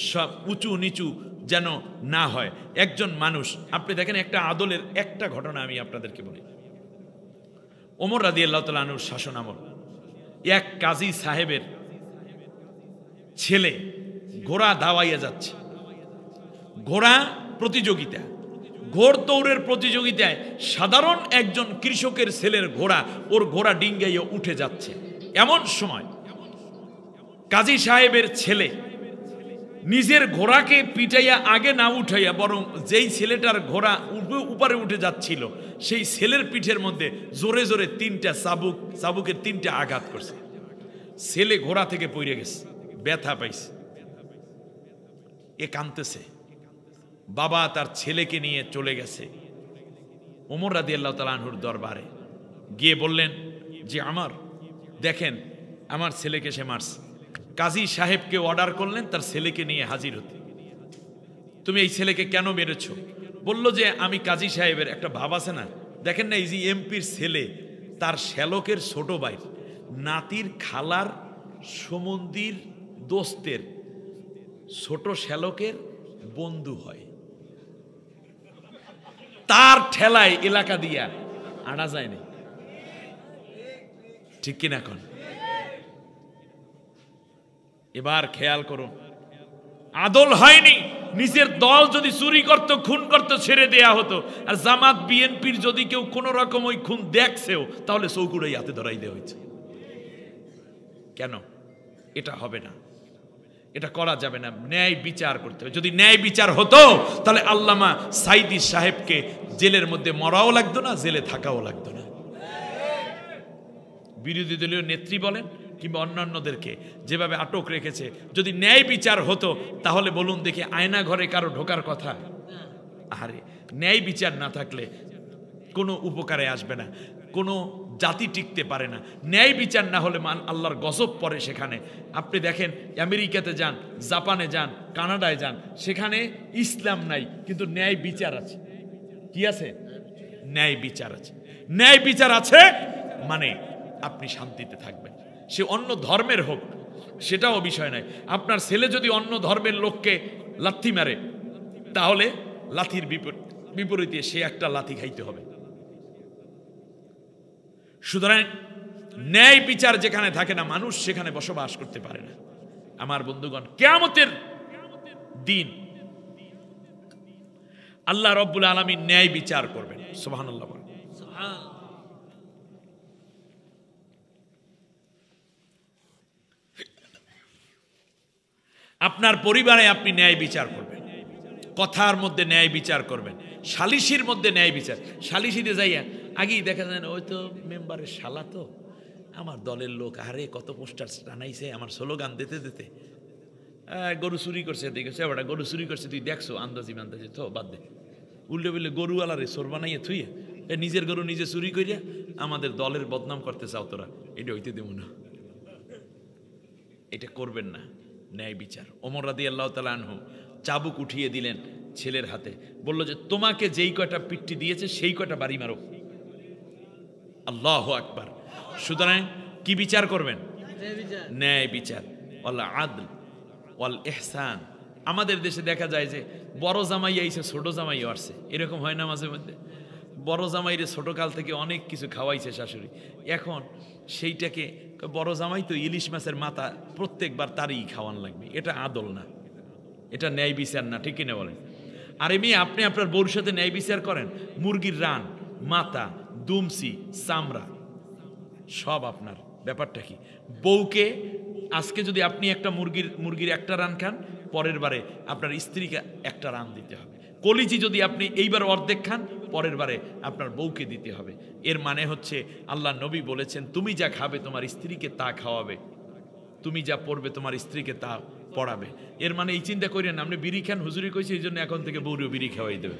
Speaker 1: সব উঁচু নিচু যেন না হয়। একজন মানুষ, আপনি দেখেন একটা আদলের একটা ঘটনা আমি আপনাদেরকে বলি। ওমর রাদিয়াল্লাহু তাআলা আনহুর শাসন আমল, এক কাজী সাহেবের ছেলে ঘোড়া দাওয়াইয়া যাচ্ছে। ঘোড়া প্রতিযোগিতা, ঘোড় দৌড়ের প্রতিযোগিতায় সাধারণ একজন কৃষকের ছেলের ঘোড়া, ওর ঘোড়া ডিঙ্গাইয়া উঠে যাচ্ছে। এমন সময় কাজী সাহেবের ছেলে নিজের ঘোড়াকে পিটাইয়া আগে না উঠাইয়া বরং যেই ছেলেটার ঘোড়া উপরে উঠে যাচ্ছিল সেই ছেলের পিঠের মধ্যে জোরে জোরে 3টা চাবুকের 3টা আঘাত করছে। ছেলে ঘোড়া থেকে পড়ে গেছে, ব্যথা পাইছে, এ কাঁদতেছে। বাবা তার ছেলেকে নিয়ে চলে গেছে ওমর রাদিয়াল্লাহু তাআলা আনহুর দরবারে, গিয়ে বললেন যে আমার দেখেন আমার ছেলেকে সে মারছে। কাজী সাহেবকে অর্ডার করলেন তার ছেলেকে নিয়ে হাজির হতে। তুমি এই ছেলেকে কেন মেরেছ? বলল যে আমি কাজী সাহেবের একটা ভাব আছে না, দেখেন না এই যে এমপির ছেলে তার শ্যালকের ছোট ভাই নাতির খালার সমন্দির দোস্তের ছোট শ্যালকের বন্ধু হয়, তার ঠেলায় এলাকা দিয়া আনা যায় না, ঠিক কিনা এখন? এবার খেয়াল করুন, আদল হয়নি। নিজের দল যদি চুরি করত, খুন করত, ছেড়ে দেয়া হতো। আর জামাত বিএনপির যদি কেউ কোন রকম ওই খুন দেখছেও, তাহলে চৌকুড়াই হাতে ধরাই দেওয়া হয়েছে। কেন? এটা হবে না, এটা করা যাবে না। ন্যায় বিচার করতে হবে। যদি ন্যায় বিচার হতো, তাহলে আল্লামা সাইদি সাহেবকে জেলের মধ্যে মরাও লাগতো না, জেলে থাকাও লাগতো না। বিরোধী দলীয় নেত্রী বলেন কিংবা অন্যান্যদেরকে যেভাবে আটক রেখেছে, যদি ন্যায় বিচার হতো, তাহলে বলুন দেখি আয়না ঘরে কারো ঢোকার কথা? আরে ন্যায় বিচার না থাকলে কোনো উপকারে আসবে না, কোনো জাতি টিকতে পারে না। ন্যায় বিচার না হলে আল্লাহর গজব পড়ে সেখানে। আপনি দেখেন, আমেরিকাতে যান, জাপানে যান, কানাডায় যান, সেখানে ইসলাম নাই কিন্তু ন্যায় বিচার আছে। কি আছে? ন্যায় বিচার আছে। ন্যায় বিচার আছে মানে আপনি শান্তিতে থাকবেন। সে অন্য ধর্মের হোক, সেটাও বিষয় নয়। আপনার ছেলে যদি অন্য ধর্মের লোককে লাথি মারে, তাহলে লাথির বিপরীতে সে একটা লাথি খাইতে হবে। সুতরাং ন্যায় বিচার যেখানে থাকে না, মানুষ সেখানে বসবাস করতে পারে না। আমার বন্ধুগণ, কিয়ামতের দিন আল্লাহ রব্বুল আলামিন ন্যায় বিচার করবেন। সুবহানাল্লাহ। আপনার পরিবারে আপনি ন্যায় বিচার করবেন, কথার মধ্যে ন্যায় বিচার করবেন, সালিশির মধ্যে ন্যায় বিচার। সালিশিতে যাইয়া আগেই দেখা যায় না, ওই তো মেম্বারের শালা, তো আমার দলের লোক, আরে কত পোস্টার টানাইছে আমার স্লোগান দিতে দিতে। গরু চুরি করছে, দেখেছে ওটা গরু চুরি করছে, তুই দেখছো আন্দাজি মান্দাজি, তো বাদ দে। উল্টে বললে গরুওয়ালারে সোর বানাইয়া থুইয়া নিজের গরু নিজে চুরি করিয়া আমাদের দলের বদনাম করতে চাও তোরা, এটা হইতে দেব না। এটা করবেন না। ন্যায় বিচার। ওমর রাদিয়াল্লাহু তাআলা আনহু চাবুক উঠিয়ে দিলেন ছেলের হাতে, বলল যে তোমাকে যেই কয়টা পিট্টি দিয়েছে সেই কয়টা বাড়ি মারো। আল্লাহু আকবার। সুতরাং কি বিচার করবেন? ন্যায় বিচার। ওয়াল আদল ওয়াল ইহসান। আমাদের দেশে দেখা যায় যে বড় জামাই আইছে, ছোট জামাই আসছে, এরকম হয় না মাঝে মধ্যে? বড় জামাইরে ছোটকাল থেকে অনেক কিছু খাওয়াইছে শাশুড়ি, এখন সেইটাকে বড় জামাই তো ইলিশ মাছের মাথা প্রত্যেকবার তারই খাওয়ান লাগবে। এটা আদল না, এটা ন্যায় বিচার না, ঠিক কিনা বলেন? আর এমনি আপনি আপনার বউর সাথে ন্যায় বিচার করেন, মুরগির রান, মাথা, দুমসি, চামড়া সব আপনার। ব্যাপারটা কি? বউকে আজকে যদি আপনি একটা মুরগির একটা রান খান, পরের বারে আপনার স্ত্রীকে একটা রান দিতে হবে। কলিজি যদি আপনি এইবার অর্ধেক খান, পরের বারে আপনার বউকে দিতে হবে। এর মানে হচ্ছে আল্লাহ নবী বলেছেন, তুমি যা খাবে তোমার স্ত্রীকে তা খাওয়াবে, তুমি যা পড়বে তোমার স্ত্রীকে তা পড়াবে। এর মানে এই চিন্তা করেন আপনি বিড়ি খান, হুজুরি কইছে এই জন্য এখন থেকে বউরেও বিড়ি খাওয়াই দেবে।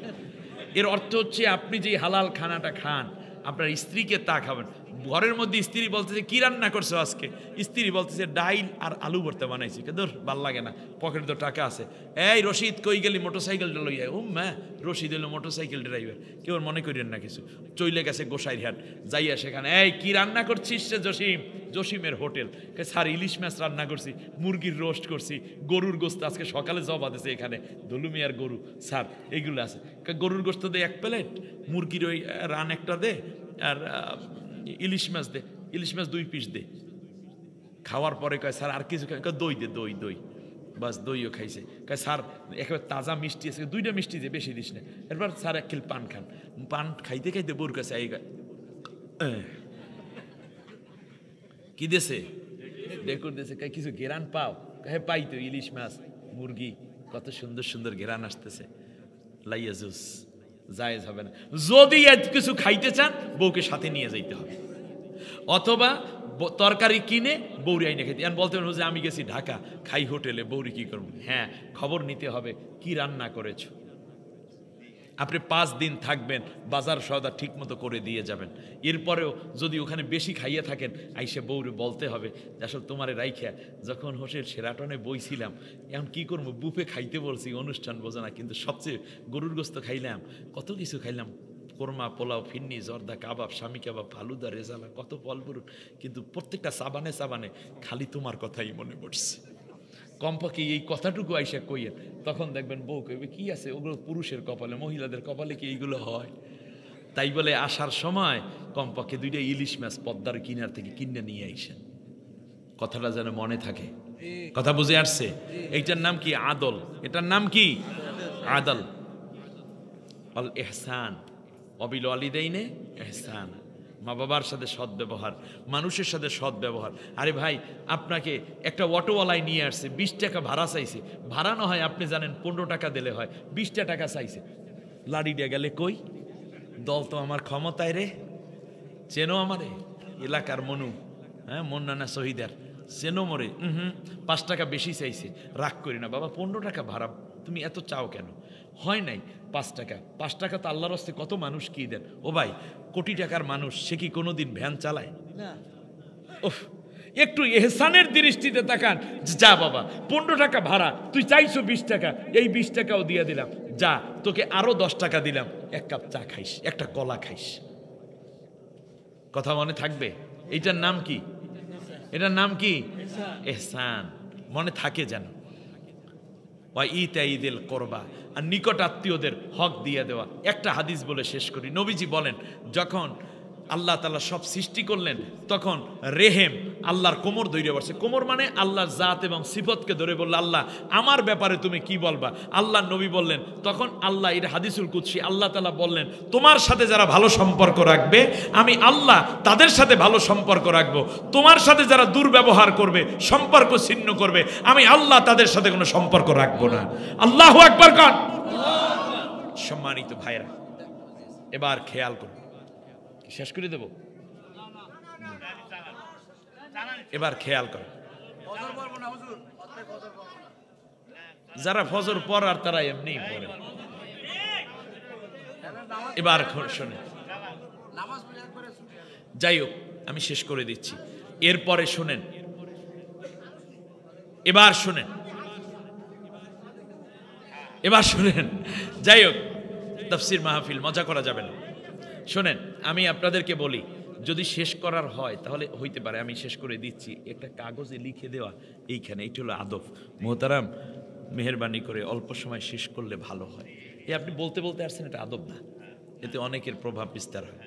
Speaker 1: এর অর্থ হচ্ছে আপনি যে হালাল খানাটা খান, আপনার স্ত্রীকে তা খাবেন। ঘরের মধ্যে স্ত্রী বলতেছে কি রান্না করছো আজকে, স্ত্রী বলতেছে ডাইল আর আলু ভর্তা বানাইছি, ধর ভাল লাগে না, পকেটে তো টাকা আছে। এই রশিদ কই গেলি মোটরসাইকেলটা লইয়া? ও মা, রশিদ হলো মোটরসাইকেল ড্রাইভার, কেউ মনে করেন না কিছু। চইলে গেছে গোসাইরহাট, যাইয়া সেখানে এই কি রান্না করছিস রে জসিম? জসিমের হোটেল। স্যার ইলিশ মাছ রান্না করছি, মুরগির রোস্ট করছি, গরুর গোস্ত আজকে সকালে জবা দিয়েছে এখানে, দলুমিয়ার গরু স্যার এইগুলো আছে। গরুর গোস্ত দে 1 প্লেট, মুরগির ওই রান একটা দে, আর ইলিশ মাছ দে, ইলিশ মাছ 2 পিস দে। খাওয়ার পরে কয় স্যার আর কিছু খাই? দই দে, দই দই। বাস দইও খাইছে। কয় স্যার একেবারে তাজা মিষ্টি আছে, 2টা মিষ্টি দে, বেশি দিস না। এরপর স্যার 1 কিল পান খান। পান খাইতে খাইতে বোর কাছে এই কি দেশে দেখুন দেশে কিছু ঘেরান পাও? হ্যাঁ পাই তো, ইলিশ মাছ, মুরগি, কত সুন্দর সুন্দর ঘেরান আসতেছে। লাইয়া জুস জায়েজ হবে না। যদি কিছু খাইতে চান, বউকে সাথে নিয়ে যাইতে হবে, অথবা তরকারি কিনে বৌরি আইনে খাইতে। বলতে পারেন যে আমি গেছি ঢাকা, খাই হোটেলে, বৌরি কি করবো? হ্যাঁ, খবর নিতে হবে কি রান্না করেছো। আপনি 5 দিন থাকবেন, বাজার সওদা ঠিক মতো করে দিয়ে যাবেন। এরপরেও যদি ওখানে বেশি খাইয়ে থাকেন, আইসে বউরে বলতে হবে যে আসলে তোমারে রাইখা যখন হোটেল সেরাটনে বইছিলাম, এখন কি করবো, বুফে খাইতে বলছি, অনুষ্ঠান বোঝে না, কিন্তু সবচেয়ে গরুর গোস্ত খাইলাম, কত কিছু খাইলাম, কোরমা, পোলাও, ফিন্নি, জর্দা, কাবাব, স্বামী কাবাব, ফালুদা, রেজালা, কত ফল ফুরুট, কিন্তু প্রত্যেকটা সাবানে সাবানে খালি তোমার কথাই মনে পড়ছে। কমপক্ষে এই কথাটুকু আইসা কইয়েন, তখন দেখবেন বউ কইবে কি আছে, ওগুলো পুরুষের কপালে, মহিলাদের কপালে কি এইগুলো হয়? তাই বলে আসার সময় কমপক্ষে 2টা ইলিশ মাছ পদ্মার কিনার থেকে কিনে নিয়ে আইসেন। কথাটা যেন মনে থাকে। কথা বুঝে আসছে? এইটার নাম কি? আদল। এটার নাম কি? আদল। আল ইহসান অবিল ওয়ালিদাইনে ইহসান। মা বাবার সাথে সৎ ব্যবহার, মানুষের সাথে সৎ ব্যবহার। আরে ভাই, আপনাকে একটা অটোওয়ালায় নিয়ে আসছে, 20 টাকা ভাড়া চাইছে। ভাড়া না হয় আপনি জানেন 15 টাকা দিলে হয়, 20টা টাকা চাইছে। লাড়িটা গেলে কই, দল তো আমার ক্ষমতায় রে, চেনো আমারে, এলাকার মনু, হ্যাঁ মন্নানা শহীদার, চেনো মরে, 5 টাকা বেশি চাইছে। রাগ করি না বাবা, 15 টাকা ভাড়া, তুমি এত চাও কেন? হয় নাই 5 টাকা। 5 টাকা তো আল্লাহর হস্তে কত মানুষ কি দেন। ও ভাই, কোটি টাকার মানুষ, সে কি কোনোদিন ভ্যান চালায় না? ওহ, একটু এহসানের দৃষ্টিতে তাকান। যা বাবা, 15 টাকা ভাড়া, তুই চাইছো 20 টাকা, এই 20 টাকাও দিয়ে দিলাম, যা তোকে আরো 10 টাকা দিলাম, 1 কাপ চা খাইস, একটা কলা খাইস। কথা মনে থাকবে? এইটার নাম কি? এটার নাম কি? এহসান। মনে থাকে যেন। ওয়া ইতাইদিল কুরবা, আর নিকট আত্মীয়দের হক দিয়ে দেওয়া। একটা হাদিস বলে শেষ করি। নবীজি বলেন, যখন আল্লাহ তাআলা সব সৃষ্টি করলেন তখন রেহেম আল্লাহর কোমর ধরে বসে। কোমর মানে আল্লাহর জাত এবং সিফতকে ধরে বলল, আল্লাহ আমার ব্যাপারে তুমি কি বলবা? আল্লাহ নবী বললেন, তখন আল্লাহ, এটা হাদিসুল কুদসি, আল্লাহ তাআলা বললেন, তোমার সাথে যারা ভালো সম্পর্ক রাখবে আমি আল্লাহ তাদের সাথে ভালো সম্পর্ক রাখবো। তোমার সাথে যারা দুর্ব্যবহার করবে, সম্পর্ক ছিন্ন করবে, আমি আল্লাহ তাদের সাথে কোনো সম্পর্ক রাখবো না। আল্লাহু আকবার কান। সম্মানিত ভাইরা, এবার খেয়াল করুন, শেষ করে দেব, এবার খেয়াল করুন। যারা ফজর পড়ার তারা এমনি পড়ে। এবার শোনেন, যাই হোক আমি শেষ করে দিচ্ছি, এরপরে শোনেন, এবার শোনেন, এবার শোনেন। যাই হোক, তাফসীর মাহফিল, মজা করা যাবে না। শোনেন, আমি আপনাদেরকে বলি, যদি শেষ করার হয় তাহলে হইতে পারে আমি শেষ করে দিচ্ছি, একটা কাগজে লিখে দেওয়া এইখানে, এইটা হলো আদব। মোহতারাম, মেহেরবানি করে অল্প সময় শেষ করলে ভালো হয়। এই আপনি বলতে বলতে আসছেন, এটা আদব না, এতে অনেকের প্রভাব বিস্তার হয়।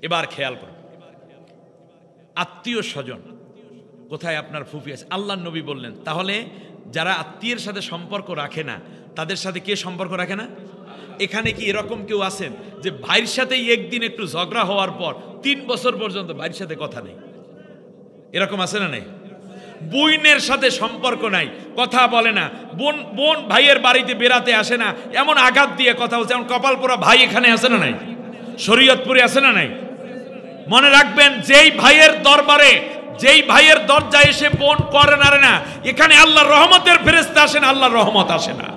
Speaker 1: এবার খেয়াল করুন, আত্মীয় স্বজন কোথায়? আপনার ফুফি আছে। আল্লাহর নবী বললেন, তাহলে যারা আত্মীয়ের সাথে সম্পর্ক রাখে না তাদের সাথে কে সম্পর্ক রাখে না? এখানে কি এরকম কেউ আছেন যে ভাইয়ের সাথেই একদিন একটু ঝগড়া হওয়ার পর 3 বছর পর্যন্ত ভাইয়ের সাথে কথা নেই? এরকম আছে না? নেই? বোনের সাথে সম্পর্ক নাই, কথা বলে না, বোন ভাইয়ের বাড়িতে বেড়াতে আসে না, এমন আঘাত দিয়ে কথা বলছে, এমন কপাল পোড়া ভাই এখানে আছে না নাই? শরীয়তপুরে আছে না নাই? মনে রাখবেন, যেই ভাইয়ের দরবারে, যেই ভাইয়ের দরজায় এসে বোন করে না, এখানে আল্লাহর রহমতের ফেরেশতা আসেন, আল্লাহর রহমত আসে না।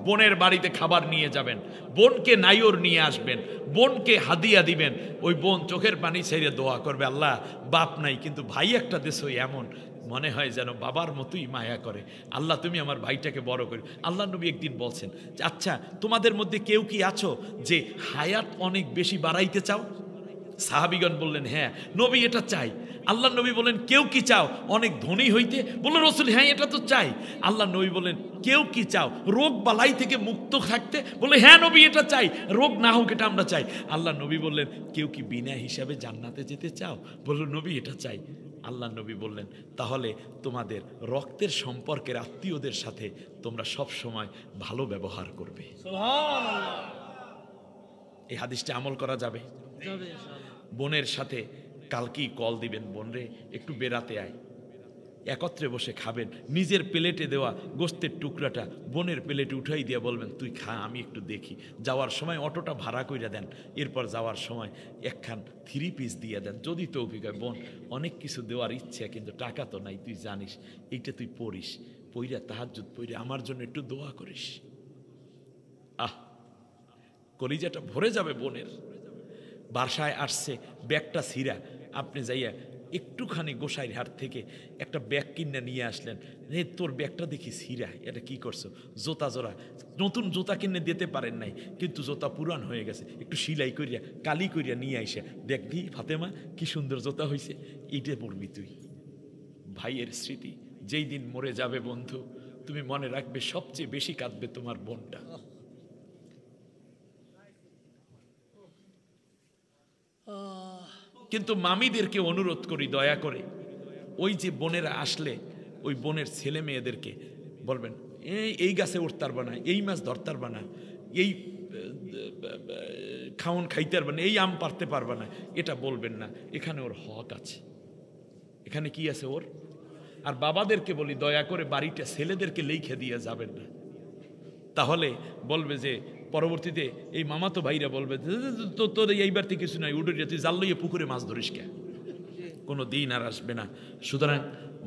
Speaker 1: বোনের বাড়িতে খাবার নিয়ে যাবেন, বোনকে নাইর নিয়ে আসবেন, বোনকে হাদিয়া দিবেন, ওই বোন চোখের পানি ছেড়ে দোয়া করবে, আল্লাহ বাপ নাই কিন্তু ভাই একটা দেশ এমন মনে হয় যেন বাবার মতোই মায়া করে, আল্লাহ তুমি আমার ভাইটাকে বড় করি। আল্লাহ নবী একদিন বলছেন, আচ্ছা তোমাদের মধ্যে কেউ কি আছো যে হায়াত অনেক বেশি বাড়াইতে চাও? সাহাবীগণ বললেন, হ্যাঁ নবী, এটা চাই। আল্লাহ নবী বলেন, কেউ কি চাও অনেক ধনী হইতে? বলল রাসূল, হ্যাঁ এটা তো চাই। আল্লাহ নবী বলেন, কেউ কি চাও রোগ বালাই থেকে মুক্ত থাকতে? বলে, হ্যাঁ নবী এটা চাই, রোগ না হোক এটা আমরা চাই। আল্লাহ নবী বললেন, কেউ কি বিনা হিসাবে জান্নাতে যেতে চাও? বলল নবী এটা চাই। আল্লাহ নবী বললেন, তাহলে তোমাদের রক্তের সম্পর্কের আত্মীয়দের সাথে তোমরা সব সময় ভালো ব্যবহার করবে। সুবহানাল্লাহ। এই হাদিসটা আমল করা যাবে? বোনের সাথে কালকেই কল দিবেন, বোন রে একটু বেড়াতে আয়, একত্রে বসে খাবেন। নিজের প্লেটে দেওয়া গোস্তের টুকরাটা বোনের প্লেটে উঠাই দিয়ে বলবেন, তুই খা, আমি একটু দেখি। যাওয়ার সময় অটোটা ভাড়া কইরা দেন, এরপর যাওয়ার সময় একখান 3 পিস দিয়ে দেন, যদি তৌফিক হয়। বোন, অনেক কিছু দেওয়ার ইচ্ছা কিন্তু টাকা তো নাই, তুই জানিস, এইটা তুই পড়িস, পইরা তাহাজ্জুদ পইরা আমার জন্য একটু দোয়া করিস। আহ, কলিজাটা ভরে যাবে বোনের। বাসায় আসছে, ব্যাগটা ছিঁড়া, আপনি যাইয়া একটুখানি গোসাইর হাট থেকে একটা ব্যাগ কিনে নিয়ে আসলেন, রে তোর ব্যাগটা দেখি ছিঁড়া, এটা কি করছো? জোতা জোড়া, নতুন জুতা কিনে দিতে পারেন নাই, কিন্তু জুতা পুরান হয়ে গেছে, একটু সিলাই করিয়া কালি করিয়া নিয়ে আইসা দেখবি ফাতেমা কি সুন্দর জুতা হয়েছে, এইটা পড়বি তুই। ভাইয়ের স্মৃতি যেই দিন মরে যাবে বন্ধু, তুমি মনে রাখবে সবচেয়ে বেশি কাঁদবে তোমার বোনটা। কিন্তু মামিদেরকে অনুরোধ করি দয়া করে, ওই যে বোনেরা আসলে ওই বোনের ছেলে মেয়েদেরকে বলবেন এই গাছে উঠতে পারবে না, এই মাছ ধরতে পারবে না, এই খাওন খাইতে পারবে না, এই আম পারতে পারবে না, এটা বলবেন না। এখানে ওর হক আছে, এখানে কি আছে ওর। আর বাবাদেরকে বলি দয়া করে বাড়িটা ছেলেদেরকে লিখে দিয়ে যাবেন না, তাহলে বলবে যে পরবর্তীতে এই মামাতো ভাইরা বলবে তোর এইবার থেকে কিছু নাই, উঠে তুই জাল লইয়ে পুকুরে মাছ ধরিস কে, কোনো দিন আর আসবে না। সুতরাং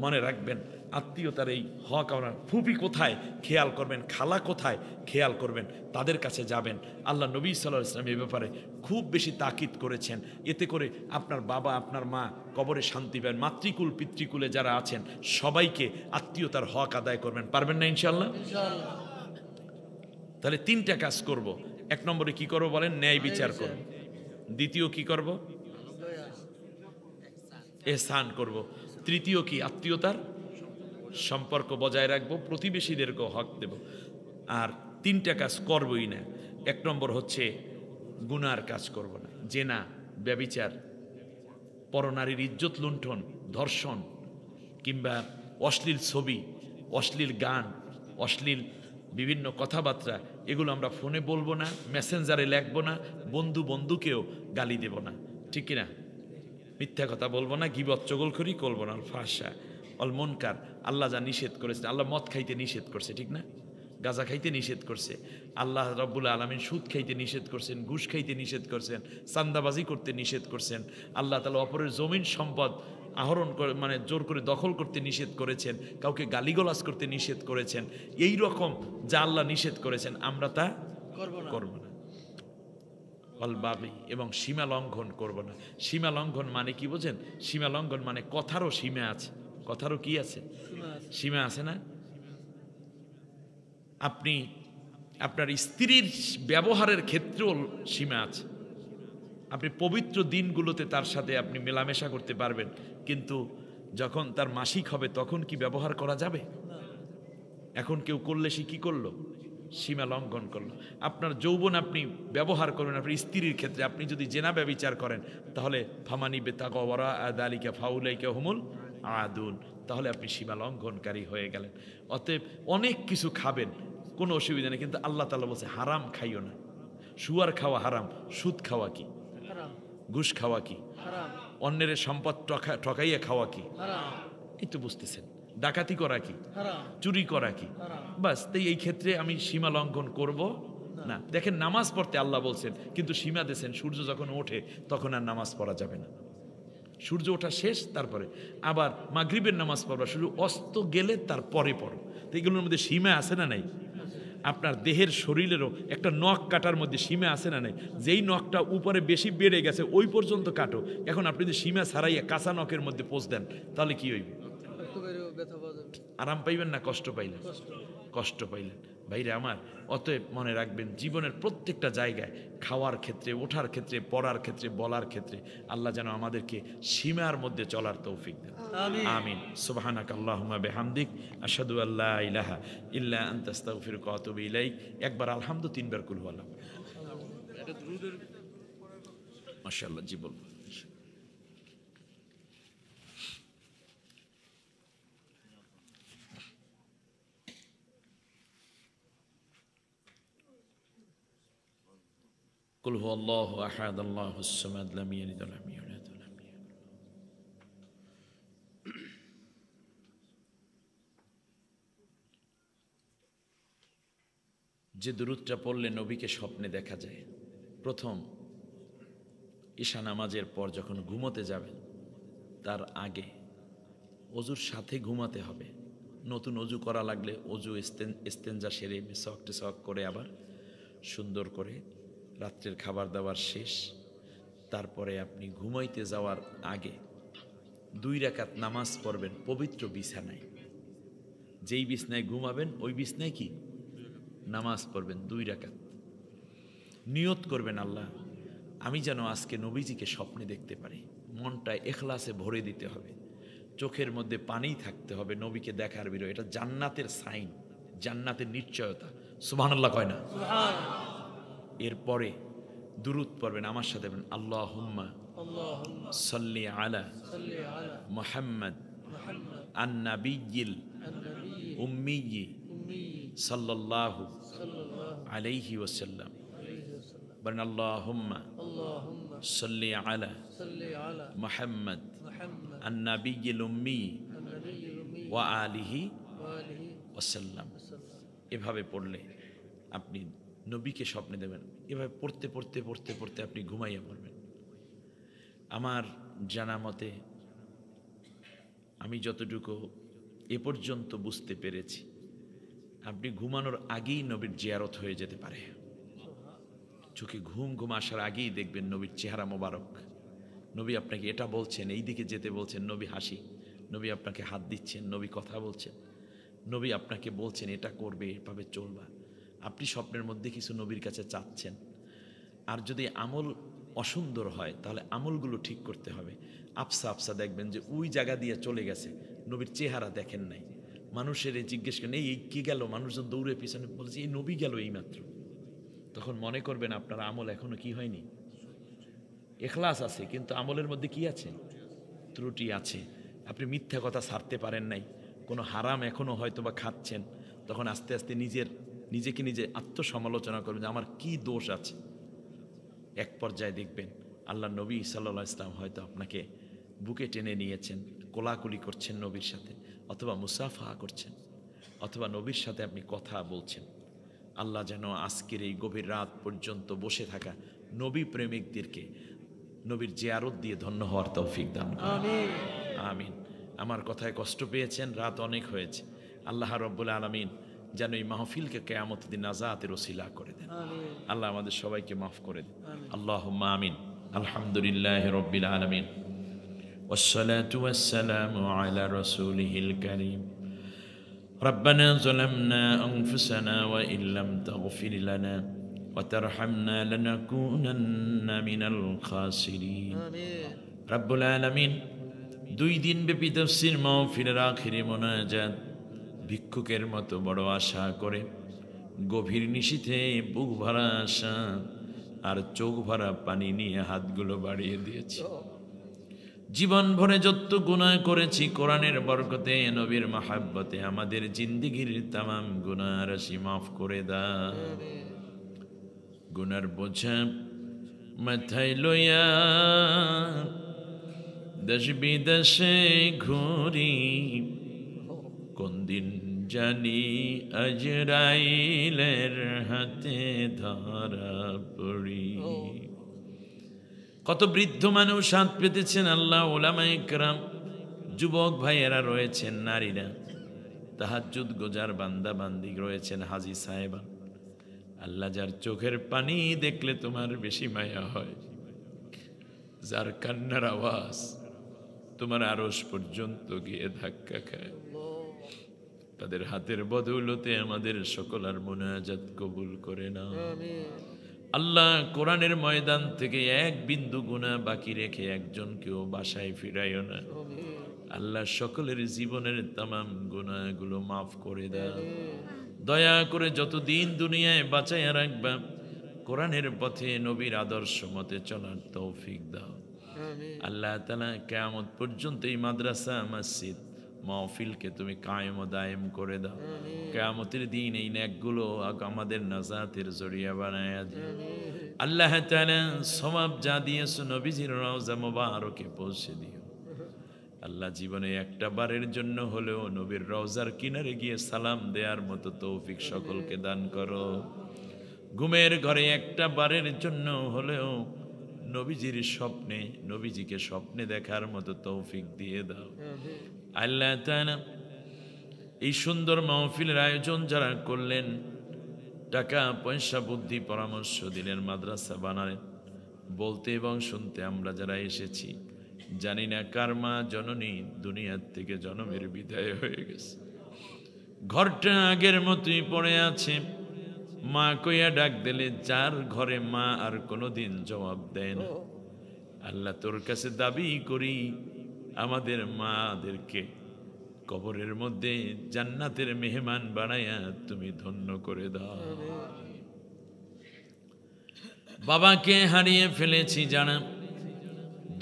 Speaker 1: মনে রাখবেন আত্মীয়তার এই হক আপনার ফুপি কোথায় খেয়াল করবেন, খালা কোথায় খেয়াল করবেন, তাদের কাছে যাবেন। আল্লাহ নবী সাল্লাল্লাহু আলাইহি ওয়াসাল্লাম এই ব্যাপারে খুব বেশি তাকিদ করেছেন। এতে করে আপনার বাবা আপনার মা কবরে শান্তি পাবেন। মাতৃকুল পিতৃকুলে যারা আছেন সবাইকে আত্মীয়তার হক আদায় করবেন। পারবেন না ইনশাআল্লাহ? তাহলে তিনটা কাজ করব। এক নম্বরে কি করব বলেন? ন্যায় বিচার করব। দ্বিতীয় কি করব? এহসান করব। তৃতীয় কি? আত্মীয়তার সম্পর্ক বজায় রাখবো, প্রতিবেশীদেরকেও হক দেব। আর তিনটা কাজ করবই না। এক নম্বর হচ্ছে গুনার কাজ করব না, জেনা, ব্যভিচার, পরনারীর ইজ্জত লুণ্ঠন, ধর্ষণ, কিংবা অশ্লীল ছবি, অশ্লীল গান, অশ্লীল বিভিন্ন কথাবার্তা, এগুলো আমরা ফোনে বলবো না, মেসেঞ্জারে লিখবো না, বন্ধুকেও গালি দেব না, ঠিক কিনা? মিথ্যা কথা বলবো না, গীবত চগলখড়ি করবো না, ফাহশা অল মুনকার আল্লাহ যা নিষেধ করেছেন। আল্লাহ মদ খাইতে নিষেধ করছে, ঠিক না? গাঁজা খাইতে নিষেধ করছে আল্লাহ রব্বুল আলামিন, সুদ খাইতে নিষেধ করছেন, ঘুষ খাইতে নিষেধ করছেন, চান্দাবাজি করতে নিষেধ করছেন। আল্লাহ তাআলা অপরের জমিন সম্পদ আহরণ করে মানে জোর করে দখল করতে নিষেধ করেছেন, কাউকে গালিগালাজ করতে নিষেধ করেছেন। এই রকম যা আল্লাহ নিষেধ করেছেন আমরা তা করব না। অলবাগি, এবং সীমা লঙ্ঘন করব না। সীমা লঙ্ঘন মানে কি বোঝেন? সীমা লঙ্ঘন মানে কথারও সীমা আছে। কথারও কি আছে? সীমা আছে না? আপনি আপনার স্ত্রীর ব্যবহারের ক্ষেত্রেও সীমা আছে। আপনি পবিত্র দিনগুলোতে তার সাথে আপনি মেলামেশা করতে পারবেন, কিন্তু যখন তার মাসিক হবে তখন কি ব্যবহার করা যাবে? এখন কেউ করলে সে কি করলো? সীমা লঙ্ঘন করলো। আপনার যৌবন আপনি ব্যবহার করবেন আপনার স্ত্রীর ক্ষেত্রে। আপনি যদি জেনা ব্যভিচার করেন তাহলে ফামানি বেতাগওয়ারা আদালিকা ফাউলাইকা হুমুল আদুন, তাহলে আপনি সীমা লঙ্ঘনকারী হয়ে গেলেন। অতএব অনেক কিছু খাবেন, কোনো অসুবিধা নেই, কিন্তু আল্লাহ তাআলা বলছে হারাম খাইও না। শুয়ার খাওয়া হারাম, সুদ খাওয়া কি? ঘুষ খাওয়া কি? অন্যের সম্পদ ঠকাইয়া খাওয়া কি? এই তো বুঝতেছেন। ডাকাতি করা কি? চুরি করা কি? বাস, তাই এই ক্ষেত্রে আমি সীমা লঙ্ঘন করব না। দেখেন নামাজ পড়তে আল্লাহ বলছেন, কিন্তু সীমা দিয়েছেন সূর্য যখন ওঠে তখন আর নামাজ পড়া যাবে না। সূর্য ওঠা শেষ, তারপরে আবার মাগরিবের নামাজ পড়বা, সূর্য অস্ত গেলে তারপরে পড়ো। তো এগুলোর মধ্যে সীমা আছে না নাই? আপনার দেহের শরীরেরও একটা নখ কাটার মধ্যে সীমা আছে না নাই? যেই নখটা উপরে বেশি বেড়ে গেছে ওই পর্যন্ত কাটো। এখন আপনি যদি সীমা ছাড়াইয়া কাঁচা নখের মধ্যে পোষ দেন তাহলে কি হইবে? আরাম পাইবেন না কষ্ট পাইলেন? কষ্ট পাইলেন। ভাইরে আমার, অতএব মনে রাখবেন জীবনের প্রত্যেকটা জায়গায়, খাওয়ার ক্ষেত্রে, ওঠার ক্ষেত্রে, পড়ার ক্ষেত্রে, বলার ক্ষেত্রে আল্লাহ যেন আমাদেরকে সীমার মধ্যে চলার তৌফিক দেন। আমিন। সুবহানাক আল্লাহুম্মা বিহামদিক আশহাদু আল্লা ইলাহা ইল্লা আনতা আস্তাগফিরুকা ওয়া আতুবু ইলাইক। একবার আলহামদু, তিনবার কুল হুয়াল্লাহু। এটা দ্রুদের মাশাআল্লাহ জি বলুন। কুল হুয়াল্লাহু আহাদ আল্লাহুস সামাদ লাম ইয়ালিদ ওয়া লাম ইউলাদ ওয়া লাম ইয়াকুল লাহু। যে দুরূদটা পড়লে নবীকে স্বপ্নে দেখা যায়, প্রথম ঈশা নামাজের পর যখন ঘুমোতে যাবেন তার আগে অজুর সাথে ঘুমাতে হবে। নতুন অজু করা লাগলে অজু ইস্তেঞ্জা সেরে মেসওয়াক টেসওয়াক করে আবার সুন্দর করে রাত্রের খাবার দাবার শেষ, তারপরে আপনি ঘুমাইতে যাওয়ার আগে 2 রাকাত নামাজ পড়বেন পবিত্র বিছানায়। যেই বিছনায় ঘুমাবেন ওই বিছনায় কি নামাজ পড়বেন 2 রাকাত। নিয়ত করবেন, আল্লাহ আমি যেন আজকে নবীজিকে স্বপ্নে দেখতে পারি। মনটা ইখলাসে ভরে দিতে হবে, চোখের মধ্যে পানি থাকতে হবে নবীকে দেখার বিরহ। এটা জান্নাতের সাইন, জান্নাতের নিশ্চয়তা। সুবহানাল্লাহ কয় না? এরপরে দুরূদ পড়বেন আমার সাথে, আল্লাহুম্মা সাল্লি আলা মুহাম্মদ আন-নাবিয়্যিল উম্মিয়্যি সাল্লাল্লাহু আলাইহি ওয়াসাল্লাম। বলেন আল্লাহুম্মা সাল্লি আলা মুহাম্মদ আন-নাবিয়্যিল উম্মি ওয়া আলিহি ওয়াসাল্লাম। এভাবে পড়লে আপনি নবীকে স্বপ্নে দেবেন। এভাবে পড়তে পড়তে পড়তে পড়তে আপনি ঘুমাইয়া পড়বেন। আমার জানা মতে আমি যতটুকু এ পর্যন্ত বুঝতে পেরেছি, আপনি ঘুমানোর আগেই নবীর জিয়ারত হয়ে যেতে পারে। চোখে ঘুম আসার আগেই দেখবেন নবীর চেহারা মোবারক। নবী আপনাকে এটা বলছেন, এই দিকে যেতে বলছেন, নবী হাসি, নবী আপনাকে হাত দিচ্ছেন, নবী কথা বলছেন, নবী আপনাকে বলছেন এটা করবে, এভাবে চলবা। আপনি স্বপ্নের মধ্যে কিছু নবীর কাছে চাচ্ছেন। আর যদি আমল অসুন্দর হয় তাহলে আমলগুলো ঠিক করতে হবে। আফসা আফসা দেখবেন যে ওই জায়গা দিয়ে চলে গেছে, নবীর চেহারা দেখেন নাই। মানুষের জিজ্ঞেস করেন এই কি গেল, মানুষজন দৌড়ে পিছনে বলছে এই নবী গেল এইমাত্র। তখন মনে করবেন আপনার আমল এখনো কি হয়নি, ইখলাস আছে, কিন্তু আমলের মধ্যে কি আছে, ত্রুটি আছে। আপনি মিথ্যা কথা ছাড়তে পারেন নাই, কোনো হারাম এখনো হয়তো বা খাচ্ছেন। তখন আস্তে আস্তে নিজেকে নিজে আত্মসমালোচনা করবেন যে আমার কি দোষ আছে। এক পর্যায়ে দেখবেন আল্লাহ নবী সাল্লাল্লাহু আলাইহি ওয়াসাল্লাম হয়তো আপনাকে বুকে টেনে নিয়েছেন, কোলাকুলি করছেন নবীর সাথে, অথবা মুসাফা করছেন, অথবা নবীর সাথে আপনি কথা বলছেন। আল্লাহ যেন আজকের এই গভীর রাত পর্যন্ত বসে থাকা নবী প্রেমিকদেরকে নবীর জিয়ারত দিয়ে ধন্য হওয়ার তৌফিক দান করেন। আমিন আমিন। আমার কথায় কষ্ট পেয়েছেন, রাত অনেক হয়েছে। আল্লাহ রাব্বুল আলামিন যেন এই মাহফিলকে কিয়ামতের দিন নাজাতের ওসিলা করে দেন। আল্লাহ আমাদের সবাইকে মাফ করে দেন। আল্লাহুম্মা আমিন। আলহামদুলিল্লাহি রাব্বিল আলামিন ওয়াসসালাতু ওয়াসসালামু আলা রাসূলিহিল কারীম। ربنا ظلمنا أنفسنا وإن لم تغفر لنا وترحمنا لنكونن من الخاسرين رب العالمين। 2 দিন ব্যাপী তাফসীর মাহফিলের আখিরি মোনাজাত ভিক্ষুকের মতো বড় আশা করে গভীর নিশীথে বুক ভরা আশা আর চোখ ভরা পানি নিয়ে হাতগুলো বাড়িয়ে দিয়েছি। জীবন ভরে যত গুনাহ করেছি, কোরআনের বরকতে নবীর মাহাব্বতে আমাদের জিন্দেগির তামাম গুনাহ রাশি মাফ করে দাও। গুনার বোঝা মাথায় লইয়া দেশ বিদেশে ঘুরি, কোন দিন জানি আজরাইলের হাতে ধরা পড়ি। কত বৃদ্ধ মানুষ হাত পেতেছেন আল্লাহ, ওলামায়ে কেরাম, যুবক ভাইয়েরা রয়েছেন, নারীরা, তাহাজ্জুদ গোজার বান্দা বান্দি রয়েছেন, হাজী সাহেবা। আল্লাহ, যার চোখের পানি দেখলে তোমার বেশি মায়া হয়, যার কান্নার আওয়াজ তোমার আরশ পর্যন্ত গিয়ে ধাক্কা খায়, তাদের হাতের বদৌলতে আমাদের সকলার মুনাজাত কবুল করে নাও। আল্লাহ, কোরআনের ময়দান থেকে এক বিন্দু গুনাহ বাকি রেখে একজনকেও বাসায় ফিরাইও না। আল্লাহ, সকলের জীবনের তামাম গুনাহগুলো মাফ করে দাও। দয়া করে যতদিন দুনিয়ায় বাঁচাইয়া রাখবা, কোরআনের পথে নবীর আদর্শ মতে চলার তৌফিক দাও। আল্লাহ তাআলা, কিয়ামত পর্যন্ত এই মাদ্রাসা, মসজিদ, মাহফিলকে তুমি কায়েম ও দায়েম করে দাও। কিয়ামতের দিন এই নেকগুলো আমাদের নাজাতের জরিয়া বানায়া দিও। আল্লাহ তাআলা, সওয়াব যা দিয়েছো নবীজির রওজা মুবারকে পৌঁছে দিও। আল্লাহ, জীবনে একটা বারের জন্য হলেও নবীর রওজার কিনারে গিয়ে সালাম দেওয়ার মতো তৌফিক সকলকে দান করো। ঘুমের ঘরে একটা বারের জন্য হলেও নবীজির স্বপ্নে, নবীজিকে স্বপ্নে দেখার মতো তৌফিক দিয়ে দাও। আল্লাহ তাআলা, এই সুন্দর মাহফিলের আয়োজন যারা করলেন, টাকা পয়সা বুদ্ধি পরামর্শ দিলেন, মাদ্রাসা বানালেন, বলতে এবং শুনতে আমরা যারা এসেছি, জানি না কার মা জননী দুনিয়ার থেকে জনমের বিদায় হয়ে গেছে। ঘরটা আগের মতোই পড়ে আছে। মা কইয়া ডাক দিলে যার ঘরে মা আর কোনোদিন জবাব দেয় না। আল্লাহ, তোর কাছে দাবি করি, আমাদের মাদেরকে কবরের মধ্যে জান্নাতের মেহমান বানায়া তুমি ধন্য করে দাও। বাবাকে হারিয়ে ফেলেছি জানা,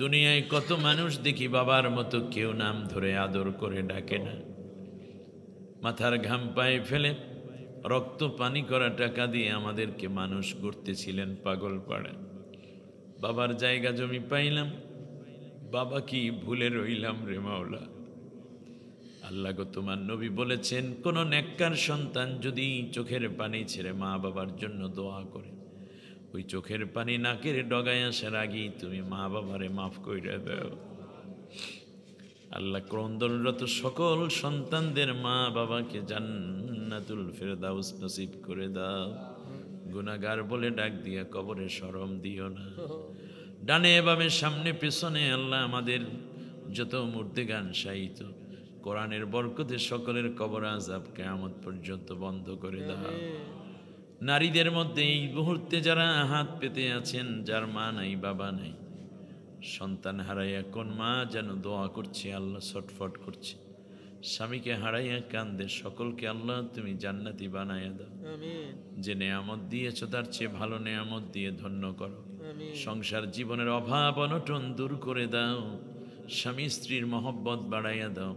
Speaker 1: দুনিয়ায় কত মানুষ দেখি বাবার মতো কেউ নাম ধরে আদর করে ডাকে না, মাথার ঘাম পায়ে ফেলে রক্ত পানি করা টাকা দিয়ে আমাদেরকে মানুষ করতেছিলেন পাগল পাড়া। বাবার জায়গা জমি পাইলাম, বাবা কি ভুলে রইলাম রে মাওলা। আল্লাহ গো, তোমার নবী বলেছেন কোন নেককার সন্তান যদি চোখের পানি ছেড়ে মা বাবার জন্য দোয়া করে, ওই চোখের পানি নাকের ডগায় আসার আগেই তুমি মা বাবারে মাফ কইরা দাও। আল্লাহ ক্রন্দনরত সকল সন্তানদের মা বাবাকে জান্নাতুল ফেরদাউস নসিব করে দাও। গুনাহগার বলে ডাক দিয়া কবরে শরম দিও না। ডানে বামে সামনে পেছনে আল্লাহ আমাদের যত মুর্দেগান শায়িত কোরআনের বরকতে সকলের কবর আযাব কিয়ামত পর্যন্ত বন্ধ করে দাও। নারীদের মধ্যে এই মুহূর্তে যারা হাত পেতে আছেন, যার মা নাই বাবা নাই, সন্তান হারাইয়া কোন মা যেন দোয়া করছে, আল্লাহ ছটফট করছে, স্বামীকে হারাইয়া কান্দে, সকলকে আল্লাহ তুমি জান্নাতি বানাইয়া দাও। যে নেয়ামত দিয়েছো তার চেয়ে ভালো নেয়ামত দিয়ে ধন্য করো। সংসার জীবনের অভাব অনটন দূর করে দাও, স্বামী স্ত্রীর মহব্বত বাড়াইয়া দাও।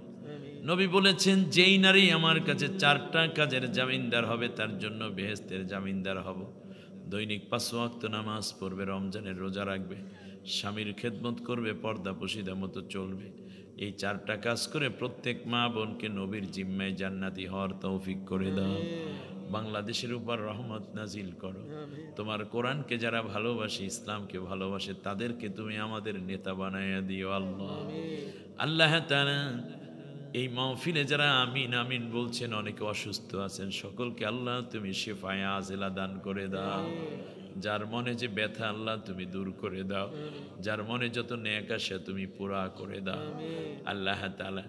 Speaker 1: নবী বলেছেন যেই নারী আমার কাছে 4টা কাজের জামিনদার হবে তার জন্য বেহেশতের জামিনদার হব। দৈনিক 5 ওয়াক্ত নামাজ পড়বে, রমজানের রোজা রাখবে, স্বামীর খেদমত করবে, পর্দা পশিদা মতো চলবে। এই 4টা কাজ করে প্রত্যেক মা বোনকে নবীর জিম্মায় জান্নাতি হওয়ার তৌফিক করে দাও। বাংলাদেশের উপর রহমত নাজিল করো। তোমার কোরআনকে যারা ভালোবাসে, ইসলামকে ভালোবাসে, তাদেরকে তুমি আমাদের নেতা বানাইয়া দিও আল্লাহ। আল্লাহ তাআলা এই মাহফিলে যারা আমিন আমিন বলছেন, অনেকে অসুস্থ আছেন, সকলকে আল্লাহ তুমি শিফায়ে আজিলা দান করে দাও। যার মনে যে ব্যথা আল্লাহ তুমি দূর করে দাও, যার মনে যত নেক আসে তুমি পুরা করে দাও। আল্লাহ তাআলা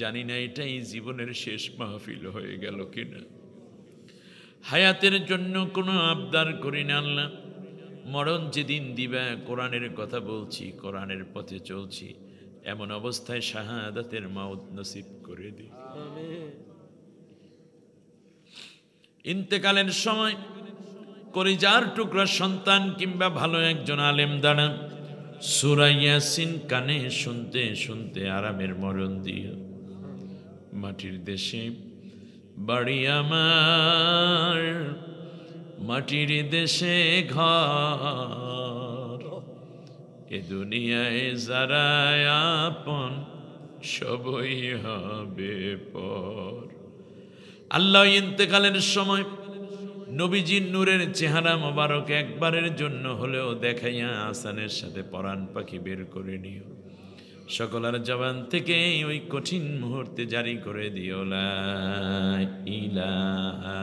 Speaker 1: জানি না এটাই জীবনের শেষ মাহফিল হয়ে গেল কিনা, হায়াতের জন্য কোনো আবদার করি না আল্লাহ। মরণ যেদিন দিবা, কোরআনের কথা বলছি, কোরআনের পথে চলছি, এমন অবস্থায় শাহাদাতের মাউত নসিব করে দি। ইন্তেকালের সময় কলিজার টুকরা সন্তান কিংবা ভালো একজন আলেম দ্বারা সূরা ইয়াসিন কানে শুনতে শুনতে আরামের মরণ দিও। মাটির দেশে বাড়ি আমার, মাটির দেশে ঘর, এ দুনিয়ায় যারা আপন সবই হবে পর। আল্লাহ ইন্তেকালের সময় নবীজির নূরের চেহারা মোবারক একবারের জন্য হলেও দেখাইয়া আসানের সাথে পরাণ পাখি বের করে নিও। সকলের জবান থেকে ওই কঠিন মুহূর্তে জারি করে দিও লা ইলাহা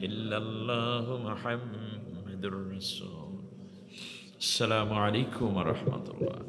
Speaker 1: ইল্লাল্লাহু মুহাম্মাদুর রাসূল। আসসালামু আলাইকুম ওয়া রাহমাতুল্লাহ।